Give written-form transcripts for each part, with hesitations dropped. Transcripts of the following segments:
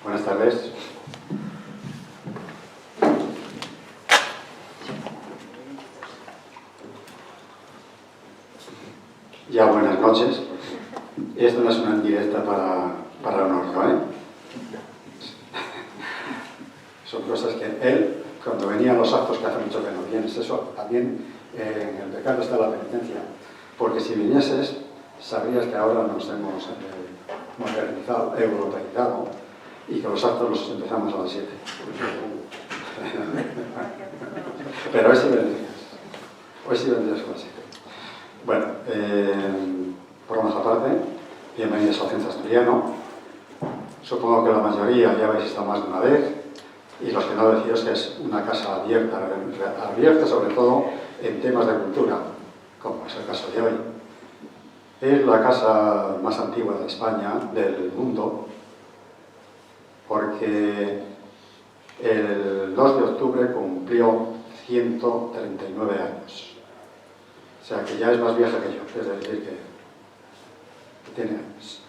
Buenas tardes. Ya buenas noches. Esto no es una indirecta para Honorio, ¿eh? Son cosas que él, cuando venía a los actos, que hace mucho que no vienes, eso también en el pecado está la penitencia. Porque si vinieses, sabrías que ahora nos hemos modernizado, europeizado, y que los actos los empezamos a las 7. Pero hoy sí vendrías. Hoy sí vendrías con las 7. Bueno, por nuestra parte, bienvenidos al Centro Asturiano. Supongo que la mayoría ya habéis estado más de una vez, y los que no deciros que es una casa abierta sobre todo en temas de cultura, como es el caso de hoy. Es la casa más antigua de España, del mundo, porque el 2 de octubre cumplió 139 años. O sea, que ya es más vieja que yo, es decir, que tiene años.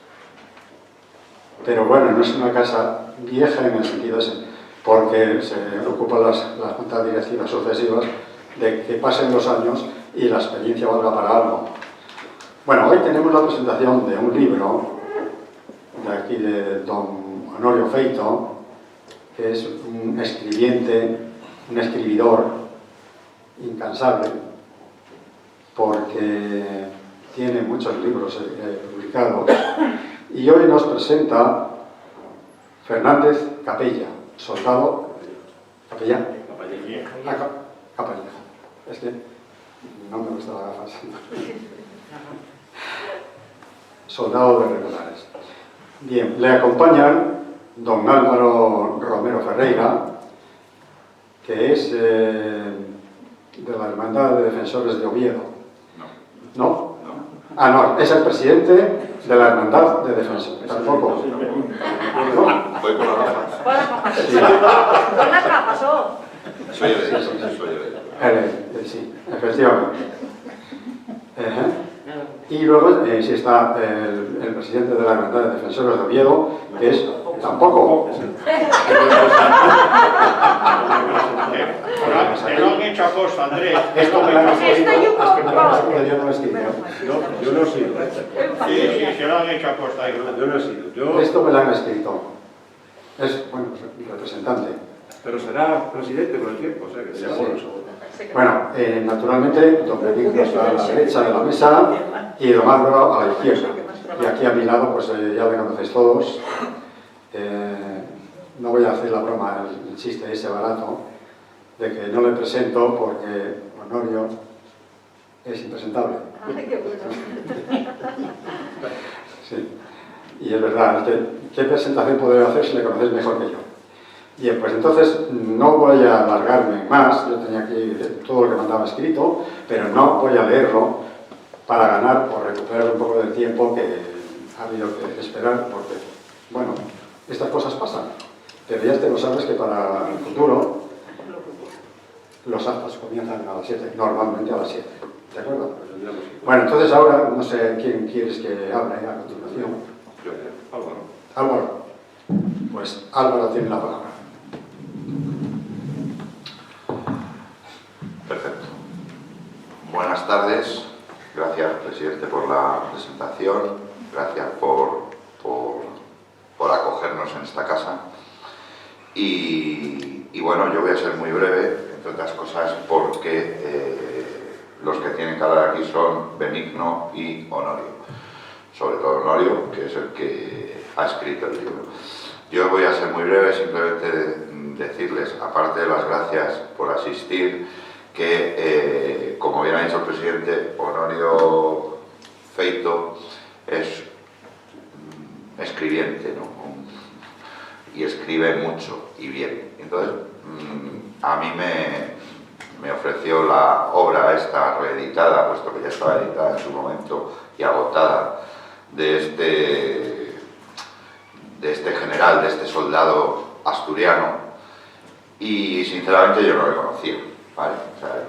Pero bueno, no es una casa vieja en el sentido ese, porque se ocupan las juntas directivas sucesivas de que pasen los años y la experiencia valga para algo. Bueno, hoy tenemos la presentación de un libro de aquí de don Honorio Feito, que es un escribiente, un escribidor incansable, porque tiene muchos libros publicados, y hoy nos presenta Fernández Capella, soldado, capellán, capellán, es que no me gusta la gafas, soldado de regulares. Bien, le acompañan don Álvaro Romero Ferreira, que es de la Hermandad de Defensores de Oviedo. ¿No? ¿No? Ah, no, es el presidente de la Hermandad de Defensores. Tampoco. ¿No? Voy con la gafa. Sí. Con las gafas, ¿o? Soy yo. Sí, efectivamente. Y luego sí está el presidente de la Hermandad de Defensores de Oviedo, que es tampoco. Te lo han hecho a costa, Andrés. Esto me lo han escrito. Estoy un poco- Yo no lo he escrito. Yo no he sido. Sí, se lo han hecho a costa. Yo no he sido. Esto me lo han escrito. Es, bueno, mi representante. Pero será presidente con el tiempo, o sea que seguro. Bueno, naturalmente, don Benigno está a la derecha de la mesa y don Álvaro a la izquierda. Y aquí a mi lado, pues ya me conocéis todos. No voy a hacer la broma, el chiste ese barato, de que no le presento porque Honorio es impresentable. Ay, qué bueno. Sí. Y es verdad, ¿qué presentación podré hacer si le conocéis mejor que yo? Bien, pues entonces no voy a alargarme más, yo tenía aquí todo lo que mandaba escrito, pero no voy a leerlo para ganar o recuperar un poco del tiempo que ha habido que esperar, porque, bueno, estas cosas pasan. Pero ya te lo sabes que para el futuro los actos comienzan a las 7, normalmente a las 7, ¿de acuerdo? Bueno, entonces ahora, no sé quién quieres que hable a continuación. Yo, Álvaro. Álvaro. Pues Álvaro tiene la palabra. Perfecto. Buenas tardes. Gracias, presidente, por la presentación. Gracias por acogernos en esta casa. Y bueno, yo voy a ser muy breve, entre otras cosas, porque los que tienen que hablar aquí son Benigno y Honorio. Sobre todo Honorio, que es el que ha escrito el libro. Yo voy a ser muy breve, simplemente decirles, aparte de las gracias por asistir, que, como bien ha dicho el presidente, Honorio Feito es escribiente, ¿no? Y escribe mucho y bien. Entonces, a mí me ofreció la obra esta reeditada, puesto que ya estaba editada en su momento y agotada, de este general, de este soldado asturiano, y sinceramente yo no le conocía, ¿vale? O sea,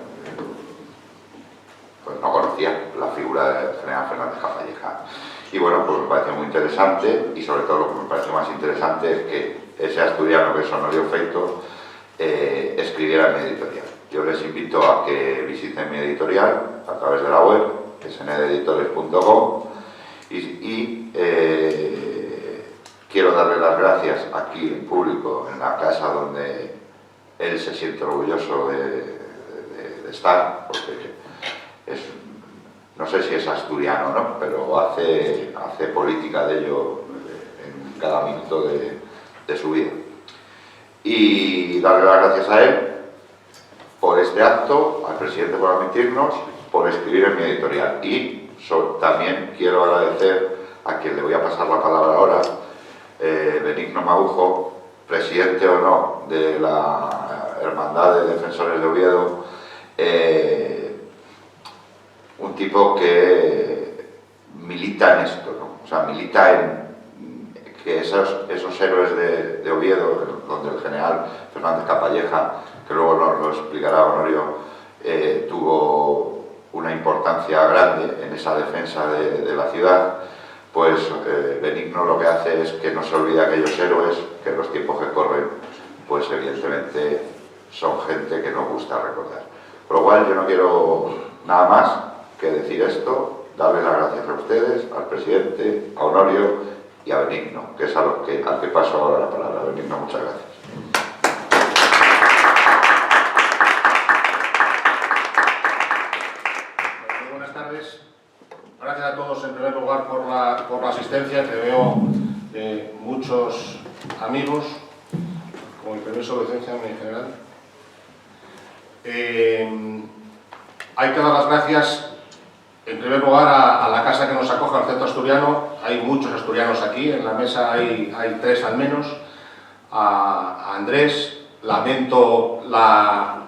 pues no conocía la figura del general Fernández Capalleja. Y bueno, pues me pareció muy interesante, y sobre todo lo que me pareció más interesante es que ese asturiano que es Honorio Feito escribiera mi editorial. Yo les invito a que visiten mi editorial a través de la web, que es nededitores.com, y quiero darle las gracias aquí en público, en la casa donde él se siente orgulloso de estar, porque no sé si es asturiano o no, pero hace política de ello en cada minuto de su vida. Y darle las gracias a él por este acto, al presidente por admitirnos, por escribir en mi editorial. Y también quiero agradecer a quien le voy a pasar la palabra ahora, Benigno Mabujo, presidente o no de la Hermandad de Defensores de Oviedo, un tipo que milita en esto, ¿no? O sea, milita en que esos héroes de Oviedo, donde el general Fernández Capalleja, que luego nos lo explicará Honorio, tuvo una importancia grande en esa defensa de la ciudad, pues Benigno lo que hace es que no se olvide aquellos héroes que en los tiempos que corren, pues evidentemente son gente que nos gusta recordar. Por lo cual yo no quiero nada más que decir esto, darle las gracias a ustedes, al presidente, a Honorio y a Benigno, que es al que paso ahora la palabra. Benigno, muchas gracias. Muy buenas tardes. Gracias a todos en primer lugar por la asistencia, que veo muchos amigos, con el permiso de licencia en general. Hay que dar las gracias en primer lugar a la casa que nos acoge, al Centro Asturiano. Hay muchos asturianos aquí, en la mesa hay 3 al menos. A Andrés, lamento la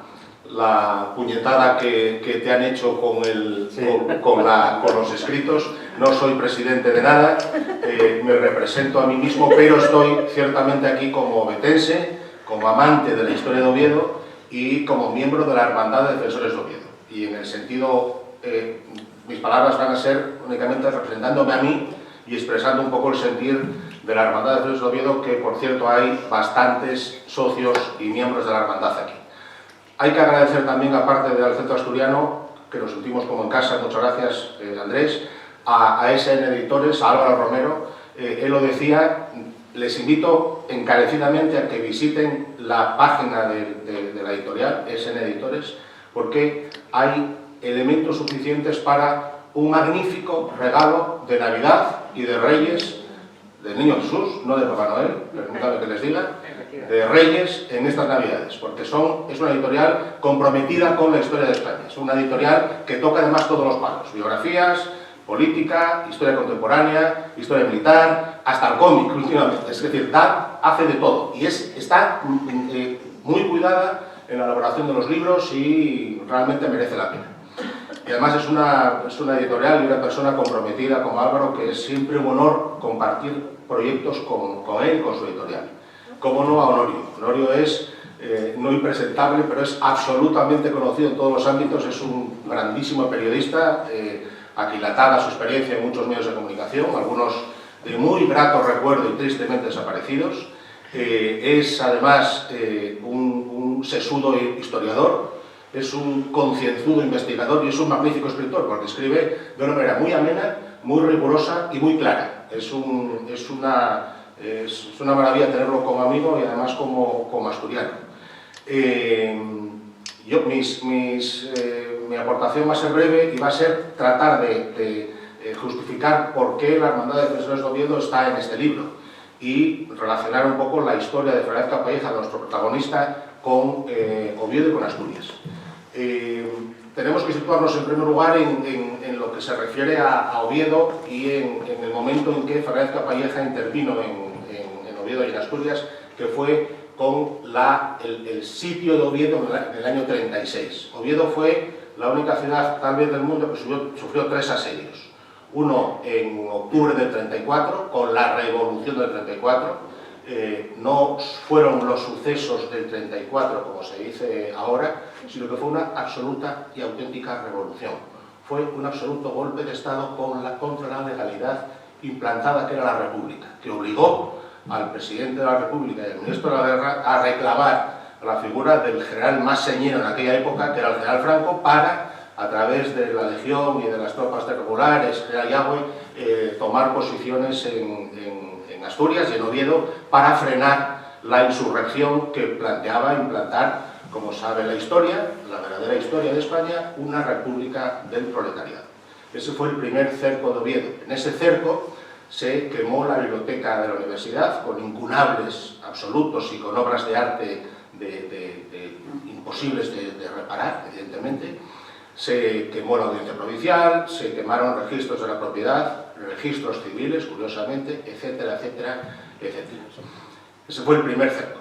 puñetada que te han hecho con los escritos. No soy presidente de nada, me represento a mí mismo, pero estoy ciertamente aquí como ovetense, como amante de la historia de Oviedo y como miembro de la Hermandad de Defensores de Oviedo. Y en el sentido, mis palabras van a ser únicamente representándome a mí y expresando un poco el sentir de la Hermandad de Defensores de Oviedo, que por cierto hay bastantes socios y miembros de la Hermandad aquí. Hay que agradecer también, aparte del Centro Asturiano, que nos sentimos como en casa, muchas gracias Andrés, a SN Editores, a Álvaro Romero. Él lo decía, les invito encarecidamente a que visiten la página de la editorial, SN Editores, porque hay elementos suficientes para un magnífico regalo de Navidad y de Reyes, del Niño Jesús, no de Papá Noel, permítanme que les diga, de Reyes en estas Navidades, porque es una editorial comprometida con la historia de España. Es una editorial que toca además todos los palos: biografías, política, historia contemporánea, historia militar, hasta el cómic últimamente. Es decir, hace de todo y está muy cuidada en la elaboración de los libros y realmente merece la pena. Y además es una editorial y una persona comprometida como Álvaro, que es siempre un honor compartir proyectos con él, con su editorial. Cómo no a Honorio. Honorio es no impresentable, pero es absolutamente conocido en todos los ámbitos. Es un grandísimo periodista, aquilatada su experiencia en muchos medios de comunicación, algunos de muy grato recuerdo y tristemente desaparecidos. Es además un sesudo historiador, es un concienzudo investigador y es un magnífico escritor, porque escribe de una manera muy amena, muy rigurosa y muy clara. Es una maravilla tenerlo como amigo y además como asturiano. Mi aportación va a ser breve y va a ser tratar de justificar por qué la Hermandad de Defensores de Oviedo está en este libro y relacionar un poco la historia de Fernández Capalleja, nuestro protagonista, con Oviedo y con Asturias. Tenemos que situarnos en primer lugar en lo que se refiere a Oviedo y en el momento en que Fernández Capalleja intervino en Oviedo y en Asturias, que fue con el sitio de Oviedo en el año 36. Oviedo fue la única ciudad tal vez del mundo que sufrió 3 asedios. Uno en octubre del 34, con la revolución del 34. No fueron los sucesos del 34, como se dice ahora, sino que fue una absoluta y auténtica revolución. Fue un absoluto golpe de Estado contra la legalidad implantada que era la República, que obligó al presidente de la República y al ministro de la Guerra a reclamar la figura del general más señero en aquella época, que era el general Franco, para, a través de la Legión y de las tropas regulares, general Yagüe, tomar posiciones en Asturias y en Oviedo para frenar la insurrección que planteaba implantar, como sabe la historia, la verdadera historia de España, una república del proletariado. Ese fue el primer cerco de Oviedo. En ese cerco se quemó la biblioteca de la universidad con incunables absolutos y con obras de arte imposibles de reparar, evidentemente. Se quemó la audiencia provincial, se quemaron registros de la propiedad, registros civiles, curiosamente, etcétera, etcétera, etcétera. Ese fue el primer cerco.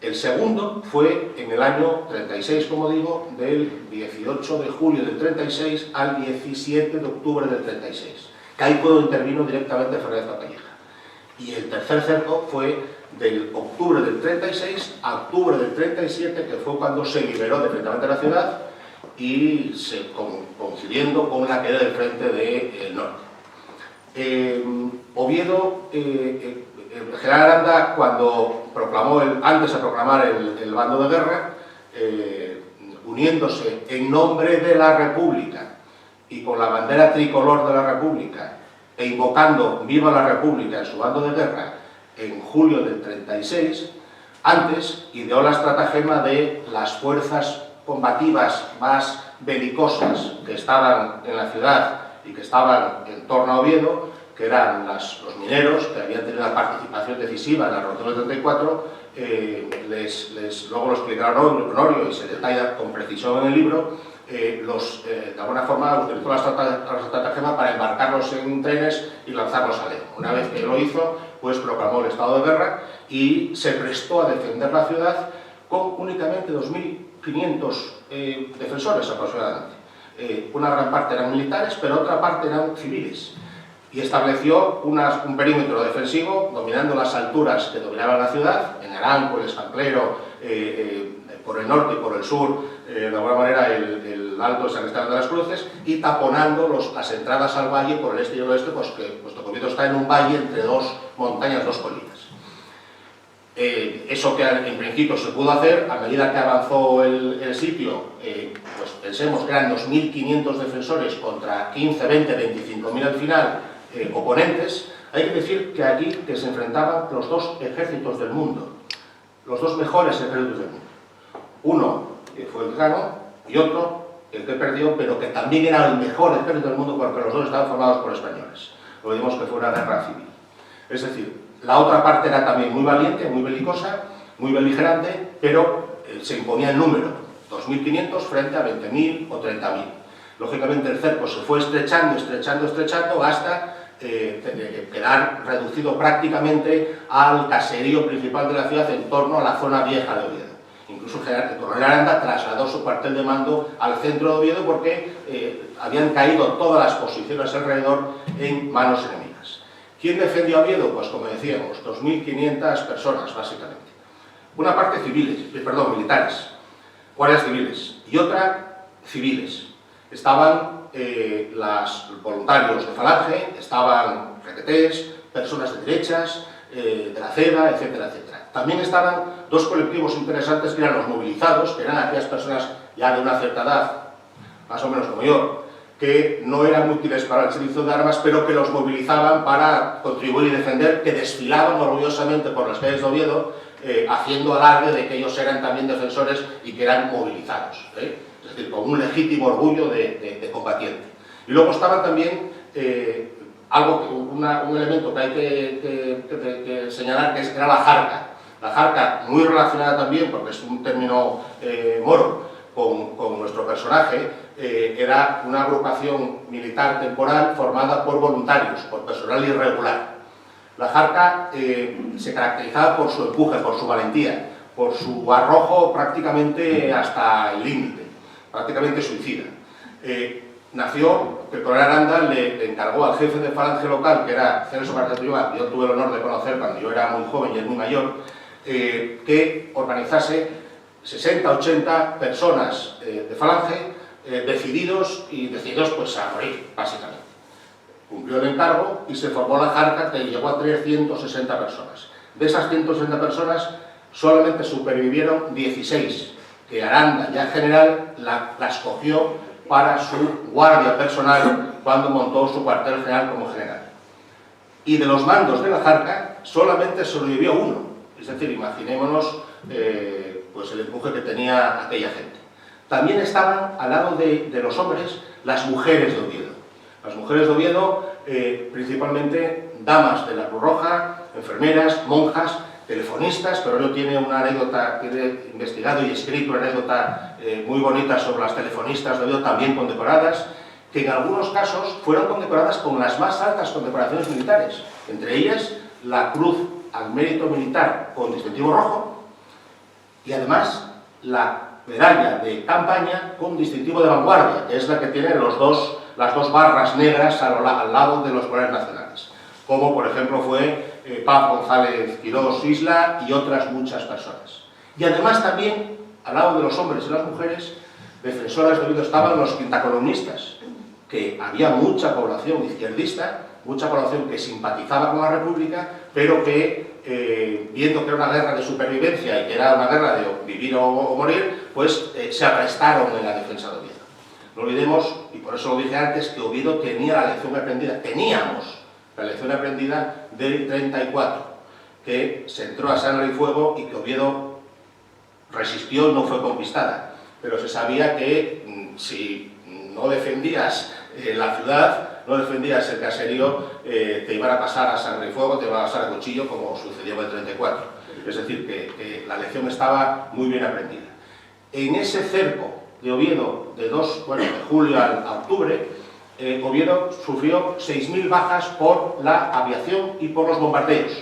El segundo fue en el año 36, como digo, del 18 de julio del 36 al 17 de octubre del 36. Que ahí fue donde intervino directamente Fernández Calleja. Y el tercer cerco fue del octubre del 36 a octubre del 37, que fue cuando se liberó definitivamente la ciudad y coincidiendo con la caída del frente del norte. Oviedo, el general Aranda, cuando proclamó, antes de proclamar el bando de guerra, uniéndose en nombre de la República y con la bandera tricolor de la República e invocando Viva la República en su bando de guerra en julio del 36, antes ideó la estratagema de las fuerzas combativas más belicosas que estaban en la ciudad y que estaban en torno a Oviedo, que eran los mineros, que habían tenido una participación decisiva en la Revolución del 34, luego lo explicará Honorio y se detalla con precisión en el libro, de alguna forma utilizó la estratagema para embarcarlos en trenes y lanzarlos al Ebro. Una vez que lo hizo, pues proclamó el estado de guerra y se prestó a defender la ciudad con únicamente 2.500 defensores aproximadamente. Una gran parte eran militares, pero otra parte eran civiles. Y estableció un perímetro defensivo dominando las alturas que dominaban la ciudad, en Aranco, el Escamplero, por el norte y por el sur, de alguna manera el Alto de San Cristóbal de las Cruces, y taponando las entradas al valle por el este y el oeste, pues que Oviedo está en un valle entre dos montañas, dos colinas. Eso que en principio se pudo hacer, a medida que avanzó el sitio, pues pensemos que eran 2.500 defensores contra 15, 20, 25.000 al final, oponentes. Hay que decir que aquí que se enfrentaban los dos ejércitos del mundo, los dos mejores ejércitos del mundo. Uno que fue el que ganó y otro el que perdió, pero que también era el mejor ejército del mundo porque los dos estaban formados por españoles. Lo vimos que fue una guerra civil. Es decir, la otra parte era también muy valiente, muy belicosa, muy beligerante, pero se imponía el número, 2.500 frente a 20.000 o 30.000. Lógicamente el cerco se fue estrechando hasta quedar reducido prácticamente al caserío principal de la ciudad en torno a la zona vieja de Oviedo. Incluso el coronel Aranda trasladó su cuartel de mando al centro de Oviedo porque habían caído todas las posiciones alrededor en manos enemigas. ¿Quién defendió a Oviedo? Pues como decíamos, 2.500 personas básicamente. Una parte militares, guardias civiles, y otra civiles. Estaban los voluntarios de Falange, estaban requetés, personas de derechas, de la CEDA, etcétera, etcétera. También estaban dos colectivos interesantes que eran los movilizados, que eran aquellas personas ya de una cierta edad, más o menos como yo, que no eran útiles para el servicio de armas, pero que los movilizaban para contribuir y defender, que desfilaban orgullosamente por las calles de Oviedo, haciendo alarde de que ellos eran también defensores y que eran movilizados, es decir, con un legítimo orgullo de combatiente. Y luego estaban también un elemento que hay que señalar, que era la jarca. La jarca, muy relacionada también, porque es un término moro, con nuestro personaje, era una agrupación militar temporal formada por voluntarios, por personal irregular. La jarca se caracterizaba por su empuje, por su valentía, por su arrojo prácticamente hasta el límite, prácticamente suicida. Nació, que el coronel Aranda le encargó al jefe de Falange local, que era Celso García Ulloa, que yo tuve el honor de conocer cuando yo era muy joven y él muy mayor, que organizase 60, 80 personas de Falange decididos pues a morir, básicamente. Cumplió el encargo y se formó la jarca, que llegó a 360 personas. De esas 160 personas, solamente supervivieron 16, que Aranda, ya general, las cogió para su guardia personal cuando montó su cuartel general como general. Y de los mandos de la Zarca, solamente sobrevivió uno. Es decir, imaginémonos pues el empuje que tenía aquella gente. También estaban al lado de los hombres las mujeres de Oviedo. Las mujeres de Oviedo, principalmente damas de la Cruz Roja, enfermeras, monjas, telefonistas, pero él tiene una anécdota, tiene investigado y escrito una anécdota muy bonita sobre las telefonistas de Oviedo, también condecoradas, que en algunos casos fueron condecoradas con las más altas condecoraciones militares, entre ellas la Cruz al Mérito Militar con distintivo rojo y además la medalla de campaña con distintivo de vanguardia, que es la que tiene las dos barras negras al lado de los colores nacionales, como por ejemplo fue Paz González Quirós Isla y otras muchas personas. Y además también, al lado de los hombres y las mujeres, defensoras de Oviedo estaban los quintacolumnistas, que había mucha población izquierdista, mucha población que simpatizaba con la República, pero que, viendo que era una guerra de supervivencia y que era una guerra de vivir o morir, pues se aprestaron en la defensa de Oviedo. No olvidemos, y por eso lo dije antes, que Oviedo tenía la lección aprendida, teníamos la lección aprendida del 34, que se entró a sangre y fuego y que Oviedo resistió y no fue conquistada. Pero se sabía que si no defendías la ciudad, no defendías el caserío, te iban a pasar a sangre y fuego, te iban a pasar a cuchillo, como sucedió en el 34. Es decir, que la lección estaba muy bien aprendida. En ese cerco de Oviedo, de julio a octubre, Oviedo sufrió 6.000 bajas por la aviación y por los bombardeos.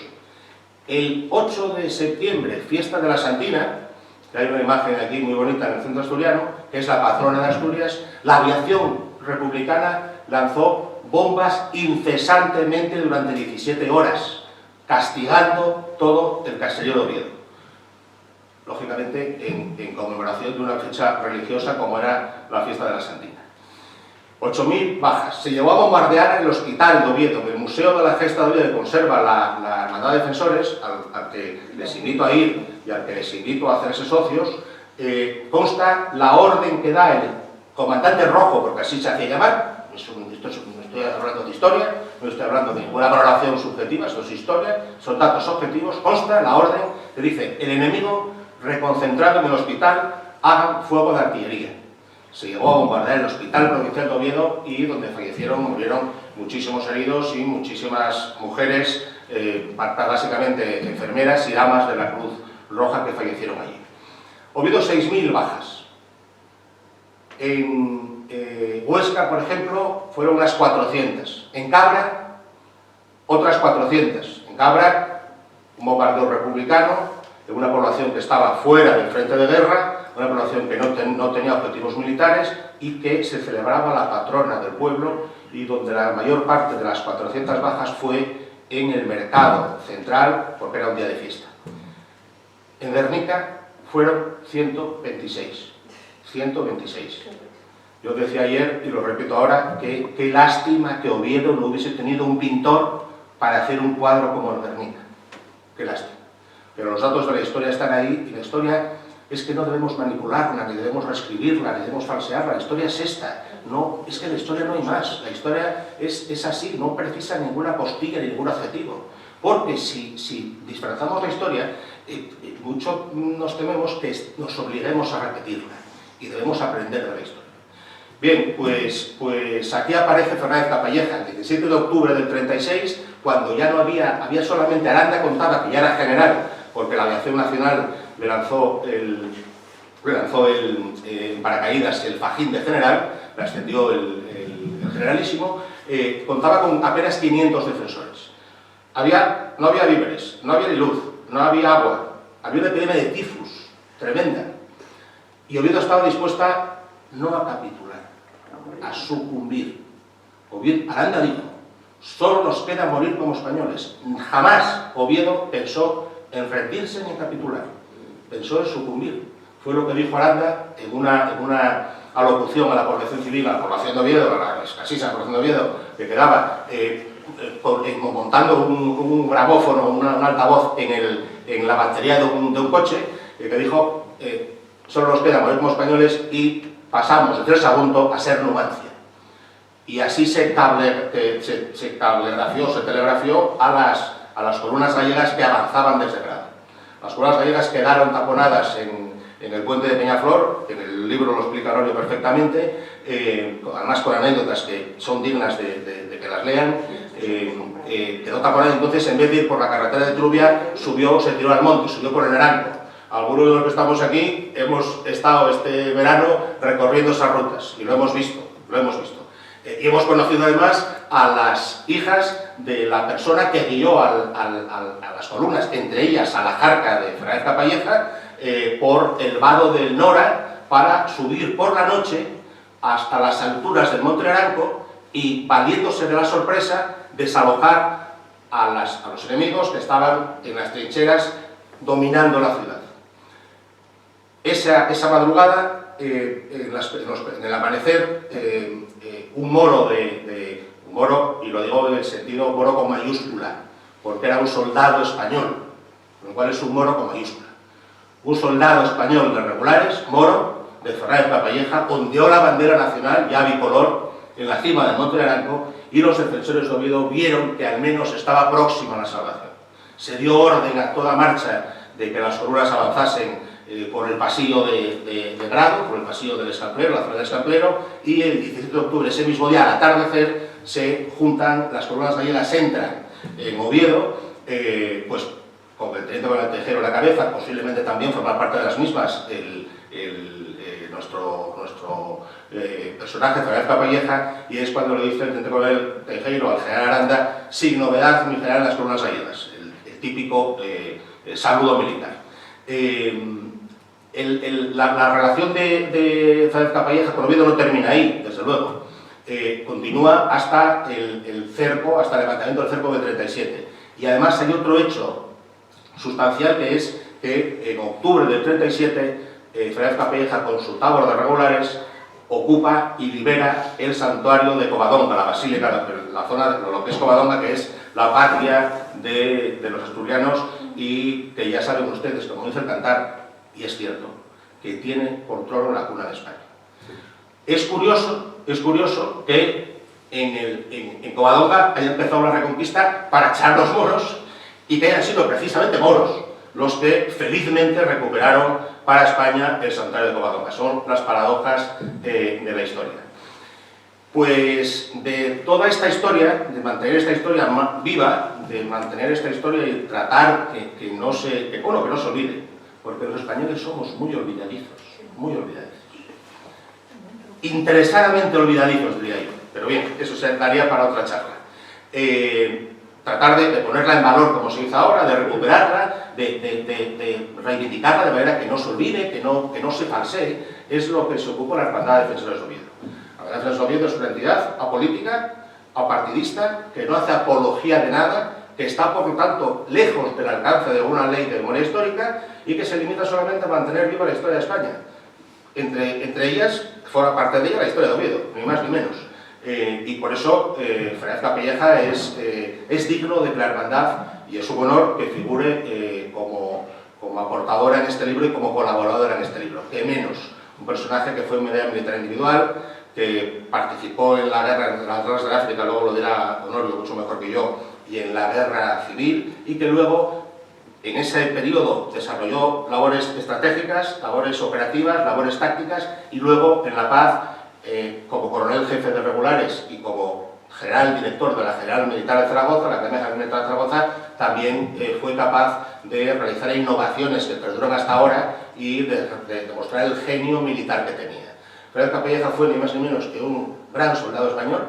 El 8 de septiembre, fiesta de la Santina, que hay una imagen aquí muy bonita en el centro asturiano, que es la patrona de Asturias, la aviación republicana lanzó bombas incesantemente durante 17 horas, castigando todo el caserío de Oviedo. Lógicamente, en conmemoración de una fecha religiosa como era la fiesta de la Santina. 8.000 bajas. Se llevó a bombardear el hospital de Oviedo. El Museo de la Gesta de Oviedo conserva la Hermandad de Defensores, al que les invito a ir y al que les invito a hacerse socios. Consta la orden que da el comandante rojo, porque así se hacía llamar. No estoy hablando de historia, no estoy hablando de ninguna valoración subjetiva, esto es historia, son datos objetivos. Consta la orden que dice: el enemigo, reconcentrado en el hospital, hagan fuego de artillería. Se llegó a bombardear el Hospital Provincial de Oviedo y donde murieron muchísimos heridos y muchísimas mujeres, básicamente enfermeras y damas de la Cruz Roja que fallecieron allí. Oviedo, 6.000 bajas. En Huesca, por ejemplo, fueron unas 400. En Cabra, otras 400. En Cabra, un bombardeo republicano de una población que estaba fuera del frente de guerra, una población que no tenía objetivos militares y que se celebraba la patrona del pueblo, y donde la mayor parte de las 400 bajas fue en el mercado central, porque era un día de fiesta. En Guernica fueron 126. 126. Yo decía ayer, y lo repito ahora, que qué lástima que Oviedo no hubiese tenido un pintor para hacer un cuadro como el Guernica. Qué lástima. Pero los datos de la historia están ahí, y la historia es que no debemos manipularla, ni debemos reescribirla, ni debemos falsearla. La historia es esta. No, es que en la historia no hay más. La historia es así, no precisa ninguna postilla ni ningún adjetivo. Porque si disfrazamos la historia, mucho nos tememos que nos obliguemos a repetirla. Y debemos aprender de la historia. Bien, pues aquí aparece Fernández Capalleja, el 17 de octubre del 36, cuando ya no había solamente Aranda contaba, que ya era general, porque la aviación nacional le lanzó en paracaídas el fajín de general, le ascendió el generalísimo, contaba con apenas 500 defensores. No había víveres, no había ni luz, no había agua, había una epidemia de tifus tremenda. Y Oviedo estaba dispuesta no a capitular, a sucumbir. Aranda dijo: solo nos queda morir como españoles. Jamás Oviedo pensó en rendirse ni en capitular, pensó en sucumbir. Fue lo que dijo Aranda en una alocución a la población civil, a la población de Oviedo, a la escasísima población de Oviedo, que quedaba montando un grabófono, un altavoz en la batería de un coche, que dijo, solo nos queda morir como españoles y pasamos de ser Sagunto a ser Numancia. Y así se telegrafió a las columnas gallegas que avanzaban desde Grado. Las columnas gallegas quedaron taponadas en el puente de Peñaflor, en el libro lo explica Honorio perfectamente, además con anécdotas que son dignas de que las lean. Quedó taponada, entonces en vez de ir por la carretera de Trubia, se tiró al monte, subió por el Naranco. Algunos de los que estamos aquí hemos estado este verano recorriendo esas rutas y lo hemos visto. Y hemos conocido además a las hijas de la persona que guió a las columnas, entre ellas a la Jarca de Fernández Capalleja, por el vado del Nora, para subir por la noche hasta las alturas del Monte Naranco y, valiéndose de la sorpresa, desalojar a los enemigos que estaban en las trincheras dominando la ciudad. Esa madrugada, en el amanecer, un moro, y lo digo en el sentido moro con mayúscula, porque era un soldado español, lo cual es un moro con mayúscula. Un soldado español de regulares, moro, de Fernández Capalleja, ondeó la bandera nacional, ya bicolor, en la cima del Monte Naranco, y los defensores de Oviedo vieron que al menos estaba próxima a la salvación. Se dio orden a toda marcha de que las columnas avanzasen por el pasillo de Grado, por el pasillo del Escamplero, la zona del Escamplero, y el 17 de octubre, ese mismo día, al atardecer, se juntan, las columnas gallegas entran en Oviedo, pues con el teniente coronel Tejero en la cabeza, posiblemente también formar parte de las mismas nuestro personaje, Fernández Capalleja, y es cuando le dice el teniente coronel Tejero al general Aranda: sin novedad, mi general, las columnas gallegas, el típico saludo militar. La relación de Fernández Capalleja con Oviedo no termina ahí, desde luego. Continúa hasta el cerco, hasta el levantamiento del cerco de 37. Y además hay otro hecho sustancial, que es que en octubre del 37 Fernández Capalleja, con su tabor de regulares, ocupa y libera el santuario de Covadonga, la basílica, la zona de lo que es Covadonga, que es la patria de los asturianos, y que ya saben ustedes, como dice el cantar, y es cierto, que tiene por trono la cuna de España. Es curioso que en Covadonga haya empezado la Reconquista para echar los moros, y que hayan sido precisamente moros los que felizmente recuperaron para España el santuario de Covadonga. Son las paradojas de la historia. Pues de toda esta historia, de mantener esta historia viva, de mantener esta historia y tratar que no se olvide, porque los españoles somos muy olvidadizos, interesadamente olvidadizos, diría yo, pero bien, eso se daría para otra charla. Tratar de ponerla en valor como se hizo ahora, de recuperarla, de reivindicarla de manera que no se olvide, que no se falsee, es lo que se ocupa la Hermandad de Defensores de Oviedo. La Hermandad de Defensores de Oviedo es una entidad apolítica, apartidista, que no hace apología de nada, que está por lo tanto lejos del alcance de alguna ley de memoria histórica y que se limita solamente a mantener viva la historia de España. Entre ellas, forma parte de ella la historia de Oviedo, ni más ni menos. Y por eso Fernández Capalleja es digno de que la hermandad, y es un honor que figure como aportadora en este libro y como colaboradora en este libro. Que menos, un personaje que fue medalla militar individual, que participó en la guerra, en las guerras de África, luego lo dirá Honorio mucho mejor que yo, y en la guerra civil, y que luego en ese periodo desarrolló labores estratégicas, labores operativas, labores tácticas, y luego en la paz, como coronel jefe de regulares y como general director de la General Militar de Zaragoza, la Academia Militar de Zaragoza, también fue capaz de realizar innovaciones que perduran hasta ahora y de demostrar el genio militar que tenía. Fernández Capalleja fue ni más ni menos que un gran soldado español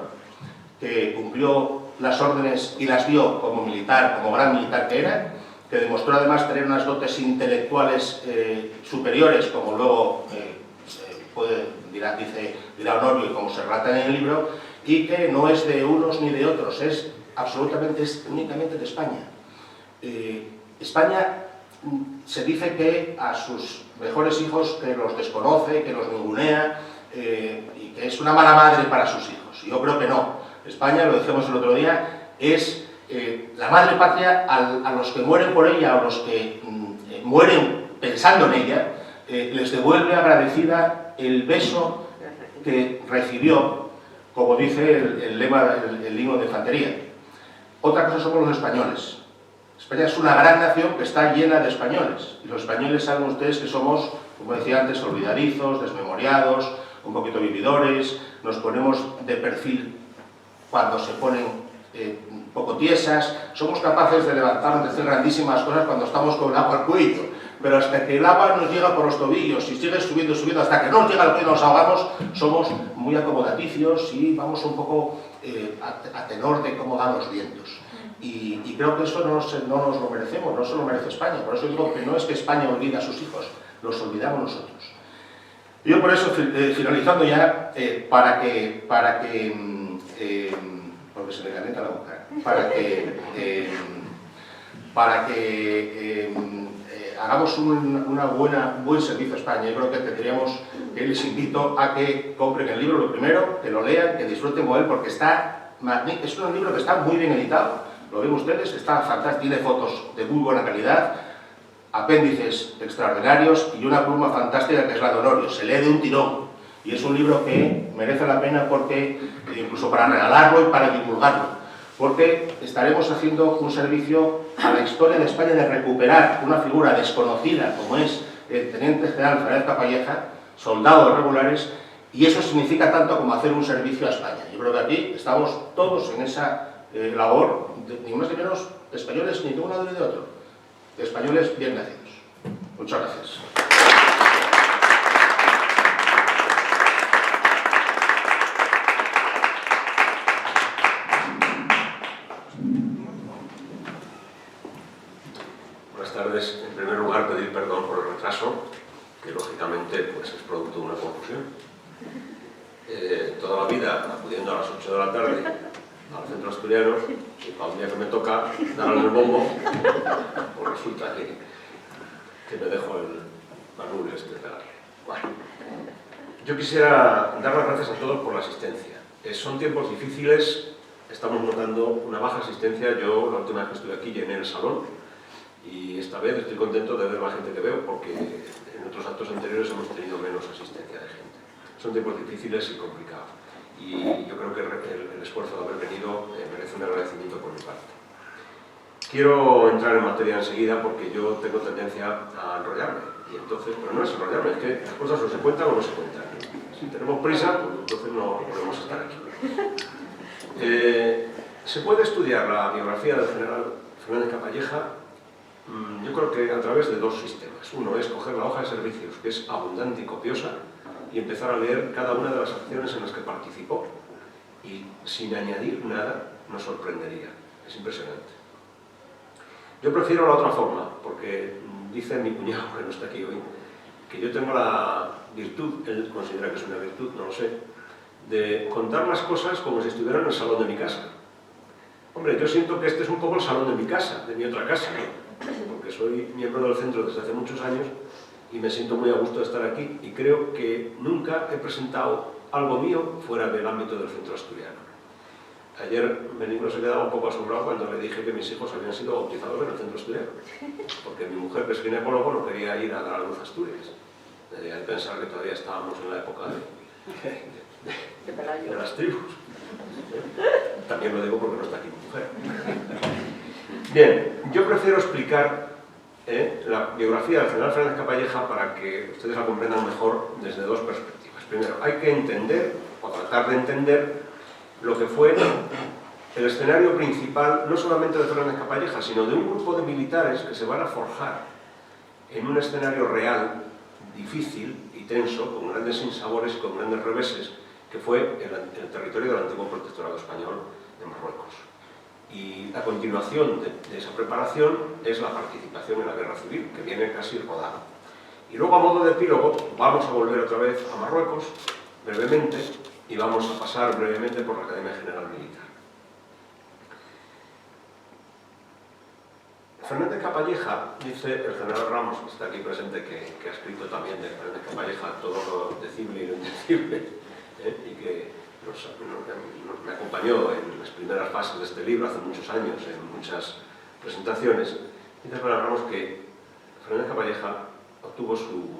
que cumplió las órdenes y las vio como militar, como gran militar que era, que demostró además tener unas dotes intelectuales superiores, como luego dirá Honorio y como se relata en el libro, y que no es de unos ni de otros, es únicamente de España. España se dice que a sus mejores hijos que los desconoce, que los ningunea, y que es una mala madre para sus hijos. Yo creo que no. España, lo decíamos el otro día, es la madre patria a los que mueren por ella, a los que mueren pensando en ella, les devuelve agradecida el beso que recibió, como dice el lema, el himno de infantería. Otra cosa somos los españoles. España es una gran nación que está llena de españoles, y los españoles saben ustedes que somos, como decía antes, olvidadizos, desmemoriados, un poquito vividores, nos ponemos de perfil cuando se ponen un poco tiesas, somos capaces de levantarnos, de hacer grandísimas cosas cuando estamos con el agua al cuello, pero hasta que el agua nos llega por los tobillos y sigue subiendo, subiendo, hasta que nos llega al cuello y nos ahogamos, somos muy acomodaticios y vamos un poco a tenor de cómo dan los vientos. Y creo que eso no nos lo merecemos, no se lo merece España. Por eso digo que no es que España olvide a sus hijos, los olvidamos nosotros. Yo por eso, finalizando ya, porque se me calienta la boca, para que hagamos un buen servicio a España. Yo creo que tendríamos que les invito a que compren el libro, lo primero, que lo lean, que disfruten con él, porque es un libro que está muy bien editado. Lo ven ustedes, está fantástico, tiene fotos de muy buena calidad, apéndices extraordinarios y una pluma fantástica que es la de Honorio, se lee de un tirón. Y es un libro que merece la pena porque, incluso para regalarlo y para divulgarlo, porque estaremos haciendo un servicio a la historia de España de recuperar una figura desconocida como es el Teniente General Fernández Capalleja, soldados regulares, y eso significa tanto como hacer un servicio a España. Yo creo que aquí estamos todos en esa labor, ni más ni menos españoles ni de un lado ni de otro, españoles bien nacidos. Muchas gracias. Buenas tardes. En primer lugar, pedir perdón por el retraso, que lógicamente pues, es producto de una confusión. Toda la vida acudiendo a las 8 de la tarde al centro asturiano, y para un día que me toca darle el bombo, pues resulta que me dejo el manubrio este pegar. Bueno, yo quisiera dar las gracias a todos por la asistencia. Son tiempos difíciles, estamos notando una baja asistencia. Yo la última vez que estuve aquí llené el salón, y esta vez estoy contento de ver la gente que veo, porque en otros actos anteriores hemos tenido menos asistencia de gente. Son tiempos difíciles y complicados, y yo creo que el esfuerzo de haber venido merece un agradecimiento por mi parte. Quiero entrar en materia enseguida porque yo tengo tendencia a enrollarme, y entonces, pero no es enrollarme, es que las cosas o se cuentan o no se cuentan. Si tenemos prisa, pues entonces no podemos estar aquí. Se puede estudiar la biografía del general Fernández Capalleja, yo creo que a través de dos sistemas. Uno es coger la hoja de servicios, que es abundante y copiosa, y empezar a leer cada una de las acciones en las que participó, y sin añadir nada nos sorprendería. Es impresionante. Yo prefiero la otra forma, porque dice mi cuñado, que no está aquí hoy, que yo tengo la virtud, él considera que es una virtud, no lo sé, de contar las cosas como si estuviera en el salón de mi casa. Hombre, yo siento que este es un poco el salón de mi casa, de mi otra casa, ¿no? Porque soy miembro del centro desde hace muchos años y me siento muy a gusto de estar aquí, y creo que nunca he presentado algo mío fuera del ámbito del centro asturiano. Ayer Benigno se quedaba un poco asombrado cuando le dije que mis hijos habían sido bautizados en el centro asturiano, porque mi mujer, que es ginecólogo, no quería ir a dar a luz a Asturias. Debía de pensar que todavía estábamos en la época de las tribus. También lo digo porque no está aquí mi mujer. Bien, yo prefiero explicar la biografía del general Fernández Capalleja para que ustedes la comprendan mejor desde dos perspectivas. Primero, hay que entender, o tratar de entender, lo que fue el escenario principal, no solamente de Fernández Capalleja, sino de un grupo de militares que se van a forjar en un escenario real, difícil y tenso, con grandes sinsabores y con grandes reveses, que fue el territorio del antiguo protectorado español de Marruecos. Y la continuación de esa preparación es la participación en la guerra civil, que viene casi rodada. Y luego, a modo de epílogo, vamos a volver otra vez a Marruecos, brevemente, y vamos a pasar brevemente por la Academia General Militar. Fernández Capalleja, dice el general Ramos, que está aquí presente, que ha escrito también de Fernández Capalleja todo lo decible y lo indecible, y que me acompañó en las primeras fases de este libro hace muchos años, en muchas presentaciones, dice Juan Ramos que Fernández Capalleja obtuvo su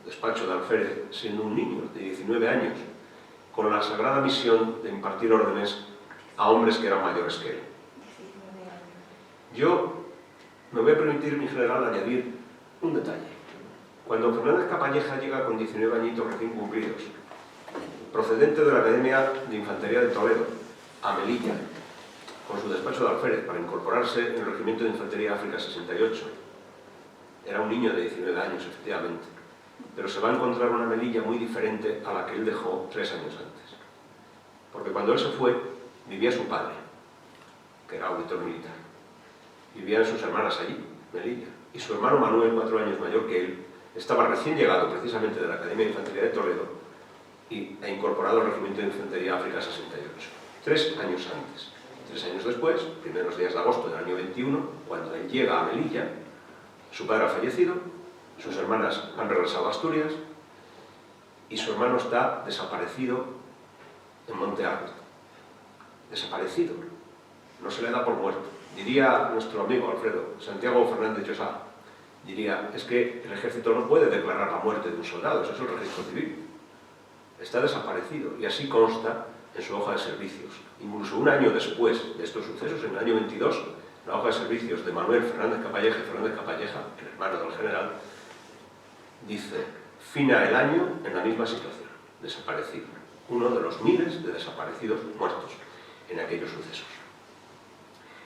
despacho de alférez siendo un niño de 19 años, con la sagrada misión de impartir órdenes a hombres que eran mayores que él. Yo me voy a permitir, mi general, añadir un detalle. Cuando Fernández Capalleja llega con 19 añitos recién cumplidos, procedente de la Academia de Infantería de Toledo, a Melilla, con su despacho de alférez para incorporarse en el Regimiento de Infantería África 68, era un niño de 19 años, efectivamente, pero se va a encontrar una Melilla muy diferente a la que él dejó 3 años antes. Porque cuando él se fue, vivía su padre, que era auditor militar. Vivían sus hermanas allí, Melilla. Y su hermano Manuel, 4 años mayor que él, estaba recién llegado precisamente de la Academia de Infantería de Toledo e incorporado al Regimiento de Infantería África 68. 3 años antes. 3 años después, primeros días de agosto del año 21, cuando él llega a Melilla, su padre ha fallecido, sus hermanas han regresado a Asturias y su hermano está desaparecido en Monte Alto. Desaparecido. No se le da por muerto. Diría nuestro amigo Alfredo, Santiago Fernández Llosa, diría, es que el ejército no puede declarar la muerte de un soldado, eso es el registro civil. Está desaparecido y así consta en su hoja de servicios. Incluso un año después de estos sucesos, en el año 22, la hoja de servicios de Manuel Fernández Capalleja y Fernández Capalleja, el hermano del general, dice, fina el año en la misma situación, desaparecido. Uno de los miles de desaparecidos muertos en aquellos sucesos.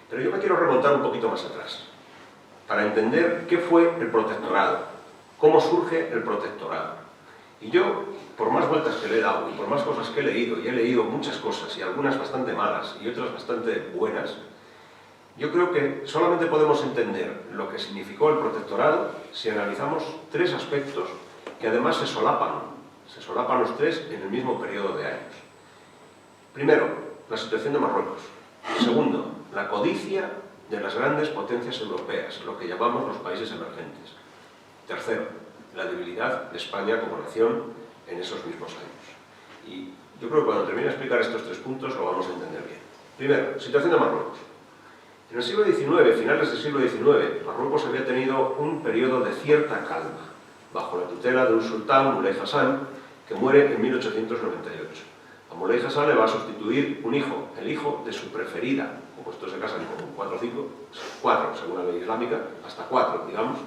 Pero yo me quiero remontar un poquito más atrás, para entender qué fue el protectorado, cómo surge el protectorado. Y yo, por más vueltas que le he dado y por más cosas que he leído, y he leído muchas cosas, y algunas bastante malas y otras bastante buenas, yo creo que solamente podemos entender lo que significó el protectorado si analizamos 3 aspectos que además se solapan los 3 en el mismo periodo de años. Primero, la situación de Marruecos. Segundo, la codicia de las grandes potencias europeas, lo que llamamos los países emergentes. Tercero, la debilidad de España como nación en esos mismos años. Y yo creo que cuando termine de explicar estos 3 puntos lo vamos a entender bien. Primero, situación de Marruecos. En el siglo XIX, finales del siglo XIX, Marruecos había tenido un periodo de cierta calma, bajo la tutela de un sultán, Moulay Hassan, que muere en 1898. A Moulay Hassan le va a sustituir un hijo, el hijo de su preferida, como estos se casan con 4 o 5, 4 según la ley islámica, hasta 4, digamos,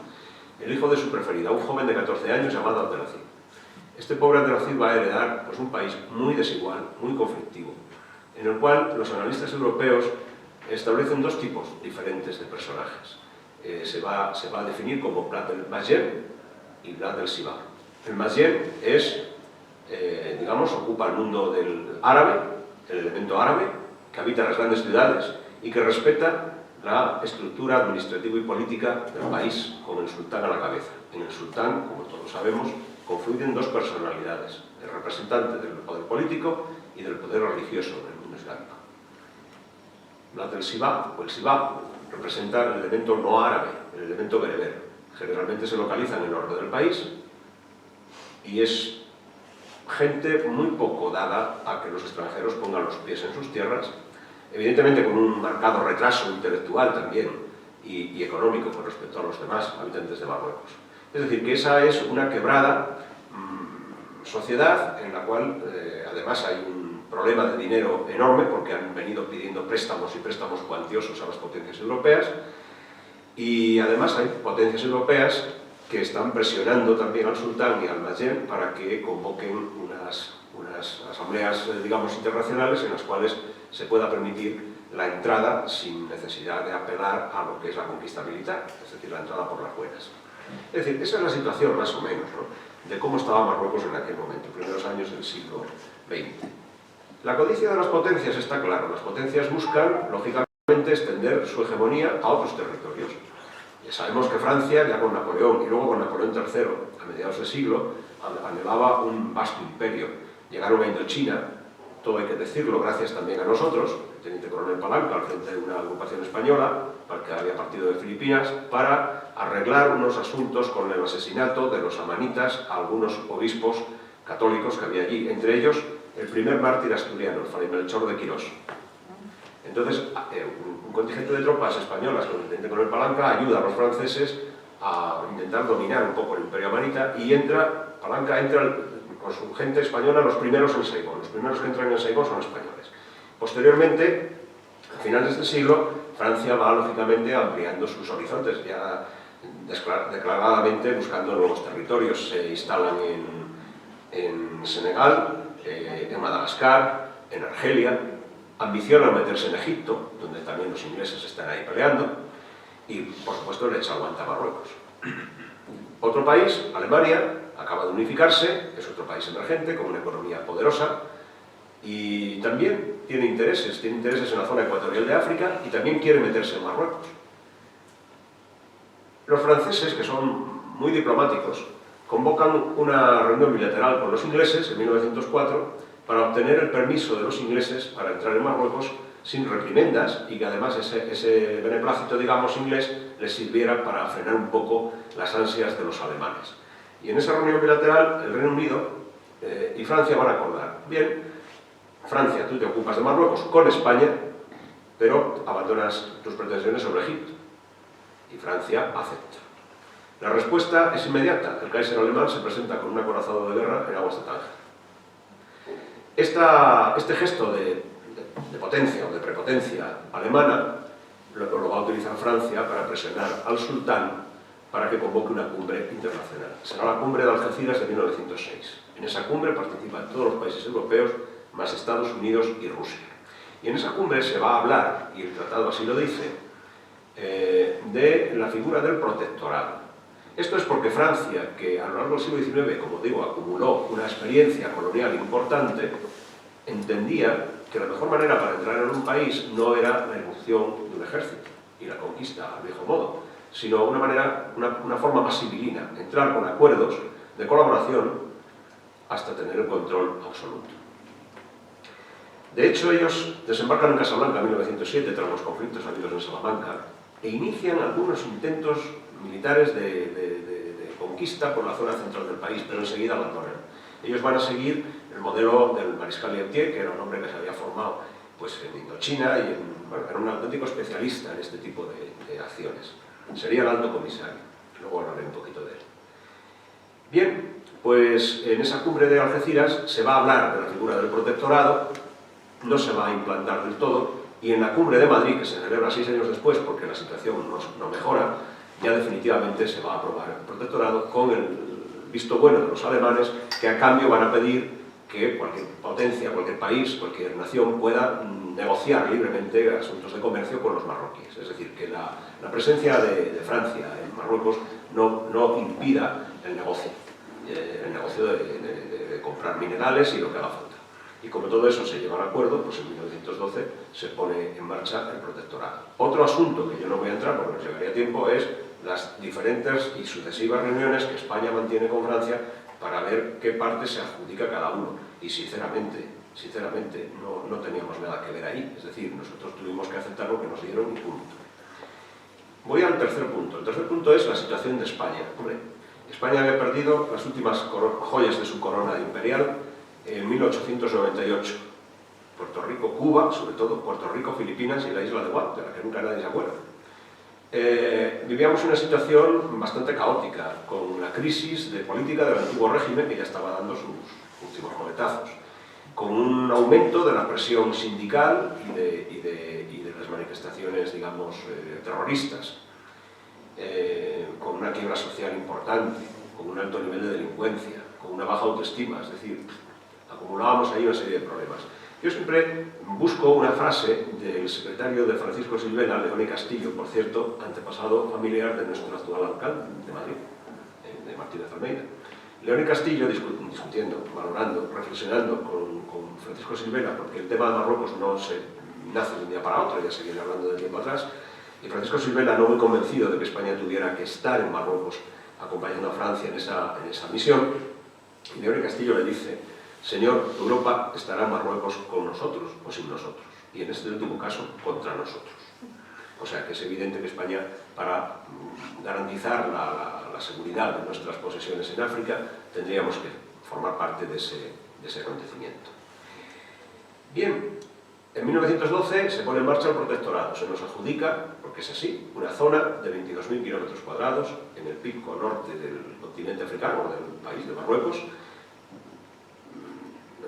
el hijo de su preferida, un joven de 14 años llamado Abdelaziz. Este pobre Abdelaziz va a heredar pues, un país muy desigual, muy conflictivo, en el cual los analistas europeos establecen 2 tipos diferentes de personajes. Se va a definir como Blad el Majed y Blad el Sibah. El Majed es, digamos, ocupa el mundo del árabe, el elemento árabe, que habita las grandes ciudades y que respeta la estructura administrativa y política del país, con el sultán a la cabeza. En el sultán, como todos sabemos, confluyen 2 personalidades, el representante del poder político y del poder religioso del mundo islámico. Blad el Sibah, o el Sibah, representa el elemento no árabe, el elemento bereber. Generalmente se localiza en el norte del país y es gente muy poco dada a que los extranjeros pongan los pies en sus tierras, evidentemente con un marcado retraso intelectual también y económico con respecto a los demás habitantes de Marruecos. Es decir, que esa es una quebrada sociedad en la cual además hay un problema de dinero enorme porque han venido pidiendo préstamos y préstamos cuantiosos a las potencias europeas y además hay potencias europeas que están presionando también al sultán y al Majed para que convoquen unas asambleas, digamos, internacionales en las cuales se pueda permitir la entrada sin necesidad de apelar a lo que es la conquista militar, es decir, la entrada por las buenas. Es decir, esa es la situación más o menos, ¿no?, de cómo estaba Marruecos en aquel momento, primeros años del siglo XX. La codicia de las potencias está claro, las potencias buscan, lógicamente, extender su hegemonía a otros territorios. Ya sabemos que Francia, ya con Napoleón y luego con Napoleón III, a mediados de siglo, anhelaba un vasto imperio. Llegaron a Indochina, todo hay que decirlo, gracias también a nosotros, el teniente coronel Palanca, al frente de una agrupación española, que había partido de Filipinas, para arreglar unos asuntos con el asesinato de los amanitas a algunos obispos católicos que había allí, entre ellos el primer mártir asturiano, Fray Melchor de Quirós. Entonces, un contingente de tropas españolas con el teniente coronel Palanca ayuda a los franceses a intentar dominar un poco el Imperio Amarita y Palanca entra con su gente española los primeros en Saigón. Los primeros que entran en Saigón son españoles. Posteriormente, a finales del siglo, Francia va lógicamente ampliando sus horizontes, ya declaradamente buscando nuevos territorios. Se instalan en Senegal, en Madagascar, en Argelia, ambicionan meterse en Egipto, donde también los ingleses están ahí peleando, y por supuesto le echa aguanta a Marruecos. Otro país, Alemania, acaba de unificarse, es otro país emergente, con una economía poderosa, y también tiene intereses en la zona ecuatorial de África, y también quiere meterse en Marruecos. Los franceses, que son muy diplomáticos, convocan una reunión bilateral con los ingleses en 1904 para obtener el permiso de los ingleses para entrar en Marruecos sin reprimendas y que además ese beneplácito, digamos, inglés les sirviera para frenar un poco las ansias de los alemanes. Y en esa reunión bilateral el Reino Unido y Francia van a acordar: bien, Francia, tú te ocupas de Marruecos con España, pero abandonas tus pretensiones sobre Egipto. Y Francia acepta. La respuesta es inmediata. El Kaiser alemán se presenta con un acorazado de guerra en aguas de Tánger. Este gesto de potencia o de prepotencia alemana lo va a utilizar Francia para presionar al sultán para que convoque una cumbre internacional. Será la cumbre de Algeciras de 1906. En esa cumbre participan todos los países europeos, más Estados Unidos y Rusia. Y en esa cumbre se va a hablar, y el tratado así lo dice, de la figura del protectorado. Esto es porque Francia, que a lo largo del siglo XIX, como digo, acumuló una experiencia colonial importante, entendía que la mejor manera para entrar en un país no era la irrupción de un ejército y la conquista al viejo modo, sino una forma más civilina, entrar con acuerdos de colaboración hasta tener el control absoluto. De hecho, ellos desembarcan en Casablanca en 1907 tras los conflictos habidos en Salamanca e inician algunos intentos militares de conquista por la zona central del país, pero enseguida abandonan. Ellos van a seguir el modelo del mariscal Lyautey, que era un hombre que se había formado pues, en Indochina y era un auténtico especialista en este tipo de acciones. Sería el alto comisario, luego hablaré un poquito de él. Bien, pues en esa cumbre de Algeciras se va a hablar de la figura del protectorado, no se va a implantar del todo, y en la cumbre de Madrid, que se celebra 6 años después porque la situación no mejora, ya definitivamente se va a aprobar el protectorado con el visto bueno de los alemanes, que a cambio van a pedir que cualquier potencia, cualquier país, cualquier nación pueda negociar libremente asuntos de comercio con los marroquíes. Es decir, que la presencia de Francia en Marruecos no impida el negocio de comprar minerales y lo que haga falta. Y como todo eso se lleva al acuerdo, pues en 1912 se pone en marcha el protectorado. Otro asunto que yo no voy a entrar porque nos llevaría tiempo es las diferentes y sucesivas reuniones que España mantiene con Francia para ver qué parte se adjudica cada uno. Y sinceramente no teníamos nada que ver ahí. Es decir, nosotros tuvimos que aceptar lo que nos dieron y punto. Voy al tercer punto. El tercer punto es la situación de España. Hombre, España había perdido las últimas joyas de su corona imperial en 1898. Puerto Rico, Cuba, sobre todo Puerto Rico, Filipinas y la isla de Guam, de la que nunca nadie se acuerda. Vivíamos una situación bastante caótica, con la crisis de política del antiguo régimen que ya estaba dando sus últimos coletazos, con un aumento de la presión sindical y de las manifestaciones, digamos, terroristas, con una quiebra social importante, con un alto nivel de delincuencia, con una baja autoestima, es decir, acumulábamos ahí una serie de problemas. Yo siempre busco una frase del secretario de Francisco Silvela, León Castillo, por cierto, antepasado familiar de nuestro actual alcalde de Madrid, de Martínez Almeida. León Castillo, discutiendo, valorando, reflexionando con Francisco Silvela, porque el tema de Marruecos no se nace de un día para otro, ya se viene hablando de tiempo atrás, y Francisco Silvela, no muy convencido de que España tuviera que estar en Marruecos acompañando a Francia en esa misión, y León Castillo le dice: señor, Europa estará en Marruecos con nosotros o sin nosotros, y en este último caso, contra nosotros. O sea que es evidente que España, para garantizar la seguridad de nuestras posesiones en África, tendríamos que formar parte de ese acontecimiento. Bien, en 1912 se pone en marcha el protectorado, se nos adjudica, porque es así, una zona de 22.000 kilómetros cuadrados en el pico norte del continente africano, del país de Marruecos.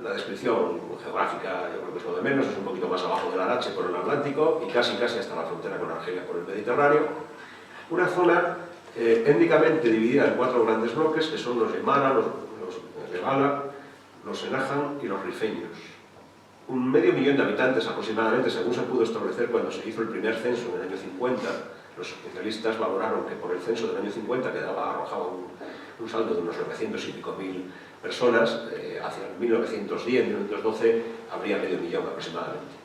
La descripción geográfica yo creo que es lo de menos, es un poquito más abajo del Arache por el Atlántico y casi hasta la frontera con Argelia por el Mediterráneo. Una zona étnicamente dividida en 4 grandes bloques que son los Aymara, los Begala, los Enajan y los Rifeños. 500.000 de habitantes aproximadamente, según se pudo establecer cuando se hizo el primer censo en el año 50. Los especialistas valoraron que por el censo del año 50, que arrojaba un saldo de unos 900 y pico mil personas, hacia el 1910, 1912, habría 500.000 aproximadamente.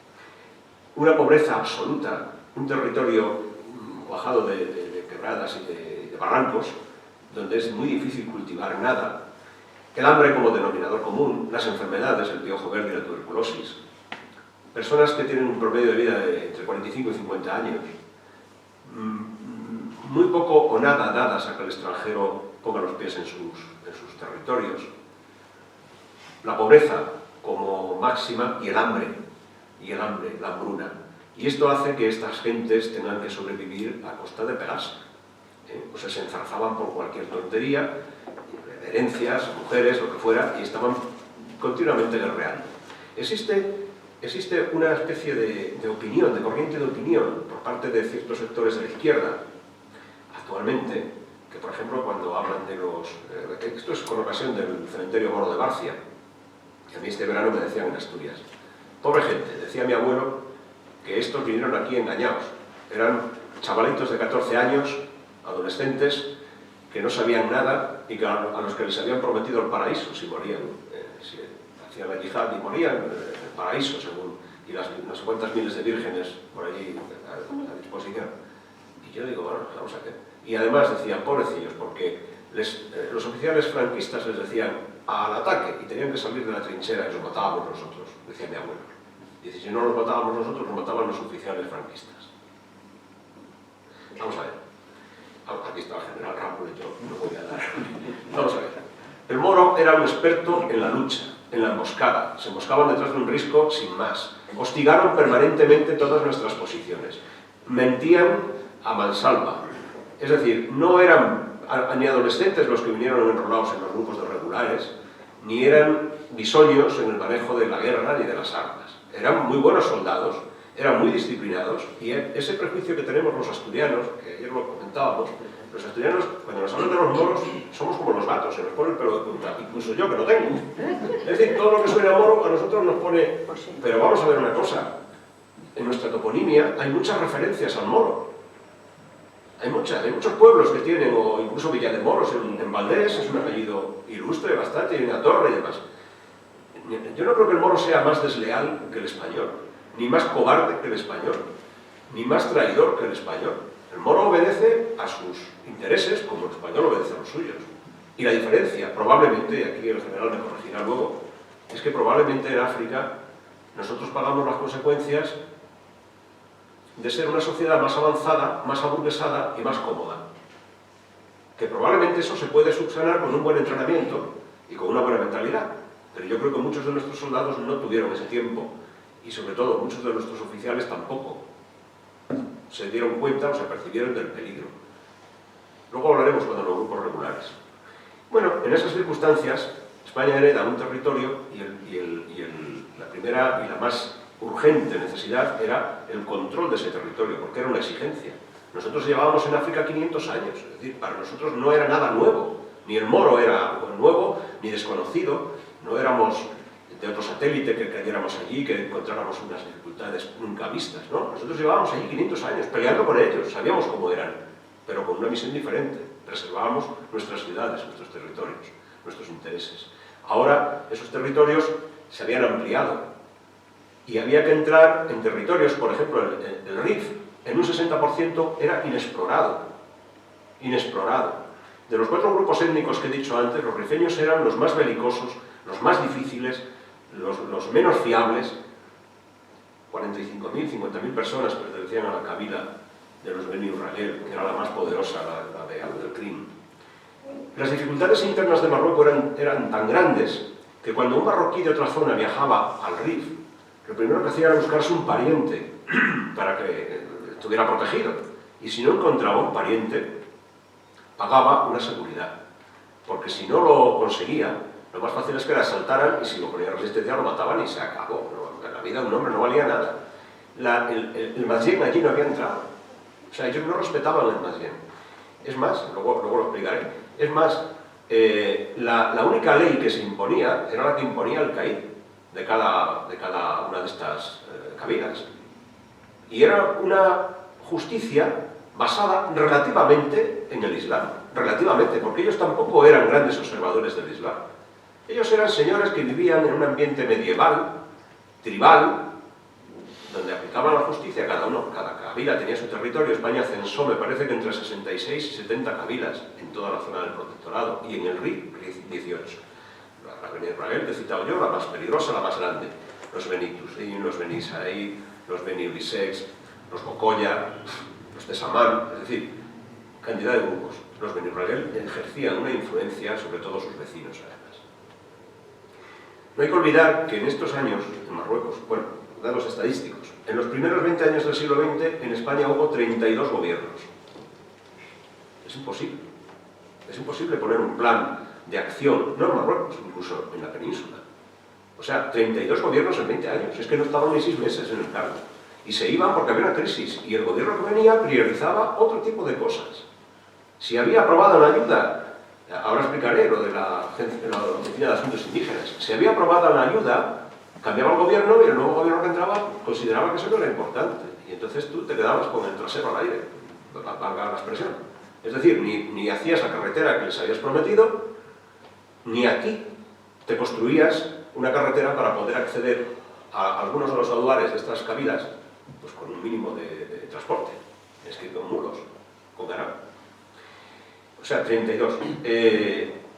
Una pobreza absoluta, un territorio cuajado de quebradas y de barrancos, donde es muy difícil cultivar nada, el hambre como denominador común, las enfermedades, el piojo verde y la tuberculosis, personas que tienen un promedio de vida de entre 45 y 50 años, muy poco o nada dadas a que el extranjero ponga los pies en sus territorios, la pobreza como máxima y el hambre, la hambruna. Y esto hace que estas gentes tengan que sobrevivir a costa de pegarse. O sea, se enzarzaban por cualquier tontería, herencias, mujeres, lo que fuera, y estaban continuamente guerreando. Existe una especie de opinión, de corriente de opinión, por parte de ciertos sectores de la izquierda, actualmente, que por ejemplo cuando hablan de los... esto es con ocasión del cementerio Moro de Barcia, que a mí este verano me decían en Asturias. Pobre gente, decía mi abuelo, que estos vinieron aquí engañados. Eran chavalitos de 14 años, adolescentes, que no sabían nada y que a los que les habían prometido el paraíso si morían, si hacían la yihad y morían en el paraíso, según, y las no sé cuántas miles de vírgenes por allí a disposición. Y yo digo, bueno, vamos a ver. Y además decían, pobrecillos, porque los oficiales franquistas les decían al ataque y tenían que salir de la trinchera y los matábamos nosotros, decía mi abuelo. Y dice, si no los matábamos nosotros, los mataban los oficiales franquistas. Vamos a ver. Aquí está el general Ramos, yo no voy a dar. Vamos a ver. El moro era un experto en la lucha, en la emboscada. Se emboscaban detrás de un risco sin más. Hostigaron permanentemente todas nuestras posiciones. Mentían a mansalva. Es decir, no eran ni adolescentes los que vinieron enrolados en los grupos de regulares, ni eran bisoños en el manejo de la guerra ni de las armas. Eran muy buenos soldados, eran muy disciplinados, y ese prejuicio que tenemos los asturianos, que ayer lo comentábamos, los asturianos, cuando nos hablan de los moros, somos como los gatos, se nos pone el pelo de punta, incluso yo que lo tengo. Es decir, todo lo que suena moro a nosotros nos pone... Pero vamos a ver una cosa, en nuestra toponimia hay muchas referencias al moro. Hay muchos pueblos que tienen, o incluso Villa de Moros en Valdés, es un apellido ilustre bastante, y una torre y demás. Yo no creo que el moro sea más desleal que el español, ni más cobarde que el español, ni más traidor que el español. El moro obedece a sus intereses como el español obedece a los suyos. Y la diferencia, probablemente, y aquí el general me corregirá luego, es que probablemente en África nosotros pagamos las consecuencias de ser una sociedad más avanzada, más aburguesada y más cómoda. Que probablemente eso se puede subsanar con un buen entrenamiento y con una buena mentalidad. Pero yo creo que muchos de nuestros soldados no tuvieron ese tiempo, y sobre todo muchos de nuestros oficiales tampoco se dieron cuenta o se percibieron del peligro. Luego hablaremos cuando los grupos regulares. Bueno, en esas circunstancias, España hereda un territorio y la primera y la más urgente necesidad era el control de ese territorio, porque era una exigencia. Nosotros llevábamos en África 500 años, es decir, para nosotros no era nada nuevo, ni el moro era algo nuevo, ni desconocido, no éramos de otro satélite que cayéramos allí, que encontráramos unas dificultades nunca vistas, ¿no? Nosotros llevábamos allí 500 años peleando con ellos, sabíamos cómo eran, pero con una misión diferente, preservábamos nuestras ciudades, nuestros territorios, nuestros intereses. Ahora esos territorios se habían ampliado, y había que entrar en territorios, por ejemplo, el Rif, en un 60% era inexplorado. De los 4 grupos étnicos que he dicho antes, los rifeños eran los más belicosos, los más difíciles, los menos fiables. 45.000, 50.000 personas pertenecían a la cabila de los Beni Urragel, que era la más poderosa, la de Abdelkrim. Las dificultades internas de Marruecos eran tan grandes que cuando un marroquí de otra zona viajaba al Rif, Lo primero que hacía era buscarse un pariente para que estuviera protegido. Y si no encontraba un pariente, pagaba una seguridad. Porque si no lo conseguía, lo más fácil es que le asaltaran y si lo ponía resistencia lo mataban y se acabó. La vida de un hombre no valía nada. El Mazien allí no había entrado. O sea, ellos no respetaban el Mazien. Es más, luego lo explicaré, es más, la única ley que se imponía era la que imponía el caid de cada una de estas cabilas. Y era una justicia basada relativamente en el Islam. Relativamente, porque ellos tampoco eran grandes observadores del Islam. Ellos eran señores que vivían en un ambiente medieval, tribal, donde aplicaban la justicia cada cabila tenía su territorio. España censó, me parece que entre 66 y 70 cabilas en toda la zona del protectorado, y en el RIF 18. La Avenida Israel, que he citado yo, la más peligrosa, la más grande. Los Beni Tuzin, los Beni Isaí, los Beni Ulisex, los Mocoya, los Tesamán, es decir, cantidad de grupos. Los Beni Israel ejercían una influencia sobre todos sus vecinos, además. No hay que olvidar que en estos años, en Marruecos, bueno, datos estadísticos, en los primeros 20 años del siglo XX en España hubo 32 gobiernos. Es imposible. Es imposible poner un plan de acción, no en Marruecos, incluso en la península. O sea, 32 gobiernos en 20 años. Es que no estaban ni 6 meses en el cargo. Y se iban porque había una crisis. Y el gobierno que venía priorizaba otro tipo de cosas. Si había aprobado la ayuda, ahora explicaré lo de la Oficina de Asuntos Indígenas, si había aprobado la ayuda, cambiaba el gobierno y el nuevo gobierno que entraba consideraba que eso no era importante. Y entonces tú te quedabas con el trasero al aire, valga la expresión. Es decir, ni hacías la carretera que les habías prometido, ni aquí te construías una carretera para poder acceder a algunos de los aduares de estas cabilas, pues con un mínimo de transporte. Es que con mulos, con ganado. O sea, 32.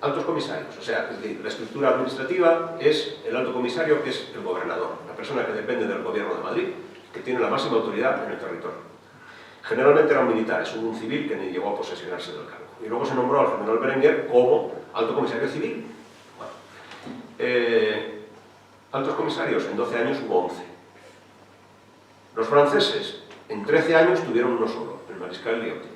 Altos comisarios, o sea, es decir, la estructura administrativa es el alto comisario, que es el gobernador, la persona que depende del gobierno de Madrid, que tiene la máxima autoridad en el territorio. Generalmente eran militares, hubo un civil que ni llegó a posesionarse del cargo. Y luego se nombró al general Berenguer como alto comisario civil. Bueno, altos comisarios, en 12 años hubo 11. Los franceses, en 13 años tuvieron uno solo, el mariscal Liotti,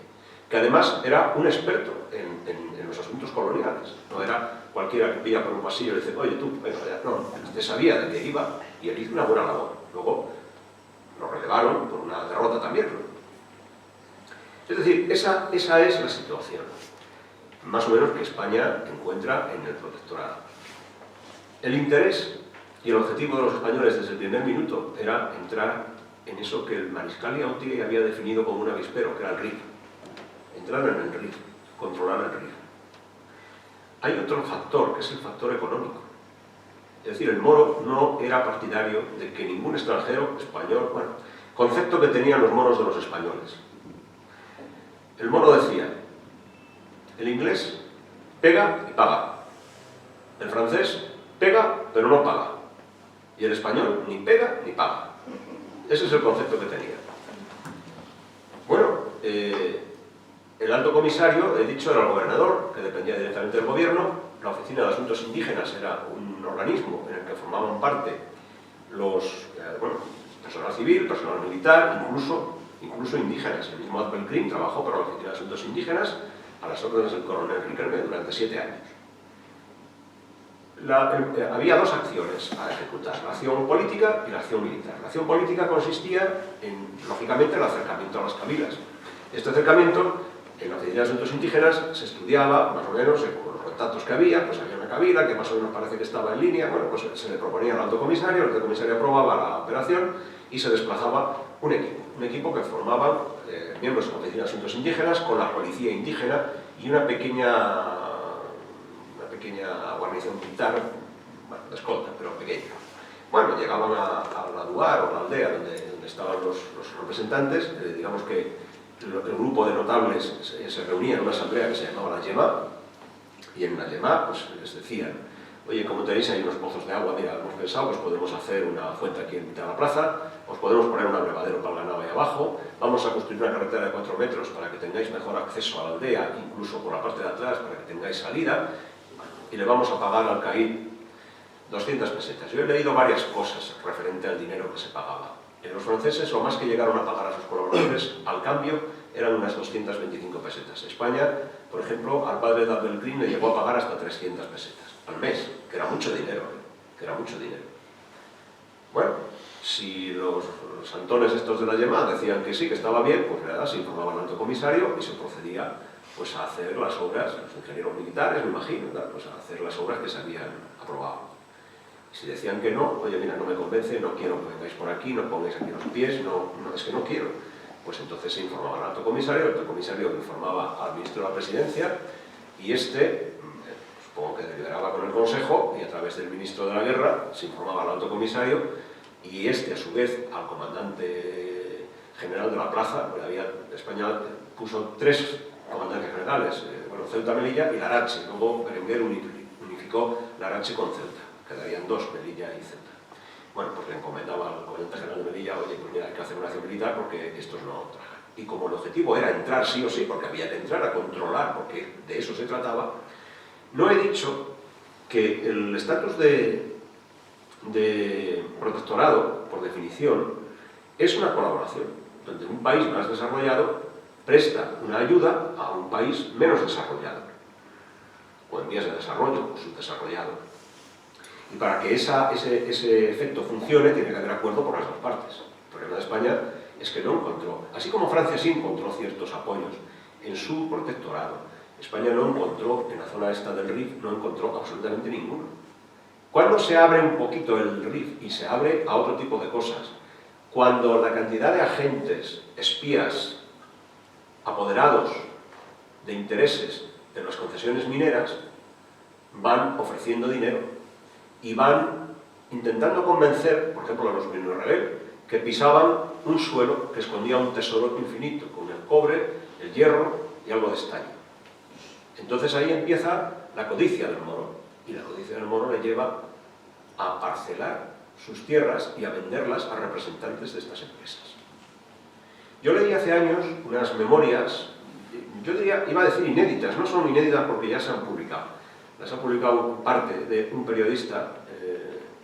que además era un experto en los asuntos coloniales. No era cualquiera que pilla por un pasillo y le dice, oye tú, venga, ya. No, usted sabía de qué iba y él hizo una buena labor. Luego lo relevaron por una derrota también, ¿no? Es decir, esa es la situación, más o menos, que España encuentra en el protectorado. El interés y el objetivo de los españoles desde el primer minuto era entrar en eso que el mariscal Liotti había definido como un avispero, que era el RIF. Entrar en el RIF, controlar el RIF. Hay otro factor, que es el factor económico. Es decir, el moro no era partidario de que ningún extranjero español, bueno, concepto que tenían los moros de los españoles. El moro decía, el inglés pega y paga, el francés pega pero no paga, y el español ni pega ni paga. Ese es el concepto que tenía. Bueno, el alto comisario, he dicho, era el gobernador, que dependía directamente del gobierno. La Oficina de Asuntos Indígenas era un organismo en el que formaban parte personal civil, personal militar, incluso indígenas. El mismo Abdelkrim trabajó para la Oficina de Asuntos Indígenas a las órdenes del coronel Riquelme durante 7 años. Había dos acciones a ejecutar, la acción política y la acción militar. La acción política consistía en, lógicamente, el acercamiento a las cabilas. Este acercamiento, en la Oficina de Asuntos Indígenas, se estudiaba, más o menos, con los contactos que había, pues había una cabila que más o menos parece que estaba en línea, bueno, pues se le proponía al alto comisario, el alto comisario aprobaba la operación y se desplazaba un equipo que formaban miembros de la Oficina de Asuntos Indígenas con la policía indígena y una pequeña guarnición militar, bueno, de escolta, pero pequeña. Bueno, llegaban al aduar o a la aldea donde estaban los representantes, digamos que el grupo de notables se reunía en una asamblea que se llamaba la Yemá, y en la Yemá pues, les decían, oye, como tenéis ahí unos pozos de agua, mira, hemos pensado que os podemos hacer una fuente aquí en mitad de la plaza, os podemos poner un abrevadero para el ganado ahí abajo, vamos a construir una carretera de 4 metros para que tengáis mejor acceso a la aldea, incluso por la parte de atrás, para que tengáis salida, y le vamos a pagar al CAID 200 pesetas. Yo he leído varias cosas referente al dinero que se pagaba. Los franceses, lo más que llegaron a pagar a sus colaboradores al cambio eran unas 225 pesetas. España, por ejemplo, al padre de Abdelkrim le llegó a pagar hasta 300 pesetas al mes, que era mucho dinero, que era mucho dinero. Bueno, si los santones estos de la llamada decían que sí, que estaba bien, pues nada, se informaba al alto comisario y se procedía pues a hacer las obras, los ingenieros militares, me imagino, pues a hacer las obras que se habían aprobado. Si decían que no, oye, mira, no me convence, no quiero que vengáis por aquí, no pongáis aquí los pies, no, es que no quiero. Pues entonces se informaba al alto comisario, el alto comisario informaba al ministro de la Presidencia y supongo que deliberaba con el Consejo y a través del ministro de la Guerra se informaba al alto comisario y a su vez al comandante general de la plaza, porque España puso 3 comandantes generales, Ceuta, Melilla y Larache. Luego Berenguer unificó Larache con Ceuta, quedarían 2, Melilla y Ceuta. Bueno, pues le encomendaba al comandante general de Melilla, oye, pues mira, hay que hacer una acción militar porque estos no trajan. Y como el objetivo era entrar sí o sí, porque había que entrar a controlar, porque de eso se trataba, no he dicho que el estatus de protectorado, por definición, es una colaboración, donde un país más desarrollado presta una ayuda a un país menos desarrollado, o en vías de desarrollo, o subdesarrollado. Y para que ese efecto funcione, tiene que haber acuerdo por las dos partes. El problema de España es que no encontró, así como Francia sí encontró ciertos apoyos en su protectorado, España no encontró, en la zona esta del Rif, no encontró absolutamente ninguno. Cuando se abre un poquito el Rif y se abre a otro tipo de cosas, cuando la cantidad de agentes, espías, apoderados de intereses de las concesiones mineras, van ofreciendo dinero y van intentando convencer, por ejemplo, a los mineros rebeldes, que pisaban un suelo que escondía un tesoro infinito, con el cobre, el hierro y algo de estaño. Entonces ahí empieza la codicia del moro, y la codicia del moro le lleva a parcelar sus tierras y a venderlas a representantes de estas empresas. Yo leí hace años unas memorias, yo diría, iba a decir inéditas, no son inéditas porque ya se han publicado. Las ha publicado parte de un periodista,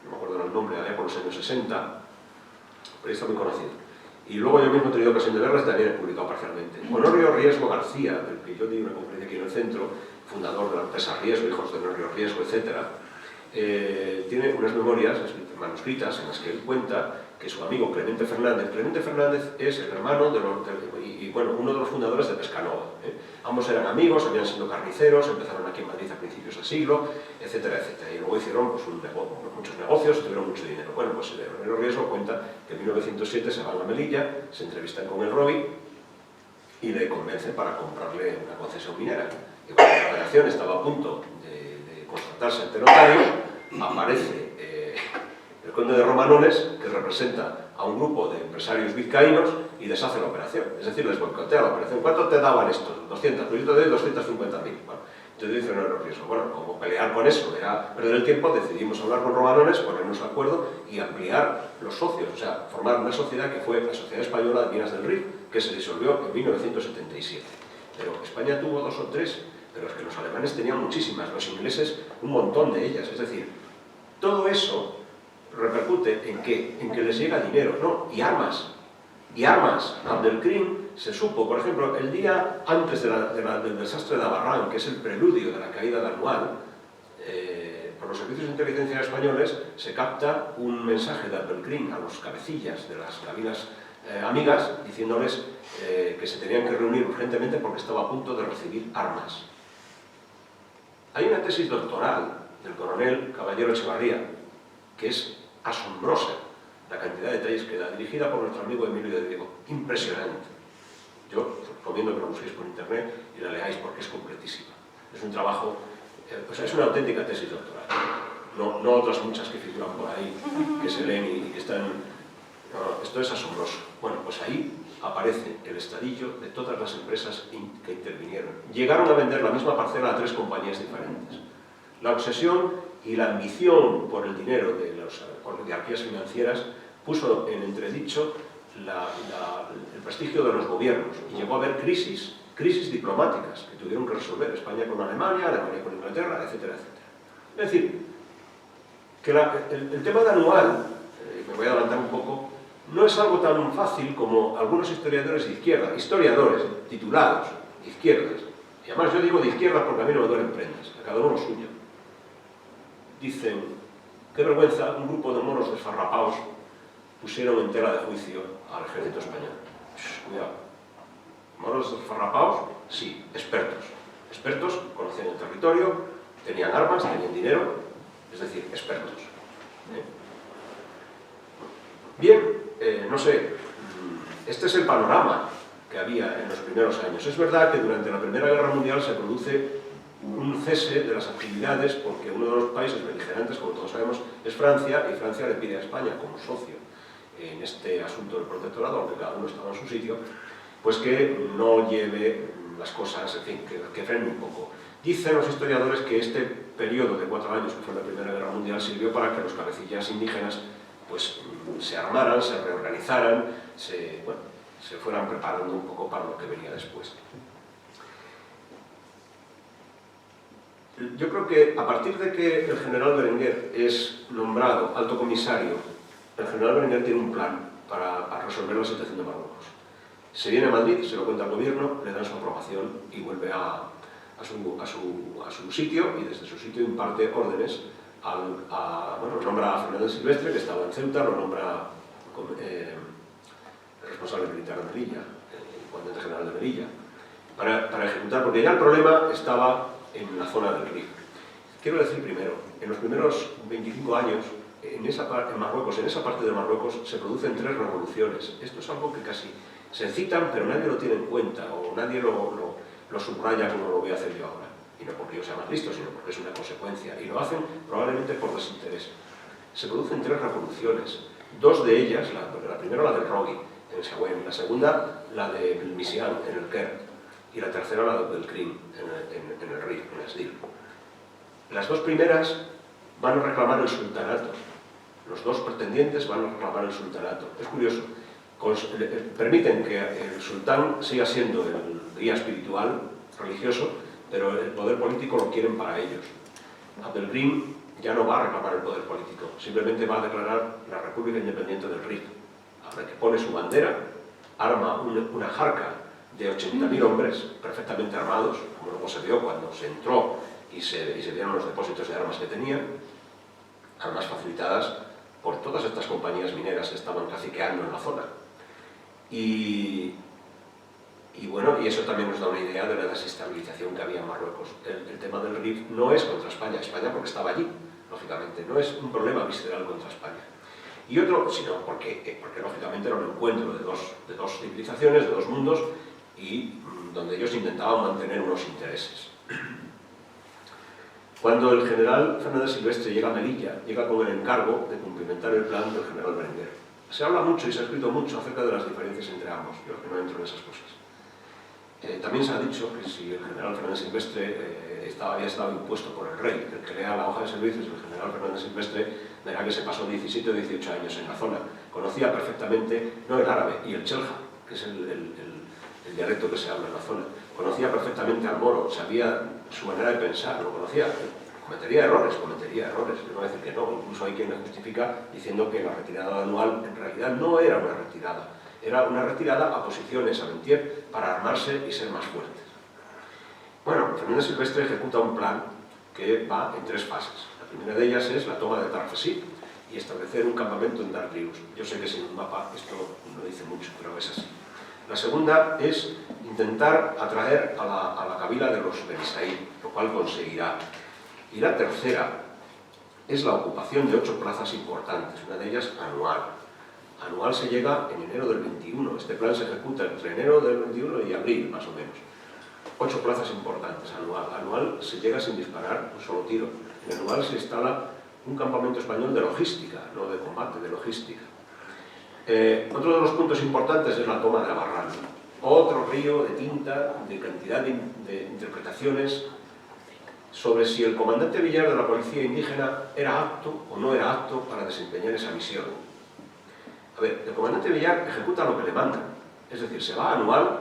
no me acuerdo el nombre, allá por los años 60, periodista muy conocido. Y luego yo mismo he tenido ocasión de verlas y también he publicado parcialmente. Honorio Riesgo García, del que yo di una conferencia aquí en el centro, fundador de la empresa Riesgo, hijos de Honorio Riesgo, etc., tiene unas memorias manuscritas en las que él cuenta que su amigo Clemente Fernández es el hermano uno de los fundadores de Pescanova. Ambos eran amigos, habían sido carniceros, empezaron aquí en Madrid a principios del siglo, etcétera, etcétera. Y luego hicieron pues, muchos negocios y tuvieron mucho dinero. Bueno, pues el Riesgo cuenta que en 1907 se van a Melilla, se entrevistan con el Robi y le convencen para comprarle una concesión minera. Y cuando la operación estaba a punto de constatarse ante notario, aparece el conde de Romanones, que representa a un grupo de empresarios vizcaínos y deshace la operación. Es decir, les boicotea la operación. ¿Cuánto te daban estos? 200, pues yo te doy 250.000. Bueno, entonces dice no Riesgo, bueno, como pelear con eso era perder el tiempo, decidimos hablar con Romanones, ponernos de acuerdo y ampliar los socios, o sea, formar una sociedad que fue la Sociedad Española de Minas del Rif, que se disolvió en 1977. Pero España tuvo 2 o 3, pero es que los alemanes tenían muchísimas, los ingleses un montón de ellas. Es decir, todo eso repercute en ¿qué? En que les llega dinero, ¿no? Y armas. Y armas. Abdelkrim se supo, por ejemplo, el día antes del desastre de Abarrán, que es el preludio de la caída de Anual, por los servicios de inteligencia españoles se capta un mensaje de Abdelkrim a los cabecillas de las cabinas amigas, diciéndoles que se tenían que reunir urgentemente porque estaba a punto de recibir armas. Hay una tesis doctoral del coronel Caballero Echevarría, que es asombrosa, la cantidad de detalles que da, dirigida por nuestro amigo Emilio de Diego, impresionante. Yo os recomiendo que lo busquéis por internet y la leáis porque es completísima. Es un trabajo, o sea, es una auténtica tesis doctoral, no otras muchas que figuran por ahí, que se leen y que están... No, esto es asombroso. Bueno, pues ahí aparece el estadillo de todas las empresas que intervinieron. Llegaron a vender la misma parcela a 3 compañías diferentes. La obsesión y la ambición por el dinero de las oligarquías financieras puso en entredicho el prestigio de los gobiernos y llegó a haber crisis diplomáticas que tuvieron que resolver España con Alemania, Alemania con Inglaterra, etcétera, etcétera. Es decir, que el tema de anual, me voy a adelantar un poco, no es algo tan fácil como algunos historiadores de izquierda, historiadores titulados de izquierdas, y además yo digo de izquierda porque a mí no me duelen prendas, a cada uno lo suyo, dicen, qué vergüenza, un grupo de moros desfarrapados pusieron en tela de juicio al ejército español. Cuidado, moros desfarrapados, sí, expertos, conocían el territorio, tenían armas, tenían dinero, es decir, expertos. Bien, no sé, este es el panorama que había en los primeros años. Es verdad que durante la Primera Guerra Mundial se produce un cese de las actividades porque uno de los países beligerantes, como todos sabemos, es Francia, y Francia le pide a España como socio en este asunto del protectorado, aunque cada uno estaba en su sitio, pues que no lleve las cosas, en fin, que frene un poco. Dicen los historiadores que este periodo de 4 años, que fue la Primera Guerra Mundial, sirvió para que los cabecillas indígenas pues, se armaran, se reorganizaran, se fueran preparando un poco para lo que venía después. Yo creo que a partir de que el general Berenguer es nombrado alto comisario, el general Berenguer tiene un plan para resolver la situación de Marruecos. Se viene a Madrid, se lo cuenta al gobierno, le dan su aprobación y vuelve a su sitio, y desde su sitio imparte órdenes. Bueno, nombra a Fernández Silvestre, que estaba en Ceuta, lo nombra el responsable militar de Melilla, el comandante general de Melilla, para ejecutar, porque ya el problema estaba en la zona del Rif. Quiero decir primero, en los primeros 25 años, en Marruecos, en esa parte de Marruecos, se producen 3 revoluciones. Esto es algo que casi se citan, pero nadie lo tiene en cuenta, o nadie lo subraya como lo voy a hacer yo ahora. Y no porque yo sea más listo, sino porque es una consecuencia. Y lo hacen probablemente por desinterés. Se producen 3 revoluciones. 2 de ellas, la primera la del Rogui, en el Sahuen, la segunda la de Misián, en el Caire, y la tercera la del Krim, en el Rif, en Esdil. Las 2 primeras van a reclamar el sultanato. Los 2 pretendientes van a reclamar el sultanato. Es curioso. Permiten que el sultán siga siendo el guía espiritual, religioso, pero el poder político lo quieren para ellos. Abdelkrim ya no va a reclamar el poder político, simplemente va a declarar la República Independiente del Rif. Ahora que pone su bandera, arma una jarca de 80.000 hombres perfectamente armados, como luego se vio cuando se entró y se vieron los depósitos de armas que tenían, armas facilitadas por todas estas compañías mineras que estaban caciqueando en la zona. Y bueno, y eso también nos da una idea de la desestabilización que había en Marruecos. El tema del Rif no es contra España porque estaba allí, lógicamente, no es un problema visceral contra España. Y otro, sino porque lógicamente era un encuentro de dos civilizaciones, de 2 mundos, y donde ellos intentaban mantener unos intereses. Cuando el general Fernández Silvestre llega a Melilla, llega con el encargo de cumplimentar el plan del general Berenguer. Se habla mucho y se ha escrito mucho acerca de las diferencias entre ambos, yo que no entro en esas cosas. También se ha dicho que si el general Fernández Silvestre había estado impuesto por el rey, el que lea la hoja de servicios del general Fernández Silvestre verá que se pasó 17 o 18 años en la zona. Conocía perfectamente, no el árabe, y el chelja, que es el dialecto que se habla en la zona. Conocía perfectamente al moro, sabía su manera de pensar, lo conocía. Cometería errores, yo no voy a decir que no, incluso hay quien le justifica diciendo que la retirada anual en realidad no era una retirada, era una retirada a posiciones, a mentir, para armarse y ser más fuertes. Bueno, Fernández Silvestre ejecuta un plan que va en 3 fases. La primera de ellas es la toma de Tarfesí y establecer un campamento en Darrius. Yo sé que sin un mapa esto no dice mucho, pero es así. La segunda es intentar atraer a la cabila de los Benisaí, lo cual conseguirá. Y la tercera es la ocupación de 8 plazas importantes, una de ellas anual. Anual se llega en enero del 21, este plan se ejecuta entre enero del 21 y abril, más o menos. 8 plazas importantes, anual. Anual se llega sin disparar un solo tiro. En anual se instala un campamento español de logística, no de combate, de logística. Otro de los puntos importantes es la toma de Abarrán. Otro río de tinta, de cantidad de interpretaciones sobre si el comandante Villar de la policía indígena era apto o no era apto para desempeñar esa misión. A ver, el comandante Villar ejecuta lo que le mandan, es decir, se va a anual,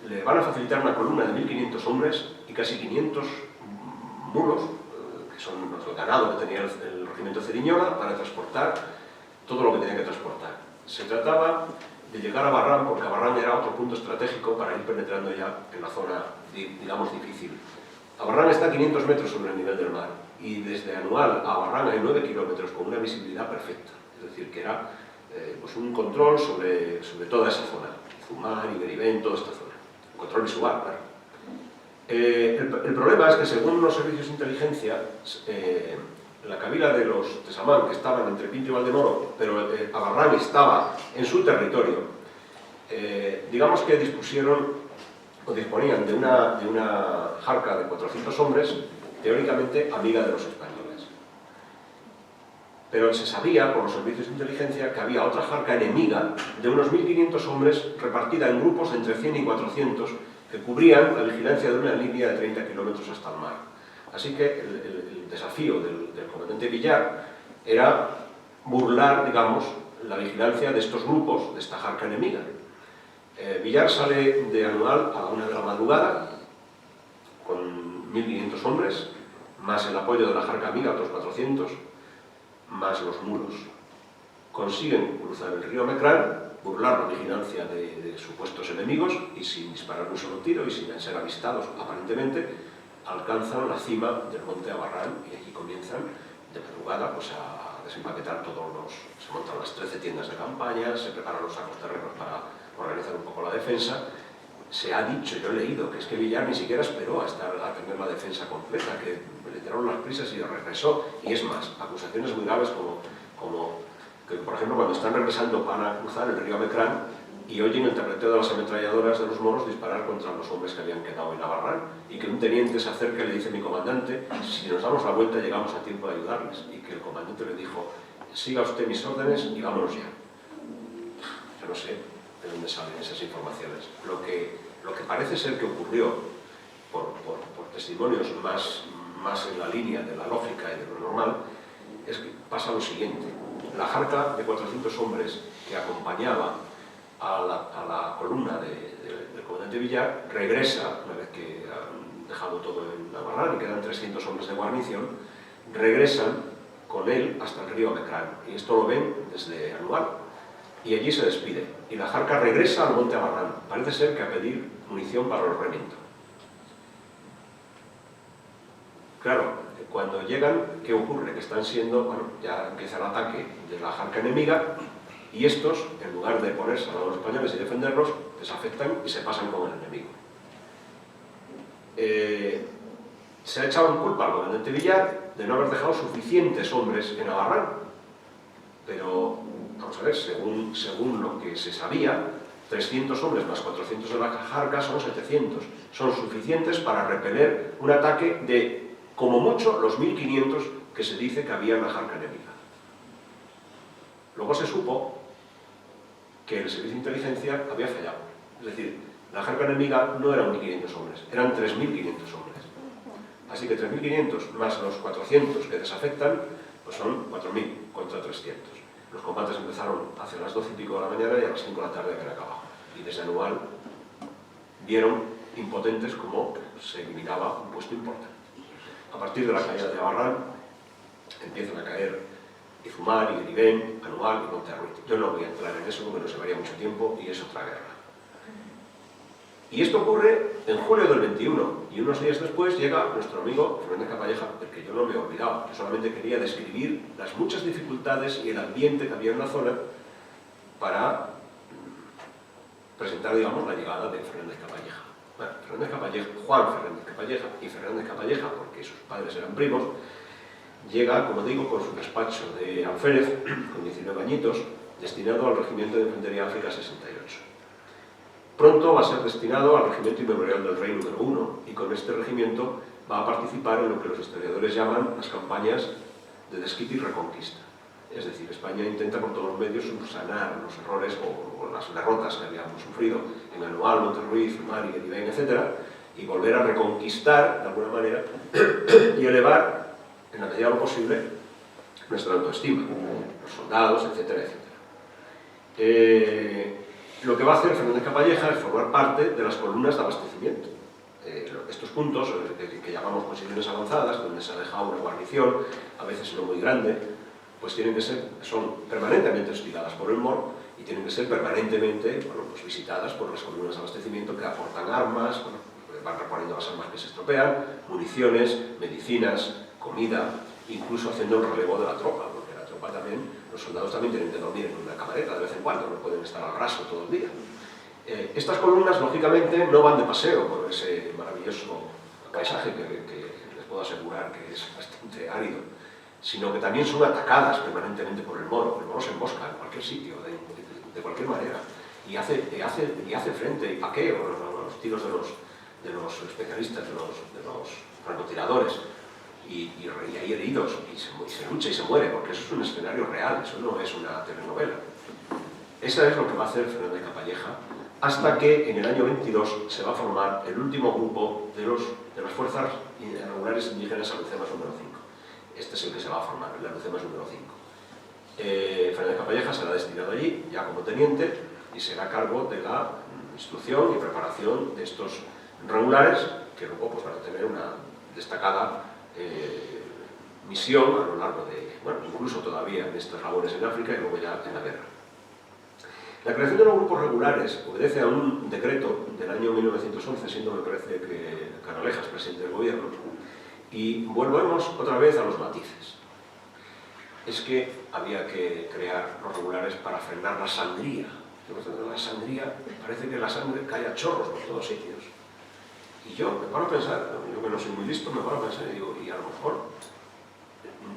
le van a facilitar una columna de 1.500 hombres y casi 500 mulos, que son el ganado que tenía el regimiento Ceriñola, para transportar todo lo que tenía que transportar. Se trataba de llegar a Barrán, porque Barrán era otro punto estratégico para ir penetrando ya en la zona, digamos, difícil. Barrán está a 500 metros sobre el nivel del mar, y desde Anual a Barrán hay 9 kilómetros con una visibilidad perfecta. Es decir, que era pues un control sobre toda esa zona, Zumar, Iberibén, toda esta zona. Un control visual, claro. El problema es que, según los servicios de inteligencia, la cabila de los Tesamán, que estaban entre Pinto y Valdemoro, pero Abarrán estaba en su territorio, digamos que disponían de una jarca de 400 hombres, teóricamente amiga de los españoles. Pero se sabía, por los servicios de inteligencia, que había otra jarca enemiga de unos 1.500 hombres repartida en grupos de entre 100 y 400 que cubrían la vigilancia de una línea de 30 kilómetros hasta el mar. Así que el desafío del comandante Villar era burlar, digamos, la vigilancia de estos grupos, de esta jarca enemiga. Villar sale de Anual a la 1 de la madrugada, con 1.500 hombres, más el apoyo de la jarca amiga, otros 400, más los mulos. Consiguen cruzar el río Mecrán, burlar la vigilancia de supuestos enemigos, y sin disparar un solo tiro y sin ser avistados aparentemente, alcanzan la cima del monte Abarrán, y allí comienzan de madrugada pues, a desempaquetar se montan las 13 tiendas de campaña, se preparan los sacos terrenos para organizar un poco la defensa. Se ha dicho, yo he leído, que es que Villar ni siquiera esperó a tener la defensa completa, que le dieron las prisas y regresó. Y es más, acusaciones muy graves como que, por ejemplo, cuando están regresando para cruzar el río Mecrán y oyen el terreteo de las ametralladoras de los moros disparar contra los hombres que habían quedado en Abarrán, y que un teniente se acerca y le dice: mi comandante, si nos damos la vuelta llegamos a tiempo de ayudarles. Y que el comandante le dijo: siga usted mis órdenes y vámonos ya. Yo no sé de dónde salen esas informaciones. Lo que parece ser que ocurrió, por testimonios más en la línea de la lógica y de lo normal, es que pasa lo siguiente. La jarca de 400 hombres que acompañaba a la columna del comandante Villar regresa, una vez que han dejado todo en Abarrán y quedan 300 hombres de guarnición, regresan con él hasta el río Mecrán. Y esto lo ven desde Anual. Y allí se despide. Y la jarca regresa al monte Abarrán. Parece ser que a pedir munición para los Remington. Claro, cuando llegan, ¿qué ocurre? Que están siendo, bueno, ya empieza el ataque de la jarca enemiga, y estos, en lugar de ponerse a los españoles y defenderlos, desafectan y se pasan con el enemigo. Se ha echado en culpa al comandante Villar de no haber dejado suficientes hombres en Abarrán, pero vamos a ver, según lo que se sabía, 300 hombres más 400 de la jarca son 700. Son suficientes para repeler un ataque de, como mucho, los 1.500 que se dice que había en la jarca enemiga. Luego se supo que el servicio de inteligencia había fallado. Es decir, la jarca enemiga no eran 1.500 hombres, eran 3.500 hombres. Así que 3.500 más los 400 que desafectan, pues son 4.000 contra 300. Los combates empezaron hacia las 12 y pico de la mañana y a las 5 de la tarde habían acabado. Y desde Anual vieron impotentes como se eliminaba un puesto importante. A partir de la caída de Abarrán empiezan a caer Izumar, Iberibén, Anual y Monterruiz. Yo no voy a entrar en eso porque nos llevaría mucho tiempo y es otra guerra. Y esto ocurre en julio del 21, y unos días después llega nuestro amigo Fernández Capalleja, del que yo no me he olvidado. Yo solamente quería describir las muchas dificultades y el ambiente que había en la zona para presentar, digamos, la llegada de Fernández Capalleja. Bueno, Juan Fernández Capalleja y Fernández Capalleja, porque sus padres eran primos, llega, como digo, con su despacho de alférez, con 19 añitos, destinado al Regimiento de Infantería África 68. Pronto va a ser destinado al Regimiento Inmemorial del Rey número 1, y con este regimiento va a participar en lo que los historiadores llaman las campañas de desquite y reconquista. Es decir, España intenta por todos los medios subsanar los errores o las derrotas que habíamos sufrido en Anual, Monterruiz, Zumar, Iberibén, etc., y volver a reconquistar, de alguna manera, y elevar, en la medida de lo posible, nuestra autoestima, los soldados, etcétera, etcétera. Lo que va a hacer Fernández Capalleja es formar parte de las columnas de abastecimiento. estos puntos que llamamos posiciones avanzadas, donde se ha dejado una guarnición, a veces no muy grande, pues son permanentemente hostigadas por el moro y tienen que ser permanentemente pues visitadas por las columnas de abastecimiento que aportan armas, van reponiendo las armas que se estropean, municiones, medicinas, comida, incluso haciendo el relevo de la tropa, porque la tropa también, los soldados también tienen que dormir en una camareta de vez en cuando, no pueden estar al raso todo el día. Estas columnas, lógicamente, no van de paseo por ese maravilloso paisaje que les puedo asegurar que es bastante árido, sino que también son atacadas permanentemente por el moro. El moro se embosca en cualquier sitio, de cualquier manera, y hace frente, y paquea los tiros de los especialistas, de los francotiradores, y hay heridos, y se lucha y se muere, porque eso es un escenario real, eso no es una telenovela. Eso es lo que va a hacer Fernández Capalleja, hasta que en el año 22 se va a formar el último grupo de las fuerzas regulares indígenas Alucemas número 5. Este es el que se va a formar, el Alucemas número 5. Fernández Capalleja será destinado allí, ya como teniente, y será a cargo de la instrucción y preparación de estos regulares, que luego pues, van a tener una destacada misión a lo largo de, bueno, incluso todavía en estas labores en África y luego ya en la guerra. La creación de los grupos regulares obedece a un decreto del año 1911, siendo me parece que Canalejas presidente del gobierno, y volvemos otra vez a los matices. Es que había que crear los regulares para frenar la sangría. La sangría, parece que la sangre cae a chorros por todos sitios. Y yo me paro a pensar, yo que no soy muy listo, me paro a pensar y digo, y a lo mejor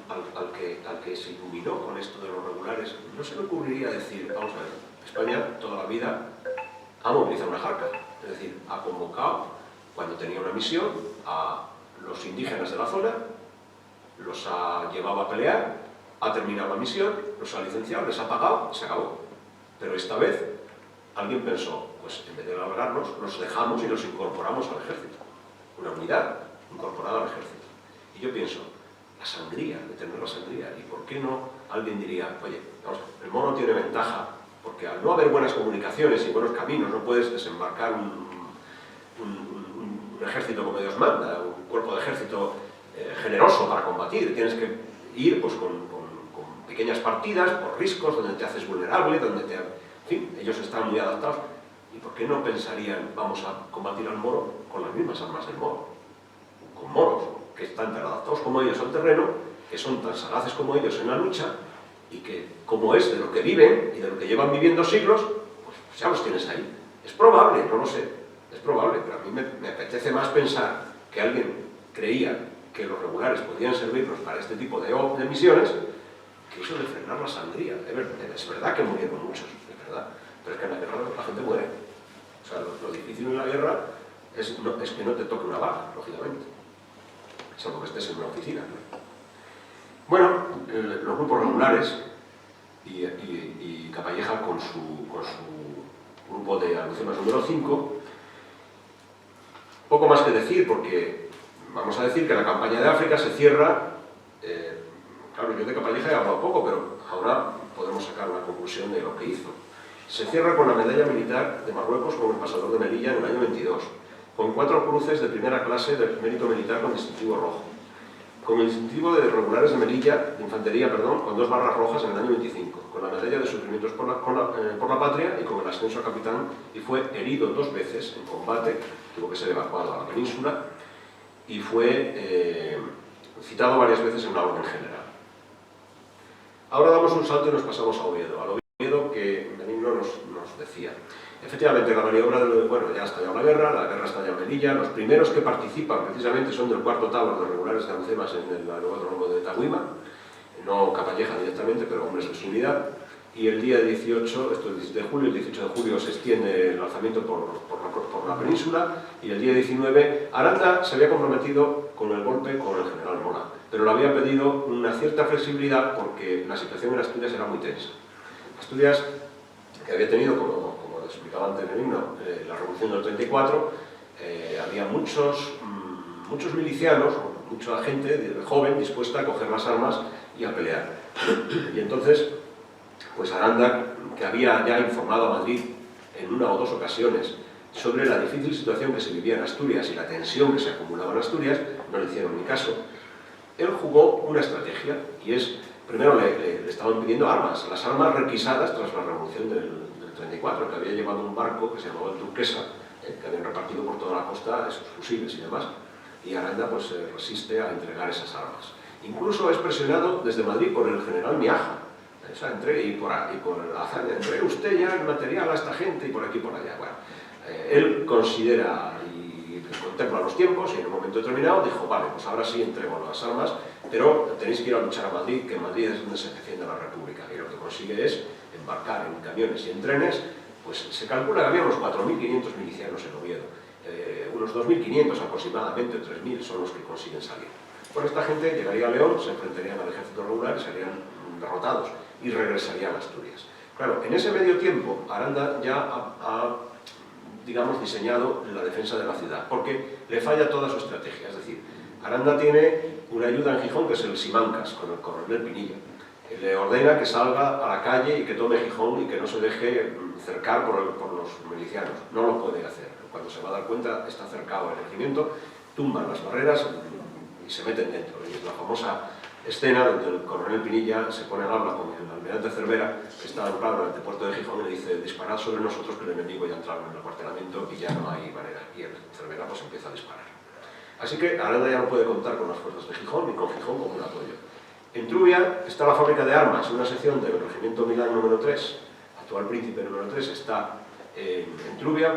al que se iluminó con esto de los regulares, no se le ocurriría decir, vamos a ver, España toda la vida ha movilizado una jarca, es decir, ha convocado, cuando tenía una misión, a los indígenas de la zona, los ha llevado a pelear, ha terminado la misión, los ha licenciado, les ha pagado y se acabó. Pero esta vez alguien pensó, pues en vez de alargarnos, los dejamos y los incorporamos al ejército. Una unidad incorporada al ejército. Y yo pienso, la sangría, detener la sangría, ¿y por qué no alguien diría, oye, vamos, el moro tiene ventaja, porque al no haber buenas comunicaciones y buenos caminos, no puedes desembarcar un ejército como Dios manda, un cuerpo de ejército generoso para combatir, tienes que ir pues, con pequeñas partidas, por riscos, donde te haces vulnerable, donde te... En fin, ellos están muy adaptados. ¿Y por qué no pensarían, vamos a combatir al moro con las mismas armas del moro? Con moros que están tan adaptados como ellos al terreno, que son tan sagaces como ellos en la lucha, y que, como es de lo que viven y de lo que llevan viviendo siglos, pues ya los tienes ahí. Es probable, no lo sé, es probable, pero a mí me apetece más pensar que alguien creía que los regulares podían servirnos para este tipo de misiones, que eso de frenar la sangría. Es verdad que murieron muchos, es verdad, pero es que en la guerra la gente muere. O sea, lo difícil en la guerra es que no te toque una bala, lógicamente, salvo que estés en una oficina, ¿no? Bueno, los grupos regulares y Capalleja con su grupo de Alucemas número 5, poco más que decir, porque vamos a decir que la campaña de África se cierra. Claro, yo de Capalleja he hablado poco, pero ahora podemos sacar una conclusión de lo que hizo. Se cierra con la medalla militar de Marruecos con el pasador de Melilla en el año 22, con 4 cruces de primera clase de mérito militar con distintivo rojo, con el distintivo de regulares de Melilla, de infantería, perdón, con 2 barras rojas en el año 25, con la medalla de sufrimientos por la patria y con el ascenso a capitán, y fue herido 2 veces en combate, tuvo que ser evacuado a la península, y fue citado varias veces en la orden general. Ahora damos un salto y nos pasamos a Oviedo, al Oviedo que Benigno nos decía. Efectivamente, la maniobra bueno, ya ha estallado la guerra ha estallado en Melilla. Los primeros que participan precisamente son del 4º Tabor de regulares de Alucemas en el aeródromo de Tahuima, no Capalleja directamente, pero hombres de su unidad. Y el día 18, esto es el 17 de julio, el 18 de julio se extiende el lanzamiento por la península, y el día 19 Aranda se había comprometido con el golpe con el general Mola, pero le había pedido una cierta flexibilidad porque la situación en Asturias era muy tensa. Asturias, que había tenido, como explicaba antes el himno, la revolución del 34, había muchos milicianos, mucha gente joven dispuesta a coger las armas y a pelear. Y entonces, pues Aranda, que había ya informado a Madrid en 1 o 2 ocasiones sobre la difícil situación que se vivía en Asturias y la tensión que se acumulaba en Asturias, no le hicieron ni caso. Él jugó una estrategia y es, primero le estaban pidiendo armas, las armas requisadas tras la revolución del 34, que había llevado un barco que se llamaba el Turquesa, que habían repartido por toda la costa esos fusiles y demás, y Aranda pues se resiste a entregar esas armas. Incluso es presionado desde Madrid por el general Miaja, o sea, y por Azaña, entregue usted ya el material a esta gente y por aquí y por allá. Bueno, él considera y contempla los tiempos y en un momento determinado dijo, vale, pues ahora sí entrego las armas, pero tenéis que ir a luchar a Madrid, que en Madrid es donde se defiende la República, y lo que consigue es embarcar en camiones y en trenes. Pues se calcula que había unos 4.500 milicianos en Oviedo, unos 2.500 aproximadamente, 3.000 son los que consiguen salir. Bueno, esta gente llegaría a León, se enfrentarían al ejército regular y serían derrotados y regresarían a Asturias. Claro, en ese medio tiempo Aranda ya ha digamos, diseñado la defensa de la ciudad, porque le falla toda su estrategia. Es decir, Aranda tiene una ayuda en Gijón que es el Simancas, con el coronel Pinilla. Le ordena que salga a la calle y que tome Gijón y que no se deje cercar por los milicianos. No lo puede hacer. Cuando se va a dar cuenta, está cercado el regimiento, tumban las barreras y se meten dentro. Y es la famosa escena donde el coronel Pinilla se pone al habla con el almirante Cervera, que está anclado en el puerto de Gijón, y le dice, disparad sobre nosotros que el enemigo ya ha entrado en el acuartelamiento y ya no hay manera. Y el Cervera pues empieza a disparar. Así que Aranda ya no puede contar con las fuerzas de Gijón ni con Gijón como un apoyo. En Trubia está la fábrica de armas, una sección del regimiento Milán número 3, actual Príncipe número 3, está en Trubia,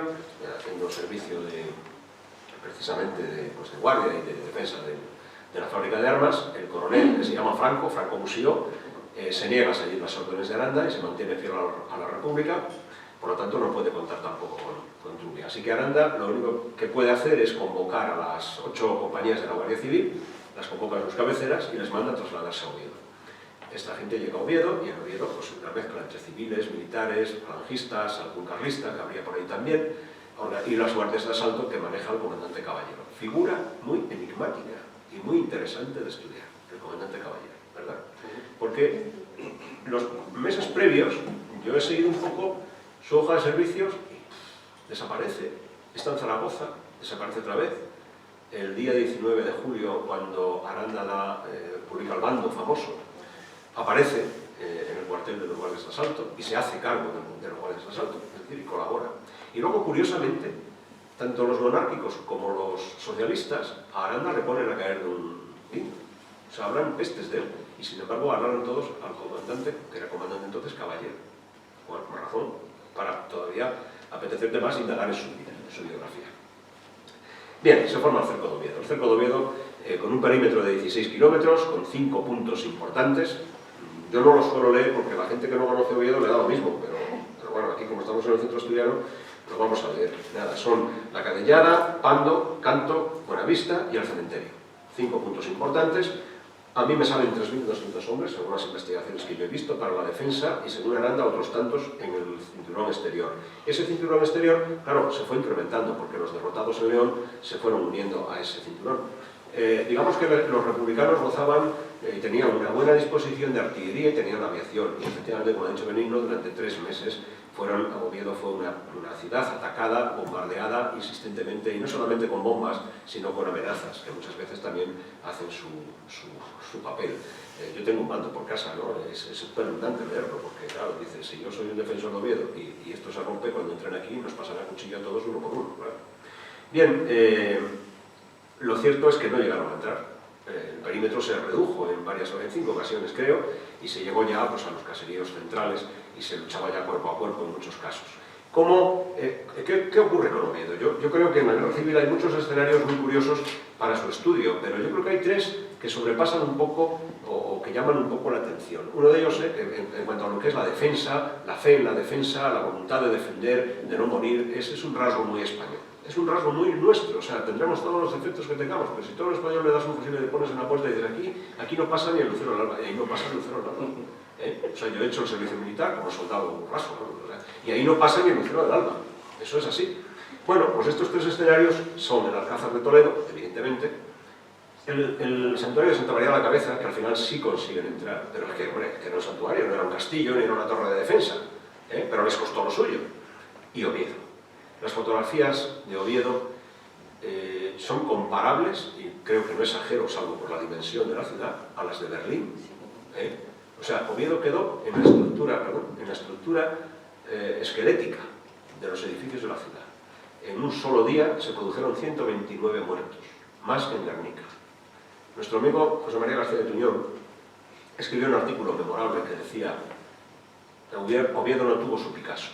haciendo servicio precisamente de guardia y de defensa de la fábrica de armas. El coronel, que se llama Franco Bussió, se niega a seguir las órdenes de Aranda y se mantiene fiel a la República, por lo tanto no puede contar tampoco con Trubia. Así que Aranda lo único que puede hacer es convocar a las 8 compañías de la Guardia Civil, las convoca a sus cabeceras y les manda a trasladarse a Oviedo. Esta gente llega a Oviedo y en Oviedo pues una mezcla entre civiles, militares, falangistas, algún carlista que habría por ahí también, y las guardias de asalto que maneja el comandante Caballero. Figura muy enigmática y muy interesante de estudiar, el comandante Caballero, ¿verdad? Porque los meses previos yo he seguido un poco su hoja de servicios y desaparece. Está en Zaragoza, desaparece otra vez. El día 19 de julio, cuando Aranda publica el bando famoso, aparece en el cuartel de los guardias de asalto y se hace cargo de los guardias de asalto, es decir, y colabora. Y luego, curiosamente, tanto los monárquicos como los socialistas a Aranda le ponen a caer de un guindo. O sea, hablan pestes de él, y sin embargo hablaron todos al comandante, que era comandante entonces, Caballero. Bueno, por razón, para todavía apetecerte más indagar en su vida, en su biografía. Bien, se forma el Cerco de Oviedo. El Cerco de Oviedo, con un perímetro de 16 kilómetros, con 5 puntos importantes. Yo no los suelo leer porque la gente que no conoce Oviedo le da lo mismo, pero bueno, aquí como estamos en el centro asturiano, lo vamos a leer. Nada, son la Cadellada, Pando, Canto, Buenavista y el cementerio. 5 puntos importantes. A mí me salen 3.200 hombres, según las investigaciones que yo he visto, para la defensa, y según Aranda, otros tantos en el cinturón exterior. Ese cinturón exterior, claro, se fue incrementando, porque los derrotados en León se fueron uniendo a ese cinturón. Digamos que los republicanos gozaban y tenían una buena disposición de artillería y tenían aviación. Y efectivamente, como ha dicho Benigno, durante 3 meses Oviedo fue una ciudad atacada, bombardeada insistentemente, y no solamente con bombas, sino con amenazas, que muchas veces también hacen su papel. Yo tengo un mando por casa, ¿no? Es espeluznante leerlo, porque claro, dice, si yo soy un defensor de Oviedo y esto se rompe, cuando entren aquí nos pasan a cuchillo a todos uno por uno. ¿Verdad? Bien, lo cierto es que no llegaron a entrar. El perímetro se redujo en 5 ocasiones, creo, y se llegó ya pues, a los caseríos centrales y se luchaba ya cuerpo a cuerpo en muchos casos. ¿Qué ocurre con Oviedo? Yo creo que en la guerra civil hay muchos escenarios muy curiosos para su estudio, pero yo creo que hay 3 que sobrepasan un poco o que llaman un poco la atención. Uno de ellos, en cuanto a lo que es la defensa, la fe en la defensa, la voluntad de defender, de no morir, ese es un rasgo muy español. Es un rasgo muy nuestro, o sea, tendremos todos los defectos que tengamos, pero si todo el español le das un fusil y le pones en la puerta y dices aquí no pasa ni el lucero al alba, y ahí no pasa el lucero al alba. O sea, yo he hecho el servicio militar como soldado borraso, ¿no? O sea, y ahí no pasa ni el lucero del alba, eso es así. Bueno, pues estos 3 escenarios son el Alcázar de Toledo, evidentemente, el santuario de Santa María de la Cabeza, que al final sí consiguen entrar, pero es que, hombre, que no era un santuario, no era un castillo, ni era una torre de defensa, pero les costó lo suyo, y Oviedo. Las fotografías de Oviedo son comparables, y creo que no exagero, salvo por la dimensión de la ciudad, a las de Berlín. O sea, Oviedo quedó en la estructura esquelética de los edificios de la ciudad. En un solo día se produjeron 129 muertos, más que en Guernica. Nuestro amigo José María García de Tuñón escribió un artículo memorable que decía: Oviedo no tuvo su Picasso.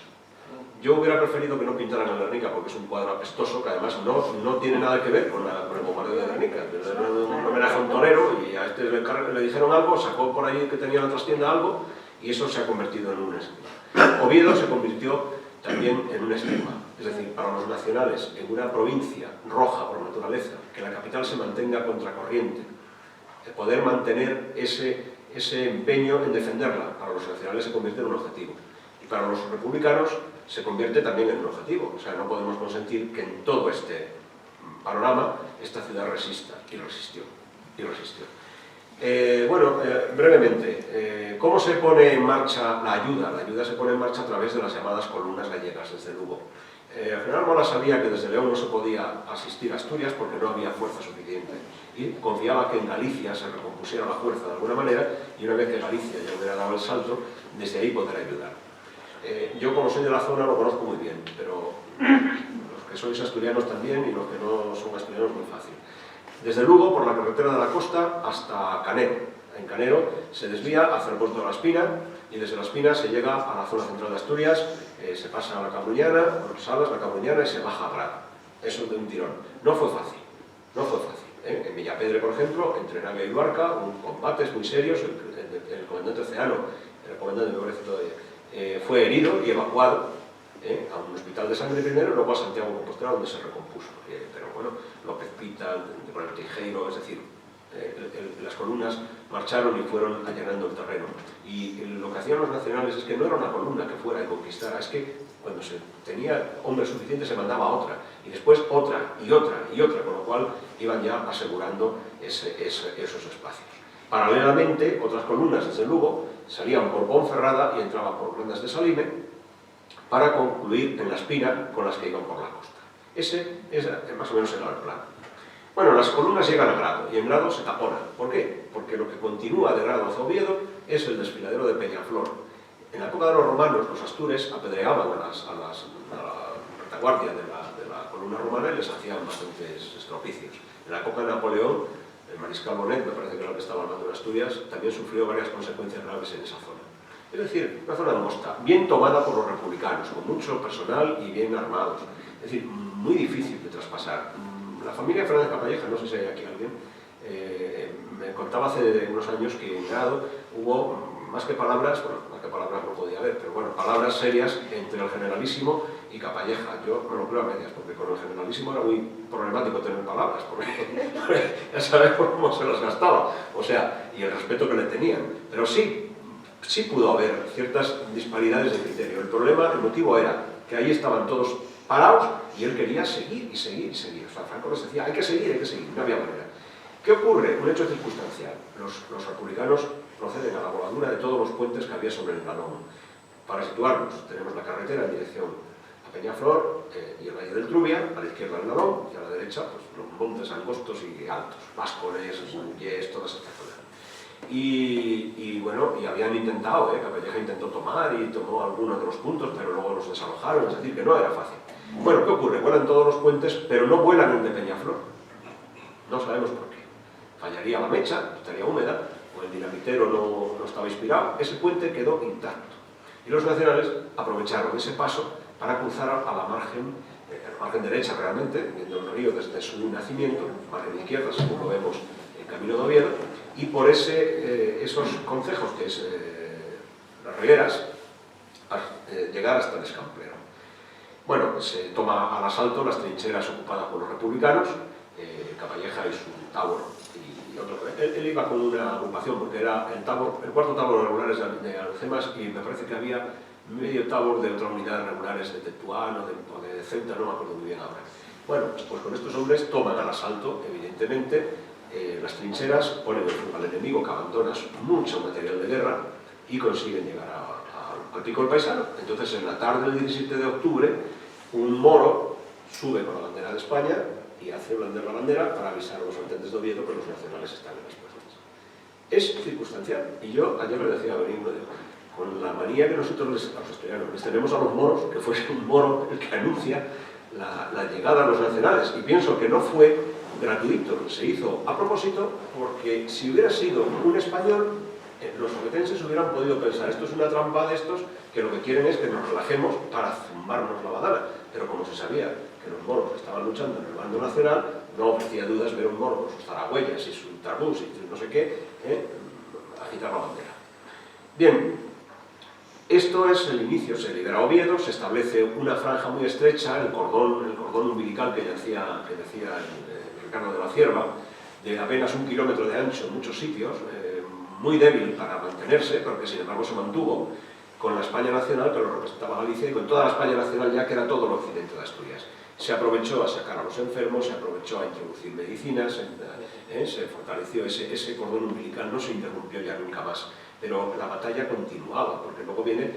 Yo hubiera preferido que no pintaran el Guernica, porque es un cuadro apestoso que además no tiene nada que ver con el bombardeo de Guernica. Era un homenaje a un torero y a este le dijeron algo, sacó por ahí que tenía en la trastienda algo y eso se ha convertido en un estigma. Oviedo se convirtió también en un estigma. Es decir, para los nacionales, en una provincia roja por naturaleza, que la capital se mantenga contracorriente, poder mantener ese empeño en defenderla, para los nacionales se convierte en un objetivo. Y para los republicanos se convierte también en un objetivo. O sea, no podemos consentir que en todo este panorama esta ciudad resista, y resistió. Brevemente, ¿cómo se pone en marcha la ayuda? La ayuda se pone en marcha a través de las llamadas columnas gallegas desde Lugo. El general Mola sabía que desde León no se podía asistir a Asturias porque no había fuerza suficiente y confiaba que en Galicia se recompusiera la fuerza de alguna manera, y una vez que Galicia ya hubiera dado el salto, desde ahí poder ayudar. Yo, como soy de la zona, lo conozco muy bien, pero los que sois asturianos también y los que no son asturianos muy fácil. Desde Lugo, por la carretera de la costa hasta Canero. En Canero se desvía hacia el puerto de La Espina y desde La Espina se llega a la zona central de Asturias, se pasa a la Cabruñana, Salas, la Cabruñana y se baja a Grado. Eso de un tirón. No fue fácil. En Villapedre, por ejemplo, entre Navia y Luarca, combates muy serios. El comandante Oceano, el comandante me parece todavía, fue herido y evacuado a un hospital de sangre primero, luego a Santiago de Compostela, donde se recompuso. Pero bueno, López Pita, el Tijeiro, es decir, las columnas marcharon y fueron allanando el terreno. Y lo que hacían los nacionales es que no era una columna que fuera y conquistara, es que cuando se tenía hombres suficientes se mandaba otra, y después otra, y otra, y otra, con lo cual iban ya asegurando esos espacios. Paralelamente, otras columnas desde Lugo salían por Ponferrada y entraban por Grandas de Salime para concluir en La Espina con las que iban por la costa. Ese es más o menos el plan. Bueno, las columnas llegan a Grado y en Grado se taponan. ¿Por qué? Porque lo que continúa de Grado hacia Oviedo es el desfiladero de Peñaflor. En la época de los romanos, los astures apedreaban a la retaguardia de la columna romana y les hacían bastantes estropicios. En la época de Napoleón, el mariscal Bonet, me parece que era el que estaba hablando de Asturias, también sufrió varias consecuencias graves en esa zona. Es decir, una zona angosta, bien tomada por los republicanos, con mucho personal y bien armados. Es decir, muy difícil de traspasar. La familia Fernández Capalleja, no sé si hay aquí alguien, me contaba hace unos años que en Grado hubo más que palabras no podía haber, pero bueno, palabras serias entre el generalísimo y Capalleja. Yo me lo creo a medias, porque con el generalísimo era muy problemático tener palabras, porque ya sabemos cómo se las gastaba, o sea, y el respeto que le tenían. Pero sí pudo haber ciertas disparidades de criterio. El motivo era que ahí estaban todos parados y él quería seguir y seguir y seguir. O sea, Franco les decía, hay que seguir, no había manera. ¿Qué ocurre? Un hecho circunstancial. Los republicanos proceden a la voladura de todos los puentes que había sobre el Nalón. Para situarnos, tenemos la carretera en dirección a Peñaflor y el Valle del Trubia, a la izquierda el Nalón y a la derecha pues, los montes angostos y altos, Máscoles, Yes, toda esta zona. Y bueno, y habían intentado, Capalleja intentó tomar y tomó algunos de los puntos, pero luego los desalojaron, es decir, que no era fácil. Bueno, ¿qué ocurre? Vuelan todos los puentes, pero no vuelan el de Peñaflor. No sabemos por qué. Fallaría la mecha, estaría húmeda, o el dinamitero no estaba inspirado. Ese puente quedó intacto. Y los nacionales aprovecharon ese paso para cruzar a la margen derecha realmente, viendo el río desde su nacimiento, margen izquierda, según lo vemos en Camino de Oviedo, y por esos concejos, que es las Regueras, llegar hasta el Escamplero. Bueno, se toma al asalto las trincheras ocupadas por los republicanos, Capalleja y su tabor, y otro. Él iba con una agrupación, porque era el cuarto tabor regulares de Alcemas, y me parece que había medio tabor de otras unidades regulares de Tetuán o de Ceuta, no me acuerdo muy bien ahora. Bueno, pues con estos hombres toman al asalto, evidentemente, las trincheras, ponen al enemigo que abandona mucho material de guerra y consiguen llegar al Pico del Paisano. Entonces, en la tarde del 17 de octubre, un moro sube con la bandera de España y hace blandir la bandera para avisar a los habitantes de Oviedo que los nacionales están en las puertas. Es circunstancial. Y yo ayer le decía a Benigno, con la manía que nosotros a los asturianos les tenemos a los moros, que fuese un moro el que anuncia la llegada a los nacionales. Y pienso que no fue gratuito, se hizo a propósito, porque si hubiera sido un español, los ovetenses hubieran podido pensar, esto es una trampa de estos que lo que quieren es que nos relajemos para zumbarnos la badana. Pero como se sabía que los moros estaban luchando en el bando nacional, no ofrecía dudas ver a un moro con sus zaragüeyas y su tarbús y no sé qué, agitar la bandera. Bien, esto es el inicio, se libera Oviedo, se establece una franja muy estrecha, el cordón umbilical que decía el Ricardo de la Cierva, de apenas 1 kilómetro de ancho en muchos sitios, muy débil para mantenerse, pero que sin embargo se mantuvo con la España nacional, que lo representaba Galicia, y con toda la España nacional ya que era todo el occidente de Asturias. Se aprovechó a sacar a los enfermos, se aprovechó a introducir medicinas, se fortaleció ese cordón umbilical, no se interrumpió ya nunca más. Pero la batalla continuaba, porque luego viene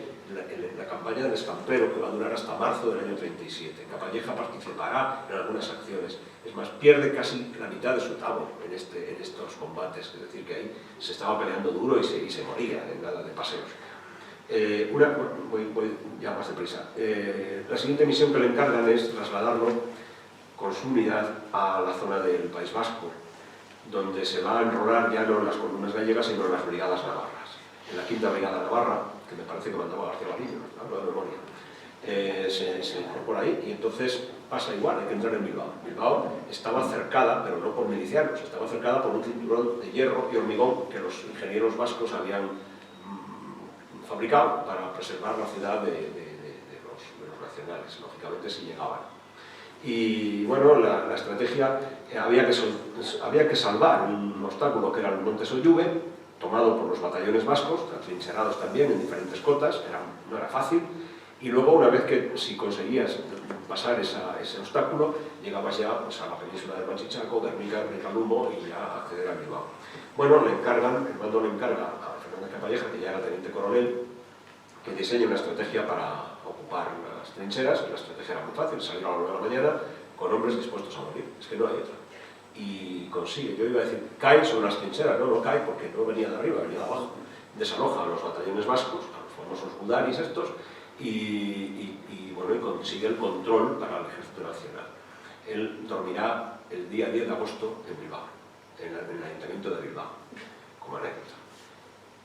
la campaña del Escampero, que va a durar hasta marzo del año 37. Capalleja participará en algunas acciones. Es más, pierde casi la mitad de su tamo en estos combates. Es decir, que ahí se estaba peleando duro y se moría, nada de paseos. Voy ya más deprisa. La siguiente misión que le encargan es trasladarlo con su unidad a la zona del País Vasco, donde se va a enrolar ya no en las columnas gallegas, sino en las brigadas navarras. En la 5ª Brigada Navarra, que me parece que mandaba García Baliño, hablo de memoria, se incorpora ahí y entonces pasa igual, hay que entrar en Bilbao. Bilbao estaba cercada, pero no por milicianos, estaba cercada por un cinturón de hierro y hormigón que los ingenieros vascos habían fabricado para preservar la ciudad de los nacionales, lógicamente si llegaban. Y bueno, la estrategia, había que salvar un obstáculo que era el Monte Soyuve, tomado por los batallones vascos, atrincherados también en diferentes cotas, no era fácil, y luego una vez que si conseguías pasar ese obstáculo, llegabas ya pues, a la península de Machichaco, Guernica, Ricalumbo y ya acceder a Bilbao. Bueno, el mando le encarga a Fernández Capalleja, que ya era teniente coronel, que diseñe una estrategia para ocupar las trincheras. La estrategia era muy fácil, salir a las 9 de la mañana con hombres dispuestos a morir, es que no hay otra. Y consigue, yo iba a decir, cae sobre las trincheras, no cae porque no venía de arriba, venía de abajo. Desaloja a los batallones vascos, a los famosos gudaris estos, y consigue el control para el Ejército Nacional. Él dormirá el día 10 de agosto en Bilbao, en el Ayuntamiento de Bilbao, como anécdota.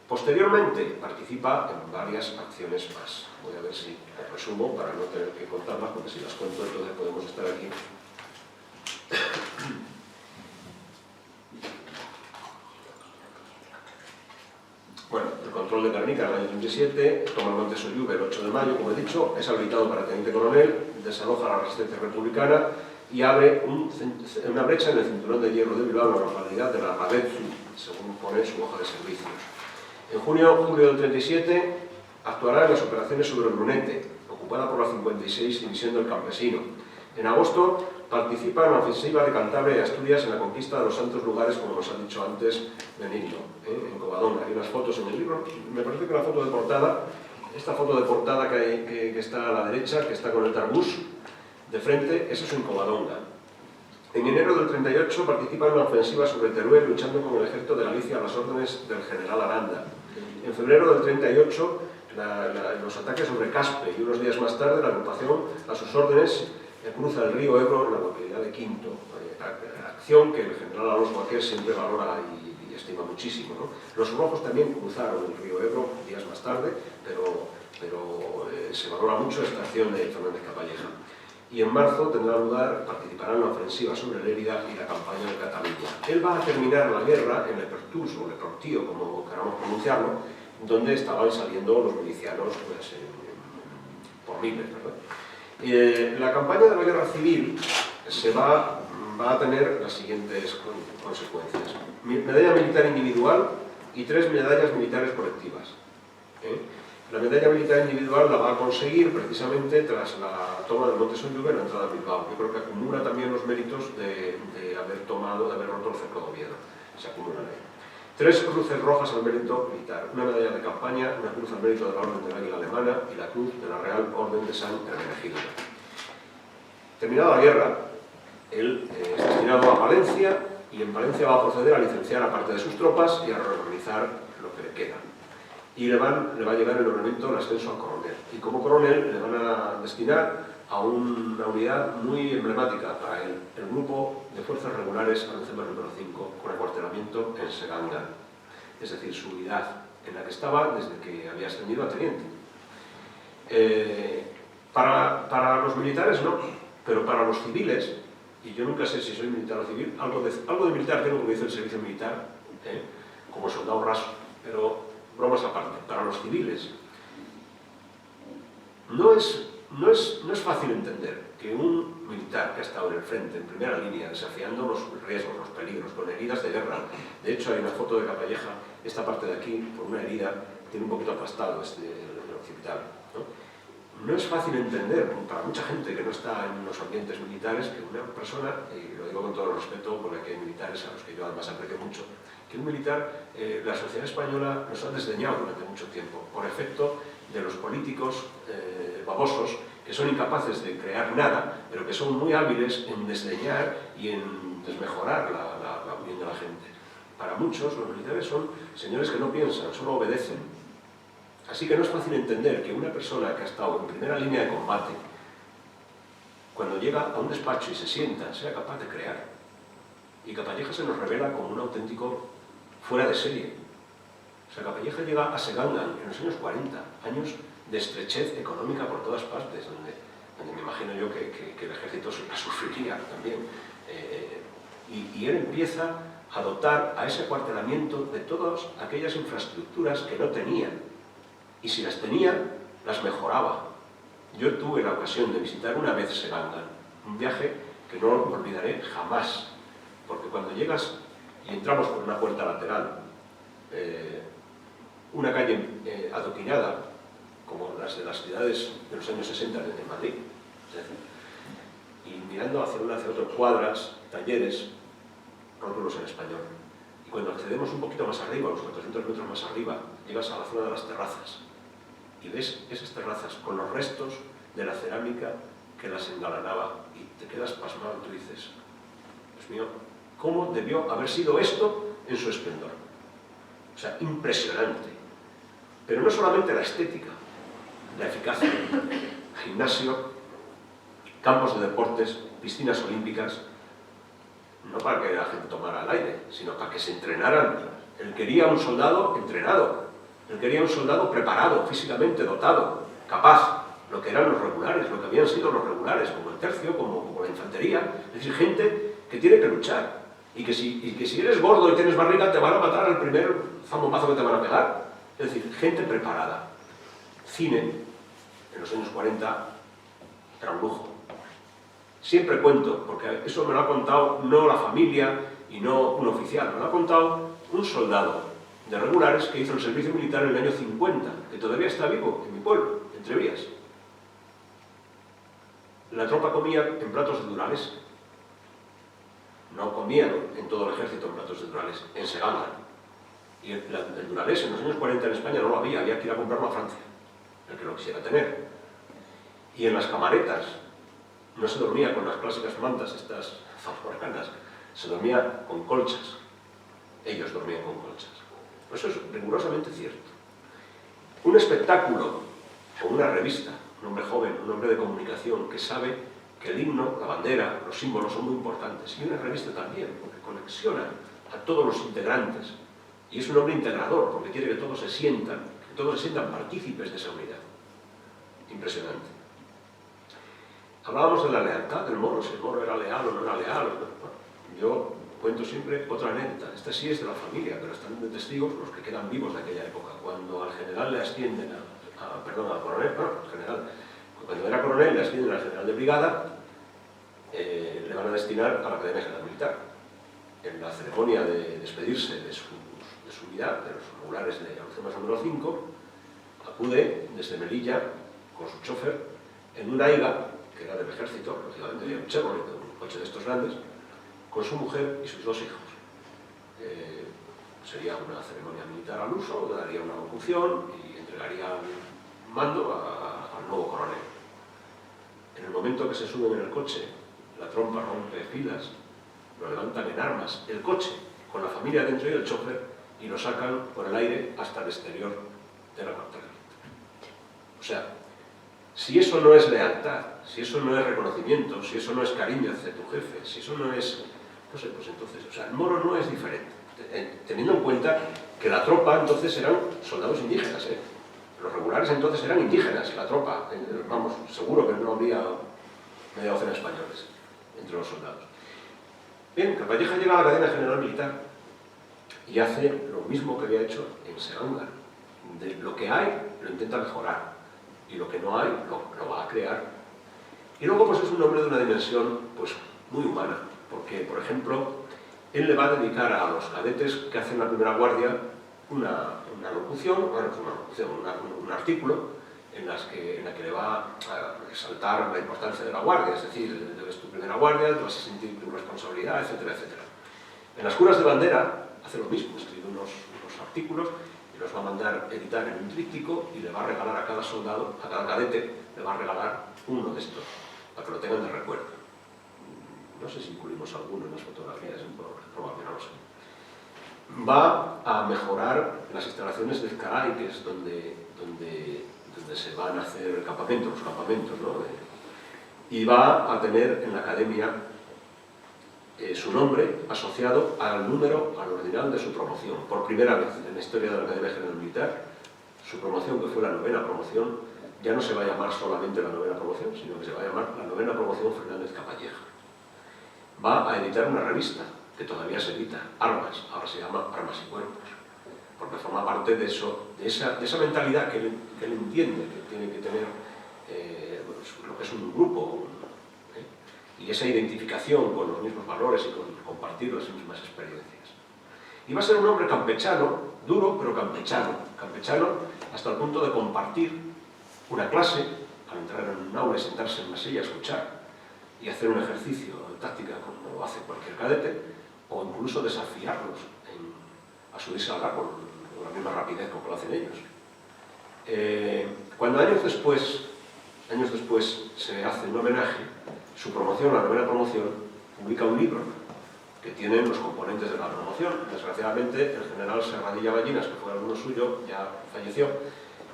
Posteriormente participa en varias acciones más. Voy a ver si las resumo para no tener que contarlas, porque si las cuento entonces podemos estar aquí. Bueno, el control de Guernica en el año 37, toma el Monte Soyuve el 8 de mayo, como he dicho, es habilitado para teniente coronel, desaloja la resistencia republicana y abre una brecha en el cinturón de hierro de Bilbao, en la localidad de la Ravetzu, según pone su hoja de servicios. En julio del 37 actuará en las operaciones sobre Brunete, ocupada por la 56 División del Campesino. En agosto participa en la ofensiva de Cantabria y Asturias en la conquista de los santos lugares, como nos ha dicho antes Benigno, en Covadonga. Hay unas fotos en el libro, me parece que la foto de portada, esta foto de portada que está a la derecha, que está con el tarbús de frente, eso es en Covadonga. En enero del 38 participa en una ofensiva sobre Teruel, luchando con el ejército de Galicia a las órdenes del general Aranda. En febrero del 38, los ataques sobre Caspe, y unos días más tarde la agrupación, a sus órdenes, cruza el río Ebro en la localidad de Quinto, acción que el general Alonso Baquer siempre valora y estima muchísimo, ¿no? Los rojos también cruzaron el río Ebro días más tarde, pero se valora mucho esta acción de Fernández Capalleja. Y en marzo participará en la ofensiva sobre Lérida y la campaña de Cataluña. Él va a terminar la guerra en Lepertús, o Leportío, como queramos pronunciarlo, donde estaban saliendo los milicianos pues, por miles, ¿verdad? La campaña de la guerra civil va a tener las siguientes consecuencias. Medalla militar individual y 3 medallas militares colectivas. La medalla militar individual la va a conseguir precisamente tras la toma del Monte Soyuve en la entrada de Bilbao. Yo creo que acumula también los méritos de haber roto el cerco de Oviedo. Se acumulan ahí. 3 cruces rojas al mérito militar, una medalla de campaña, una cruz al mérito de la Orden del Águila Alemana y la cruz de la Real Orden de San Hermenegildo. Terminada la guerra, él es destinado a Palencia, y en Palencia va a proceder a licenciar a parte de sus tropas y a reorganizar lo que le queda. Y le va a llegar el nombramiento, el ascenso a coronel. Y como coronel le van a destinar a una unidad muy emblemática para él, el grupo de fuerzas regulares Alucemas número 5, con acuartelamiento en Segangan. Es decir, su unidad en la que estaba desde que había ascendido a teniente. Para los militares no, pero para los civiles, y yo nunca sé si soy militar o civil, algo de militar tengo porque hice el servicio militar, como soldado raso, pero bromas aparte, para los civiles no es fácil entender que un militar que ha estado en el frente, en primera línea, desafiando los riesgos, los peligros, con heridas de guerra. De hecho, hay una foto de Capalleja, esta parte de aquí, por una herida, tiene un poquito aplastado el occipital, ¿no? No es fácil entender, para mucha gente que no está en los ambientes militares, que una persona, y lo digo con todo el respeto, porque aquí hay militares a los que yo además aprecio mucho, que un militar, la sociedad española nos ha desdeñado durante mucho tiempo, por efecto de los políticos babosos, que son incapaces de crear nada, pero que son muy hábiles en desdeñar y en desmejorar la opinión de la gente. Para muchos, los militares son señores que no piensan, solo obedecen. Así que no es fácil entender que una persona que ha estado en primera línea de combate, cuando llega a un despacho y se sienta, sea capaz de crear. Y Capalleja se nos revela como un auténtico fuera de serie. O sea, Capalleja llega a Segangan en los años 40, años de estrechez económica por todas partes, donde me imagino yo que el ejército sufriría también. Y él empieza a dotar a ese acuartelamiento de todas aquellas infraestructuras que no tenían. Y si las tenía, las mejoraba. Yo tuve la ocasión de visitar una vez Segangan, un viaje que no olvidaré jamás, porque cuando llegas y entramos por una puerta lateral, una calle adoquinada, como las de las ciudades de los años 60 de Madrid, y mirando hacia uno hacia otro, cuadras, talleres, rótulos en español. Y cuando accedemos un poquito más arriba, unos 400 metros más arriba, llegas a la zona de las terrazas y ves esas terrazas con los restos de la cerámica que las engalanaba y te quedas pasmado y tú dices, Dios mío, ¿cómo debió haber sido esto en su esplendor? O sea, impresionante. Pero no solamente la estética, la eficacia, gimnasio, campos de deportes, piscinas olímpicas, no para que la gente tomara el aire, sino para que se entrenaran. Él quería un soldado entrenado, él quería un soldado preparado, físicamente dotado, capaz, lo que eran los regulares, lo que habían sido los regulares, como el tercio, como la infantería, es decir, gente que tiene que luchar, y que si eres gordo y tienes barriga te van a matar al primer zambombazo que te van a pegar, es decir, gente preparada. Cine, en los años 40, era un lujo. Siempre cuento, porque eso me lo ha contado no la familia y no un oficial, me lo ha contado un soldado de regulares que hizo el servicio militar en el año 50, que todavía está vivo en mi pueblo, entre Vías. La tropa comía en platos de Durales. No comían en todo el ejército en platos de Durales, en Segangan. Y el Durales en los años 40 en España no lo había que ir a comprarlo a Francia, el que lo quisiera tener. Y en las camaretas no se dormía con las clásicas mantas, estas zamorranas, se dormía con colchas. Ellos dormían con colchas. Eso es rigurosamente cierto. Un espectáculo o una revista, un hombre joven, un hombre de comunicación que sabe que el himno, la bandera, los símbolos son muy importantes. Y una revista también, porque conexiona a todos los integrantes. Y es un hombre integrador, porque quiere que todos se sientan partícipes de esa unidad. Impresionante. Hablábamos de la lealtad del Moro, si el Moro era leal o no era leal. Yo cuento siempre otra anécdota. Esta sí es de la familia, pero están de testigos los que quedan vivos de aquella época. Cuando al general le ascienden al coronel, general, cuando era coronel le ascienden al general de brigada, le van a destinar a la Academia General Militar. En la ceremonia de despedirse de su unidad, de los regulares de Alucemas número 5, acude desde Melilla con su chofer en un Aiga, que era del ejército, lógicamente había un Chevrolet, un coche de estos grandes, con su mujer y sus dos hijos. Sería una ceremonia militar al uso, daría una locución y entregaría el mando al nuevo coronel. En el momento que se suben en el coche, la trompa rompe filas, lo levantan en armas, el coche, con la familia dentro y el chofer, y lo sacan por el aire hasta el exterior de la cuartelera. O sea, si eso no es lealtad, si eso no es reconocimiento, si eso no es cariño hacia tu jefe, si eso no es... no sé, pues entonces, o sea, el moro no es diferente. Teniendo en cuenta que la tropa entonces eran soldados indígenas, ¿eh? Los regulares entonces eran indígenas, la tropa, vamos, seguro que no habría media docena de españoles entre los soldados. Bien, Capalleja llega a la Academia General Militar y hace lo mismo que había hecho en Serangar. De lo que hay, lo intenta mejorar, y lo que no hay, lo va a crear. Y luego pues es un hombre de una dimensión pues muy humana, porque, por ejemplo, él le va a dedicar a los cadetes que hacen la primera guardia una locución, bueno, un artículo en la que le va a resaltar la importancia de la guardia, es decir, debes tu primera guardia, te vas a sentir tu responsabilidad, etcétera, etcétera. En las curas de bandera hace lo mismo, escribe unos artículos y los va a mandar editar en un tríptico y le va a regalar a cada soldado, a cada cadete, le va a regalar uno de estos, para que lo tengan de recuerdo. No sé si incluimos alguno en las fotografías, probablemente no lo sé. Va a mejorar las instalaciones del Caray, que es donde se van a hacer los campamentos, ¿no? Y va a tener en la academia su nombre asociado al ordinal de su promoción. Por primera vez en la historia de la Academia General Militar, su promoción, que fue la 9ª promoción, ya no se va a llamar solamente la 9ª promoción, sino que se va a llamar la 9ª promoción Fernández Capalleja. Va a editar una revista, que todavía se edita, Armas, ahora se llama Armas y Cuerpos, porque forma parte de esa mentalidad que él entiende que tiene que tener lo que es un grupo, y esa identificación con los mismos valores y con compartir las mismas experiencias. Y va a ser un hombre campechano, duro pero campechano hasta el punto de compartir una clase, al entrar en un aula y sentarse en una silla a escuchar y hacer un ejercicio de táctica como lo hace cualquier cadete, o incluso desafiarlos a subirse al árbol con la misma rapidez como lo hacen ellos. Cuando años después se hace un homenaje, su promoción, la 9ª promoción, publica un libro que tiene los componentes de la promoción. Desgraciadamente, el general Serradilla Ballinas, que fue alumno suyo, ya falleció,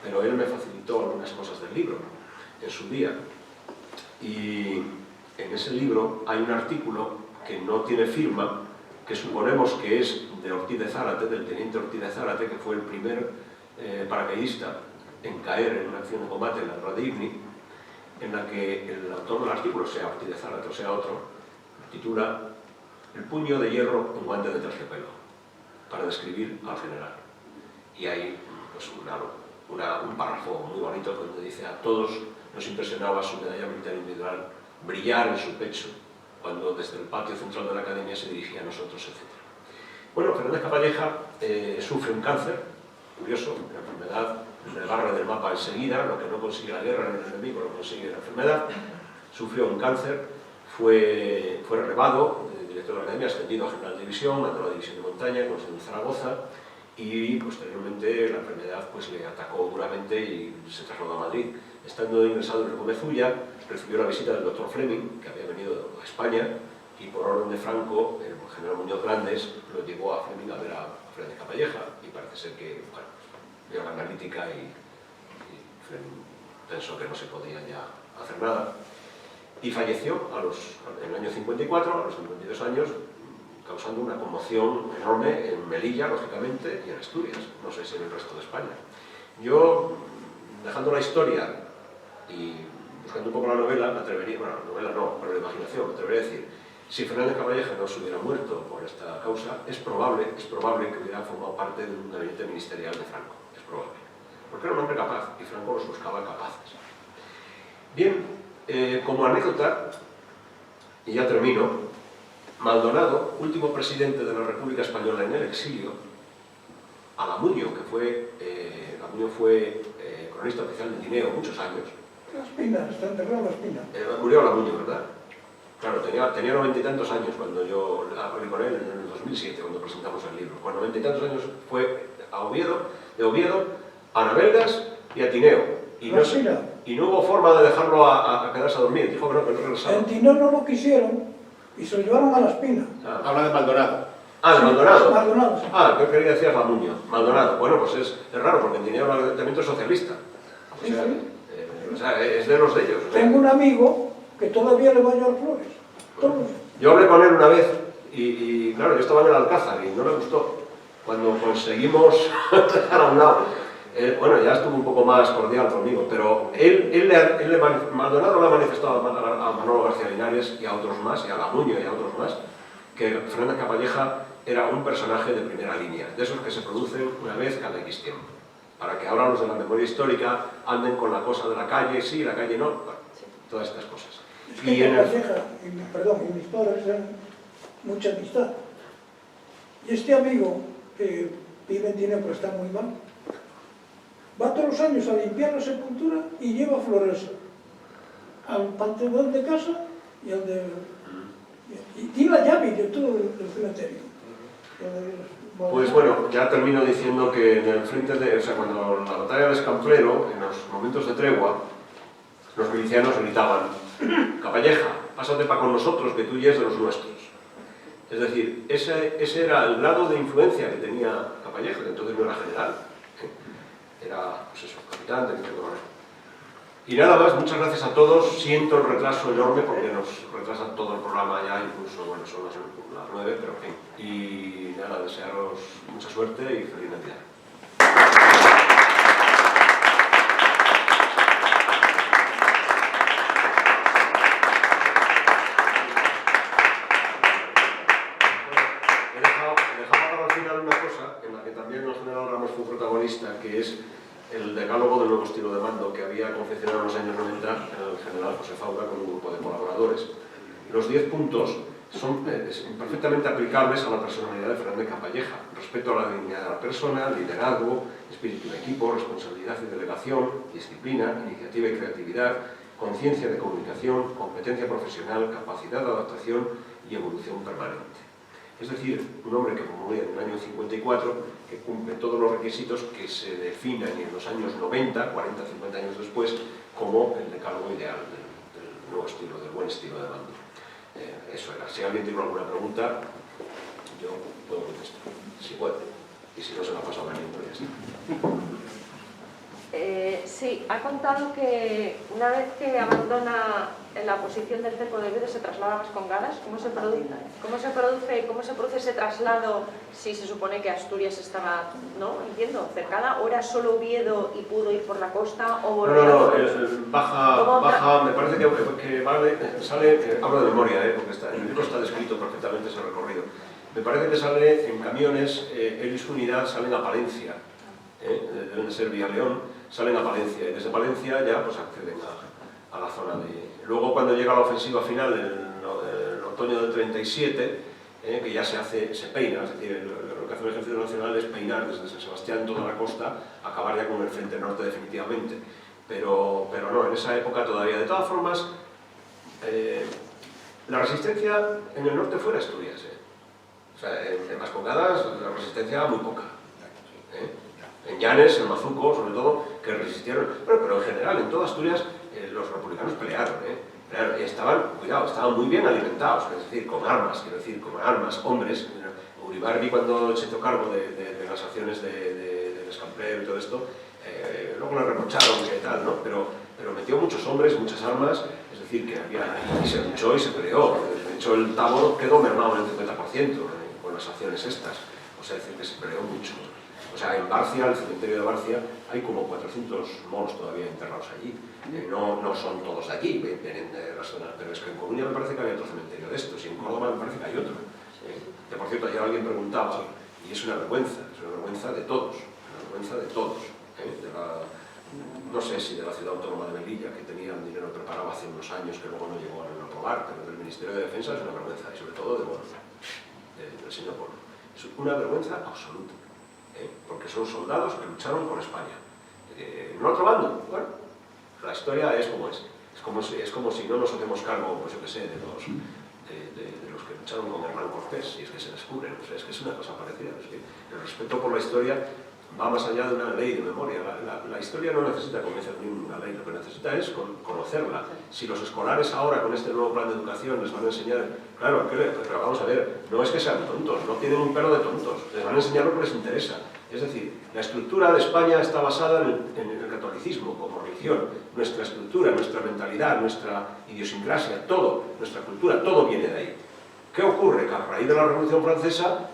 pero él me facilitó algunas cosas del libro en su día. Y en ese libro hay un artículo que no tiene firma, que suponemos que es de Ortiz de Zárate, del teniente Ortiz de Zárate, que fue el primer paracaidista en caer en una acción de combate en la guerra de Ibni, en la que el autor del artículo, sea Ortiz de Zárate o sea otro, titula El puño de hierro en guante de terciopelo, para describir al general. Y hay pues, un párrafo muy bonito donde dice: a todos nos impresionaba su medalla militar individual brillar en su pecho cuando desde el patio central de la academia se dirigía a nosotros, etc. Bueno, Fernández Capalleja sufre un cáncer, curioso, una enfermedad, le barra del mapa enseguida, lo que no consigue la guerra en el enemigo lo consigue la enfermedad, sufrió un cáncer, fue relevado, director de la academia, ascendido a general de división, mandó a la división de montaña, con sede en Zaragoza, y posteriormente la enfermedad pues, le atacó duramente y se trasladó a Madrid. Estando ingresado en Gómezulla, recibió la visita del doctor Fleming, que había venido a España, y por orden de Franco, el general Muñoz Grandes lo llevó a Fleming a ver a Fernández Capalleja, y parece ser que, bueno, vio la analítica y Fleming pensó que no se podía ya hacer nada. Y falleció en el año 54, a los 52 años, causando una conmoción enorme en Melilla, lógicamente, y en Asturias, no sé si en el resto de España. Yo, dejando la historia y buscando un poco la novela, me atrevería, bueno, la novela no, pero la imaginación, me atrevería a decir, si Fernández Capalleja no se hubiera muerto por esta causa, es probable que hubiera formado parte de un gabinete ministerial de Franco, es probable. Porque era un hombre capaz, y Franco los buscaba capaces. Bien, como anécdota, y ya termino, Maldonado, último presidente de la República Española en el exilio, Alamuño, que fue cronista oficial de Tineo muchos años. Las Pinas, está enterrado en Las Pinas. Murió Alamuño, ¿verdad? Claro, tenía 90 y tantos años cuando yo hablé con él en el 2007, cuando presentamos el libro. Con 90 y tantos años fue a Oviedo, de Oviedo a Naveldas y a Tineo. Y no sé, y no hubo forma de dejarlo a quedarse a dormir. Dijo que no regresaba. En Tineo no lo quisieron y se lo llevaron a la Espina. Habla de Maldonado. Ah, de Maldonado. Maldonado, sí. Ah, ¿qué quería decir Lamuño? Maldonado. Bueno, pues es raro, porque en Tineo el ayuntamiento es socialista. Sí, sí. O sea, es de los de ellos. Tengo un amigo que todavía le va a llevar flores. Todos. Yo hablé con él una vez y claro, yo estaba en el Alcázar y no le gustó. Cuando conseguimos dejar a un lado, bueno, ya estuvo un poco más cordial conmigo, pero Maldonado le ha manifestado a Manolo García Linares y a otros más, y a Lamuño y a otros más, que Fernández Capalleja era un personaje de primera línea, de esos que se producen una vez cada X tiempo, para que ahora los de la memoria histórica anden con la cosa de la calle, sí, la calle no, bueno, todas estas cosas. Es que Capalleja, y mis padres eran mucha amistad. Y este amigo, que vive en Tineo pero está muy mal, va todos los años a limpiar la sepultura y lleva flores al panteón de casa y al de... Y tiene la llave de todo el cementerio. Pues bueno, ya termino diciendo que en el frente de... O sea, cuando la batalla de Escamplero, en los momentos de tregua, los milicianos gritaban: Capalleja, pásate para con nosotros, que tú ya es de los nuestros. Es decir, ese era el grado de influencia que tenía Capalleja, que entonces no era general. Era, pues eso, capitán, teniente coronel. Y nada más, muchas gracias a todos. Siento el retraso enorme porque nos retrasa todo el programa ya, incluso, bueno, son las 9, pero en fin. Y nada, desearos mucha suerte y feliz Navidad. He dejado para el final una cosa en la que también el general Ramos fue protagonista, que es el decálogo del nuevo estilo de mando que había confeccionado en los años 90 el general José Faura con un grupo de colaboradores. Los 10 puntos son perfectamente aplicables a la personalidad de Fernández Capalleja: respeto a la dignidad de la persona, liderazgo, espíritu de equipo, responsabilidad y delegación, disciplina, iniciativa y creatividad, conciencia de comunicación, competencia profesional, capacidad de adaptación y evolución permanente. Es decir, un hombre que murió en el año 54, que cumple todos los requisitos que se definan en los años 90, 40, 50 años después, como el decálogo ideal del nuevo estilo, del buen estilo de mando. Eso era. Si alguien tiene alguna pregunta, yo puedo contestar, si puede. Y si no, se la paso a Benito y así. Sí, ha contado que una vez que abandona la posición del cepo de Vido se traslada a Las Congadas. ¿Cómo se produce ese traslado si se supone que Asturias estaba, no entiendo, cercana? ¿O era solo Oviedo y pudo ir por la costa? ¿O No, baja, me parece que vale, sale, hablo de memoria, porque en el libro está descrito perfectamente ese recorrido. Me parece que sale en camiones, él y su unidad salen a Palencia, deben de ser Vía León, salen a Palencia, y desde Palencia ya pues acceden a la zona de... Luego, cuando llega la ofensiva final, en otoño del 37, que ya se peina, es decir, lo que hace el Ejército Nacional es peinar desde San Sebastián toda la costa, acabar ya con el frente norte definitivamente. Pero no, en esa época todavía. De todas formas, la resistencia en el norte fue en Asturias. O sea, en Las Congadas la resistencia era muy poca. En Llanes, en Mazuco, sobre todo, que resistieron. Bueno, pero en general, en toda Asturias, los republicanos pelearon. Estaban muy bien alimentados, es decir, con armas, hombres. Uribarri, cuando se hizo cargo de las acciones del Escamplero y todo esto, luego le reprocharon que tal, ¿no? Pero metió muchos hombres, muchas armas, es decir, que había, y se luchó y se peleó. De hecho, el Tábor quedó mermado en el 50% con las acciones estas, o sea, es decir, que se peleó mucho. O sea, en Barcia, el cementerio de Barcia, hay como 400 moros todavía enterrados allí. No son todos de aquí, vienen de las zonas, pero es que en Coruña me parece que había otro cementerio de estos, y en Córdoba me parece que hay otro. Que por cierto, ayer alguien preguntaba, y es una vergüenza de todos, no sé si de la ciudad autónoma de Melilla, que tenían dinero preparado hace unos años que luego no llegó a aprobar, pero del Ministerio de Defensa es una vergüenza, y sobre todo del señor Bono. Es una vergüenza absoluta. Porque son soldados que lucharon por España. ¿No otro bando? Bueno, la historia es como es. Es como si no nos hacemos cargo, pues yo qué sé, de los que lucharon con Hernán Cortés, y es que se descubren. O sea, es que es una cosa parecida. Es que el respeto por la historia va más allá de una ley de memoria. La historia no necesita, como dice una ley, lo que necesita es conocerla. Si los escolares ahora, con este nuevo plan de educación, les van a enseñar... Claro, pero vamos a ver, no es que sean tontos, no tienen un pelo de tontos, les van a enseñar lo que les interesa. Es decir, la estructura de España está basada en el catolicismo como religión. Nuestra estructura, nuestra mentalidad, nuestra idiosincrasia, todo, nuestra cultura, todo viene de ahí. ¿Qué ocurre? Que a raíz de la Revolución Francesa,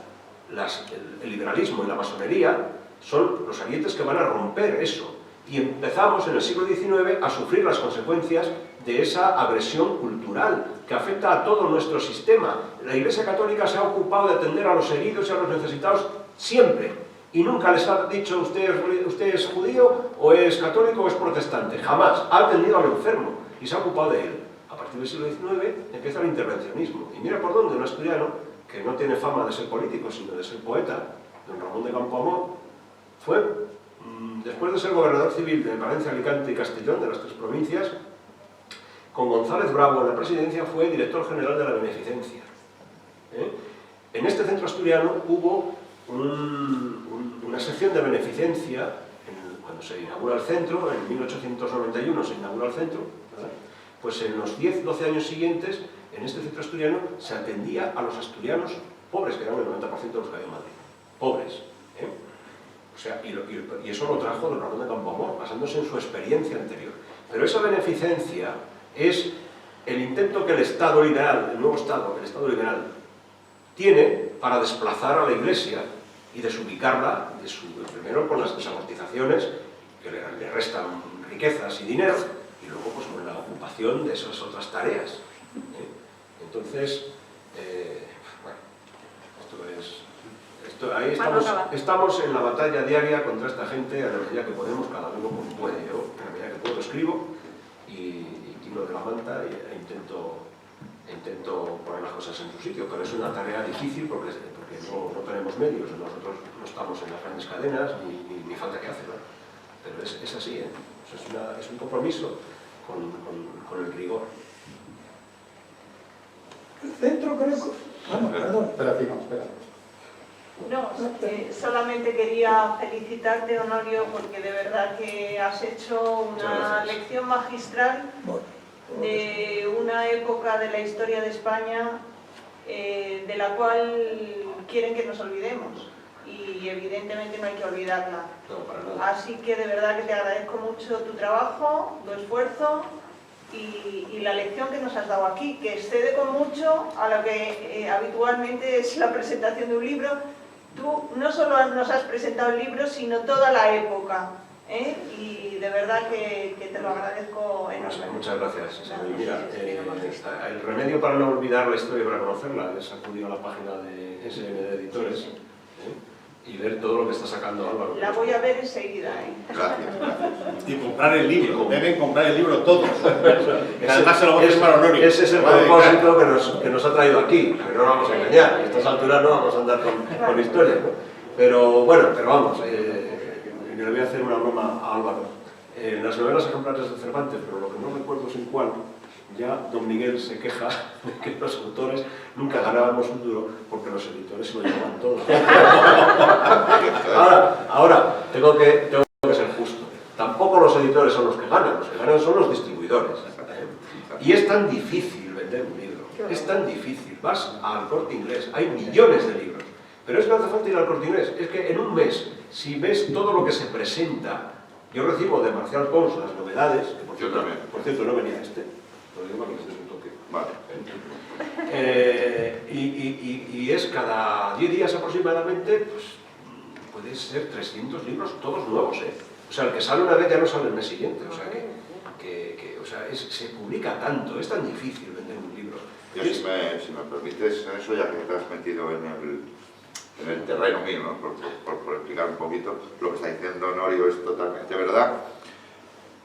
el liberalismo y la masonería son los ariete que van a romper eso. Y empezamos en el siglo XIX a sufrir las consecuencias de esa agresión cultural que afecta a todo nuestro sistema. La Iglesia Católica se ha ocupado de atender a los heridos y a los necesitados siempre. Y nunca les ha dicho usted es judío, o es católico, o es protestante. Jamás. Ha atendido al enfermo y se ha ocupado de él. A partir del siglo XIX empieza el intervencionismo. Y mira por dónde un asturiano, que no tiene fama de ser político, sino de ser poeta, don Ramón de Campoamor, fue, después de ser gobernador civil de Valencia, Alicante y Castellón, de las tres provincias, con González Bravo en la presidencia, fue director general de la Beneficencia. En este centro asturiano hubo una sección de beneficencia, cuando se inaugura el centro, en 1891 se inaugura el centro, ¿verdad? Pues en los 10-12 años siguientes, en este centro asturiano se atendía a los asturianos pobres, que eran el 90% de los que había en Madrid. Pobres. O sea, y eso lo trajo don Ramón de Campoamor, basándose en su experiencia anterior. Pero esa beneficencia es el intento que el Estado liberal, el nuevo Estado, el Estado liberal, tiene para desplazar a la Iglesia y desubicarla, primero con las desamortizaciones que le restan riquezas y dinero, y luego pues con la ocupación de esas otras tareas. Entonces, bueno, ahí estamos en la batalla diaria contra esta gente, a la medida que podemos, cada uno como puede. Yo, a la medida que puedo, escribo y tiro de la manta e intento poner las cosas en su sitio, pero es una tarea difícil porque no tenemos medios, nosotros no estamos en las grandes cadenas ni falta que hacer, ¿no? Pero es así, es un compromiso con el rigor. El centro creo que... perdón. Espera. No, solamente quería felicitarte, Honorio, porque de verdad que has hecho una lección magistral de una época de la historia de España de la cual quieren que nos olvidemos, y evidentemente no hay que olvidarla. No, para nada. Así que de verdad que te agradezco mucho tu trabajo, tu esfuerzo y la lección que nos has dado aquí, que excede con mucho a lo que habitualmente es la presentación de un libro. Tú no solo nos has presentado el libro, sino toda la época, y de verdad que te lo agradezco enormemente. Muchas gracias. Mira, el remedio para no olvidar la historia y para conocerla es acudir a la página de SMD Editores y ver todo lo que está sacando Álvaro. La voy a ver enseguida. Gracias. Y comprar el libro, deben comprar el libro todos. Además se lo voy a firmar Honorio. Ese es el propósito que nos ha traído aquí, que no nos vamos a engañar. A estas alturas no vamos a andar con historia, ¿no? Pero bueno, vamos, le voy a hacer una broma a Álvaro. En las novelas ejemplares de Cervantes, pero lo que no recuerdo es en cuál, ya don Miguel se queja de que los autores nunca ganábamos un duro porque los editores se lo llevaban todo. Ahora tengo que ser justo. Tampoco los editores son los que ganan son los distribuidores. Y es tan difícil vender un libro, es tan difícil. Vas al Corte Inglés, hay millones de libros, pero es que no hace falta ir al Corte Inglés. Es que en un mes, si ves todo lo que se presenta, yo recibo de Marcial Pons las novedades, que por cierto no venía lo digo para que estés un toque. Vale. Y es cada 10 días aproximadamente, pues puede ser 300 libros, todos nuevos, O sea, el que sale una vez ya no sale el mes siguiente, o sea se publica tanto, es tan difícil vender un libro. Yo, si me permites, en eso ya que te has metido en el terreno mío, ¿no? por explicar un poquito, lo que está diciendo Honorio es totalmente verdad,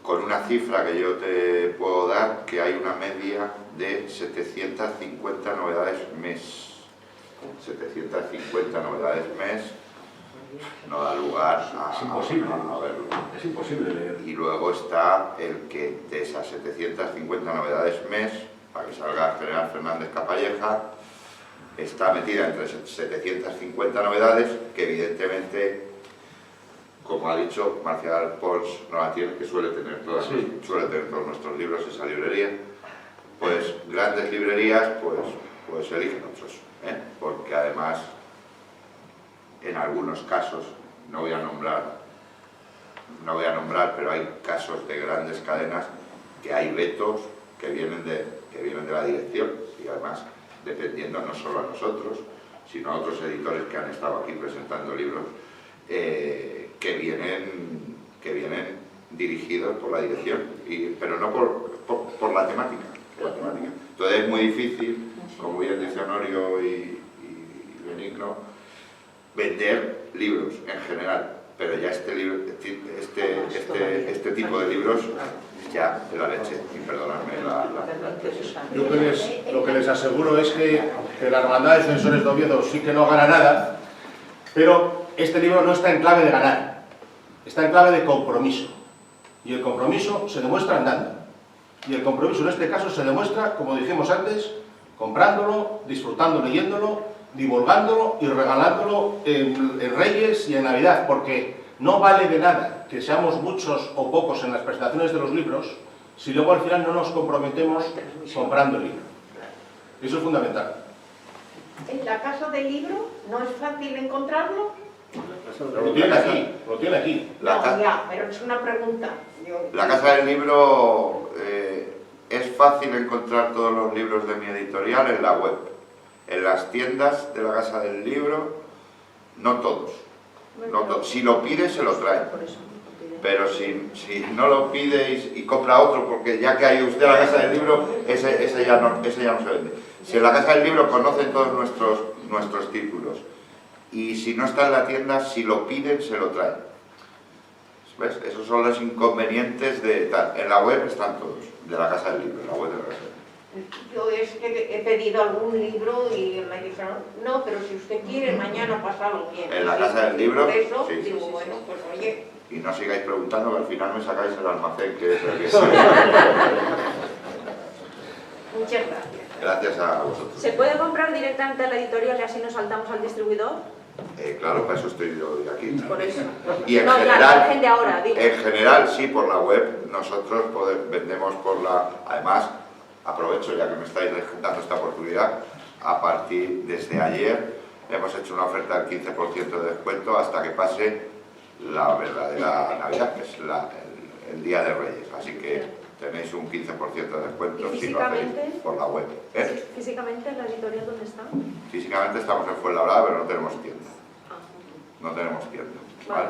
con una cifra que yo te puedo dar, que hay una media de 750 novedades mes. 750 novedades mes no da lugar a verlo. Es imposible leer. Y luego está el que de esas 750 novedades mes, para que salga General Fernández Capalleja, está metida entre 750 novedades que evidentemente como ha dicho Marcial Pons, no la tiene, que suele tener todos nuestros libros esa librería, pues grandes librerías pues eligen otros, ¿eh? Porque además en algunos casos, no voy a nombrar, pero hay casos de grandes cadenas que hay vetos que vienen de la dirección, y además dependiendo no solo a nosotros, sino a otros editores que han estado aquí presentando libros, que vienen dirigidos por la dirección, pero no por la temática. Entonces es muy difícil, como bien dice Honorio y Benigno, vender libros en general, pero ya este tipo de libros ya de la leche, y perdonadme Yo lo que les aseguro es que la Hermandad de Defensores de Oviedo sí que no gana nada, pero este libro no está en clave de ganar, está en clave de compromiso, y el compromiso se demuestra andando, y el compromiso en este caso se demuestra, como dijimos antes, comprándolo, disfrutando leyéndolo, divulgándolo y regalándolo en Reyes y en Navidad, porque no vale de nada que seamos muchos o pocos en las presentaciones de los libros si luego al final no nos comprometemos comprando el libro. Eso es fundamental. ¿En la casa del libro no es fácil encontrarlo? Lo tiene aquí. No, ya, pero es una pregunta. La Casa del Libro, es fácil encontrar todos los libros de mi editorial en la web. En las tiendas de la Casa del Libro, no todos. Si lo pide, se lo trae. Pero si no lo pide y compra otro, porque ya que hay usted en la Casa del Libro, ese ya no se vende. Si en la Casa del Libro conocen todos nuestros títulos, y si no está en la tienda, si lo piden, se lo traen. ¿Ves? Esos son los inconvenientes de tal. En la web están todos, de la Casa del Libro, en la web de la Casa del Libro. Yo es que he pedido algún libro y me dijeron, no, pero si usted quiere, mañana pasarlo bien. En la Casa del Libro, por eso, sí. digo, bueno, pues oye. Y no sigáis preguntando, que al final me sacáis el almacén, que es el que Muchas gracias. Gracias a vosotros. ¿Se puede comprar directamente en la editorial y así nos saltamos al distribuidor? Claro, para eso estoy yo aquí. Por eso. Y en No, general, la gente de ahora, digo. en general sí, por la web. Nosotros vendemos por la... Además, aprovecho ya que me estáis dando esta oportunidad, desde ayer hemos hecho una oferta del 15% de descuento hasta que pase la verdadera Navidad, que es el Día de Reyes. Así que tenéis un 15% de descuento si lo hacéis por la web. ¿Físicamente en la editorial dónde está? Físicamente estamos en Fuenlabrada, pero no tenemos tienda. No tenemos tienda, ¿vale?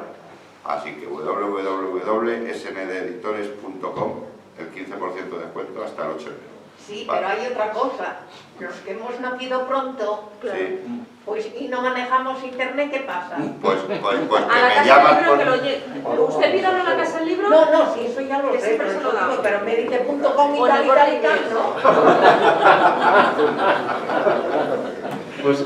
Así que www.sndeditores.com, el 15% de descuento hasta el 8 de enero. Sí, ¿vale? pero hay otra cosa. Los que hemos nacido pronto, Claro. Sí. pues y no manejamos internet, ¿qué pasa? Pues que A la me Casa llaman del Libro por... que lo lleve. ¿Usted pídalo a la Casa del Libro? No, sí, eso ya lo Que sé, siempre se lo damos. pero me dice .com y O tal en y el tal y Corte tal, ¿no? Pues Si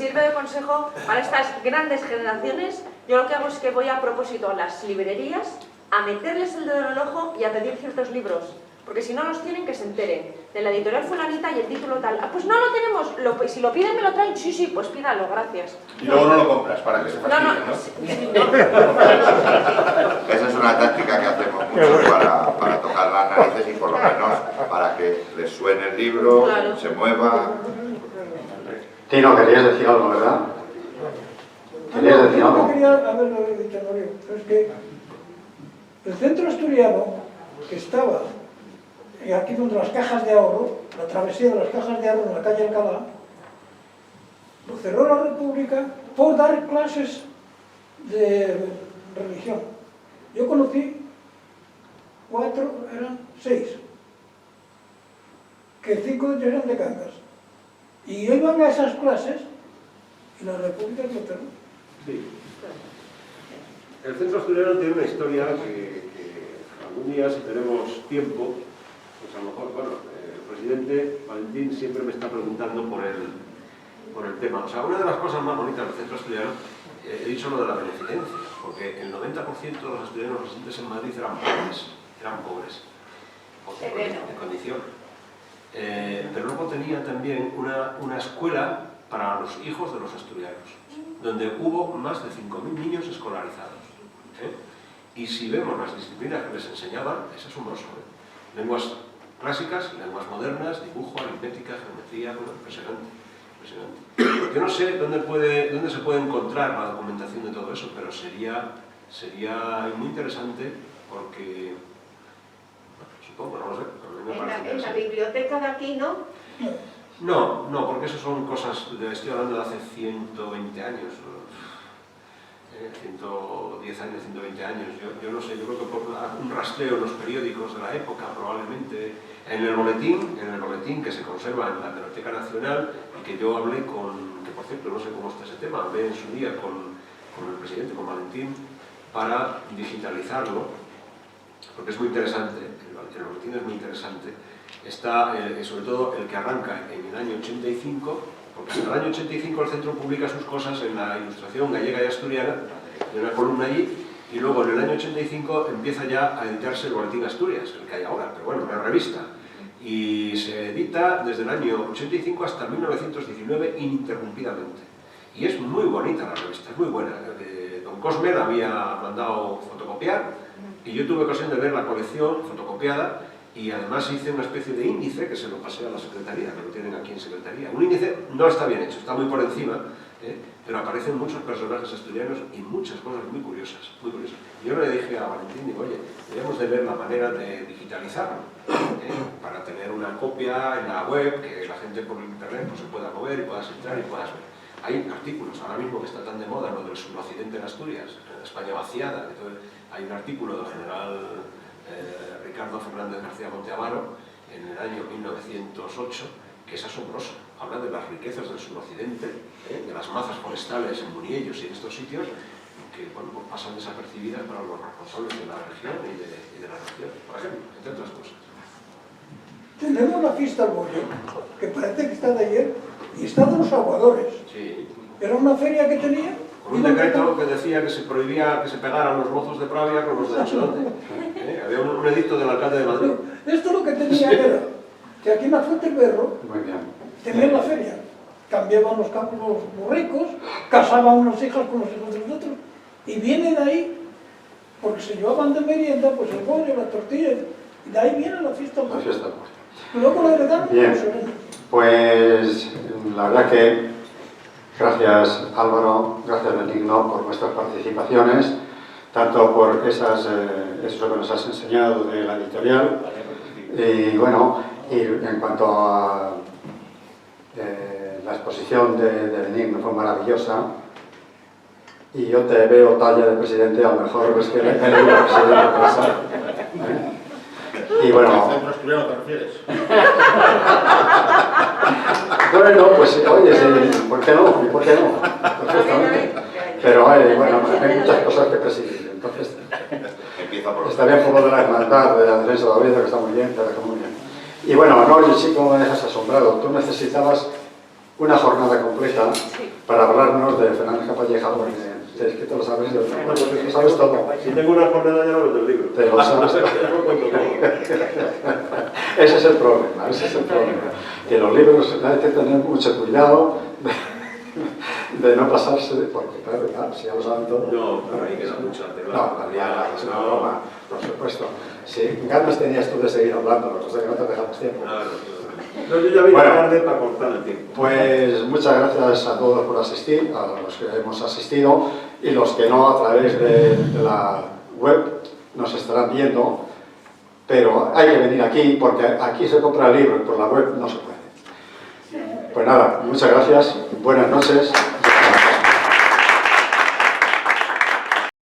sirve de consejo para estas grandes generaciones, yo lo que hago es que voy a propósito a las librerías a meterles el dedo en el ojo y a pedir ciertos libros. Porque si no los tienen, que se enteren. De la editorial fulanita y el título tal. Ah, pues no lo tenemos. Si lo piden, me lo traen. Sí, pues pídalo, gracias. Y luego no lo compras para que se fastidie, ¿no? Esa es una táctica que hacemos mucho para tocar las narices y por lo menos para que les suene el libro, Claro. se mueva. Tino, querías decir algo, ¿verdad? ¿Querías decir Yo algo? quería haberlo dicho, Norio, pero es que el centro asturiano, que estaba aquí donde las cajas de ahorro, la travesía de las cajas de ahorro en la calle Alcalá, lo cerró la República por dar clases de religión. Yo conocí 6, que 5 de ellos eran de Cangas. Y iban a esas clases y la República lo cerró. Sí. El centro asturiano tiene una historia que algún día, si tenemos tiempo, pues a lo mejor, bueno, el presidente Valentín siempre me está preguntando por el tema. O sea, una de las cosas más bonitas del centro asturiano, he dicho lo de la beneficencia, porque el 90% de los asturianos residentes en Madrid eran pobres, de condición. Pero luego tenía también una escuela para los hijos de los asturianos, donde hubo más de 5.000 niños escolarizados. Y si vemos las disciplinas que les enseñaban, es asombroso. Lenguas clásicas, lenguas modernas, dibujo, aritmética, geometría, bueno, impresionante. Yo no sé dónde se puede encontrar la documentación de todo eso, pero sería muy interesante porque, bueno, supongo, no lo sé, a mí me parece En la biblioteca de aquí, ¿no? No, porque eso son cosas, estoy hablando de hace 120 años, 110 años, 120 años, yo no sé, yo creo que por un rastreo en los periódicos de la época, probablemente, en el boletín que se conserva en la Biblioteca Nacional, y que yo hablé que por cierto, no sé cómo está ese tema, hablé en su día con el presidente, con Valentín, para digitalizarlo, porque es muy interesante, el boletín es muy interesante. Está, sobre todo, el que arranca en el año 85, porque en el año 85 el centro publica sus cosas en la Ilustración gallega y asturiana, en una columna allí, y luego en el año 85 empieza ya a editarse el Boletín Asturias, el que hay ahora, pero bueno, una revista. Y se edita desde el año 85 hasta 1919 ininterrumpidamente. Y es muy bonita la revista, es muy buena. Don Cosme la había mandado fotocopiar, y yo tuve ocasión de ver la colección fotocopiada, y además hice una especie de índice que se lo pasé a la secretaría, que lo tienen aquí en secretaría. Un índice no está bien hecho, está muy por encima, pero aparecen muchos personajes asturianos y muchas cosas muy curiosas, muy curiosas. Yo le dije a Valentín, digo, oye, deberíamos de ver la manera de digitalizarlo, para tener una copia en la web, que la gente por internet pues, se pueda mover y puedas entrar y puedas ver. Hay artículos, ahora mismo que está tan de moda lo del suroccidente en Asturias, en España vaciada, entonces, hay un artículo del general Ricardo Fernández García Monteamaro en el año 1908 que es asombroso, habla de las riquezas del suroccidente, de las mazas forestales en Muniellos y en estos sitios que bueno, pues pasan desapercibidas para los responsables de la región y de la región, por ejemplo, entre otras cosas. Tenemos la fiesta al bollo, que parece que está de ayer, y está de los aguadores. Sí. Era una feria que tenía. Con un decreto que decía que se prohibía que se pegaran los mozos de Pravia con los de no sé dónde. Había un edicto del alcalde de Madrid. Esto lo que tenía era que aquí en la Fuente del Berro tenían la feria. Cambiaban los campos los burricos, casaban unas hijas con los hijos de los otros, y viene de ahí, porque se llevaban de merienda, pues el bollo, la tortilla, y de ahí viene la fiesta al bollo. Luego la heredaron los serenos. Pues la verdad que gracias Álvaro, gracias Benigno por vuestras participaciones, tanto por eso que nos has enseñado de la editorial, y bueno, y en cuanto a la exposición de Benigno fue maravillosa, y yo te veo talla de presidente, a lo mejor es que el presidente pasa. Y bueno... ¿Al centro asturiano te refieres? Bueno, pues oye, sí, ¿por qué no? ¿Por qué no? Perfectamente. Pero bueno, hay muchas cosas que presidir, entonces está bien por lo de la hermandad, de la defensa de la vida, que está muy bien, pero muy bien. Y bueno, no, sí, como me dejas asombrado, tú necesitabas una jornada completa para hablarnos de Fernández Capalleja, porque es que te lo sabes, lo sabes todo. Si tengo una jornada ya no lo del libro. Te lo sabes. Ese es el problema, que los libros hay que tener mucho cuidado de no pasarse, porque claro, si ya lo saben todo. No, pero ahí queda mucho arte. No, es una broma, por supuesto. Si ganas tenías tú de seguir hablando, lo que pasa es que no te dejamos tiempo. No, yo ya vine tarde para cortar el tiempo. Pues muchas gracias a todos por asistir, a los que hemos asistido, y los que no a través de la web nos estarán viendo, pero hay que venir aquí porque aquí se compra el libro y por la web no se puede. Pues nada, muchas gracias, buenas noches.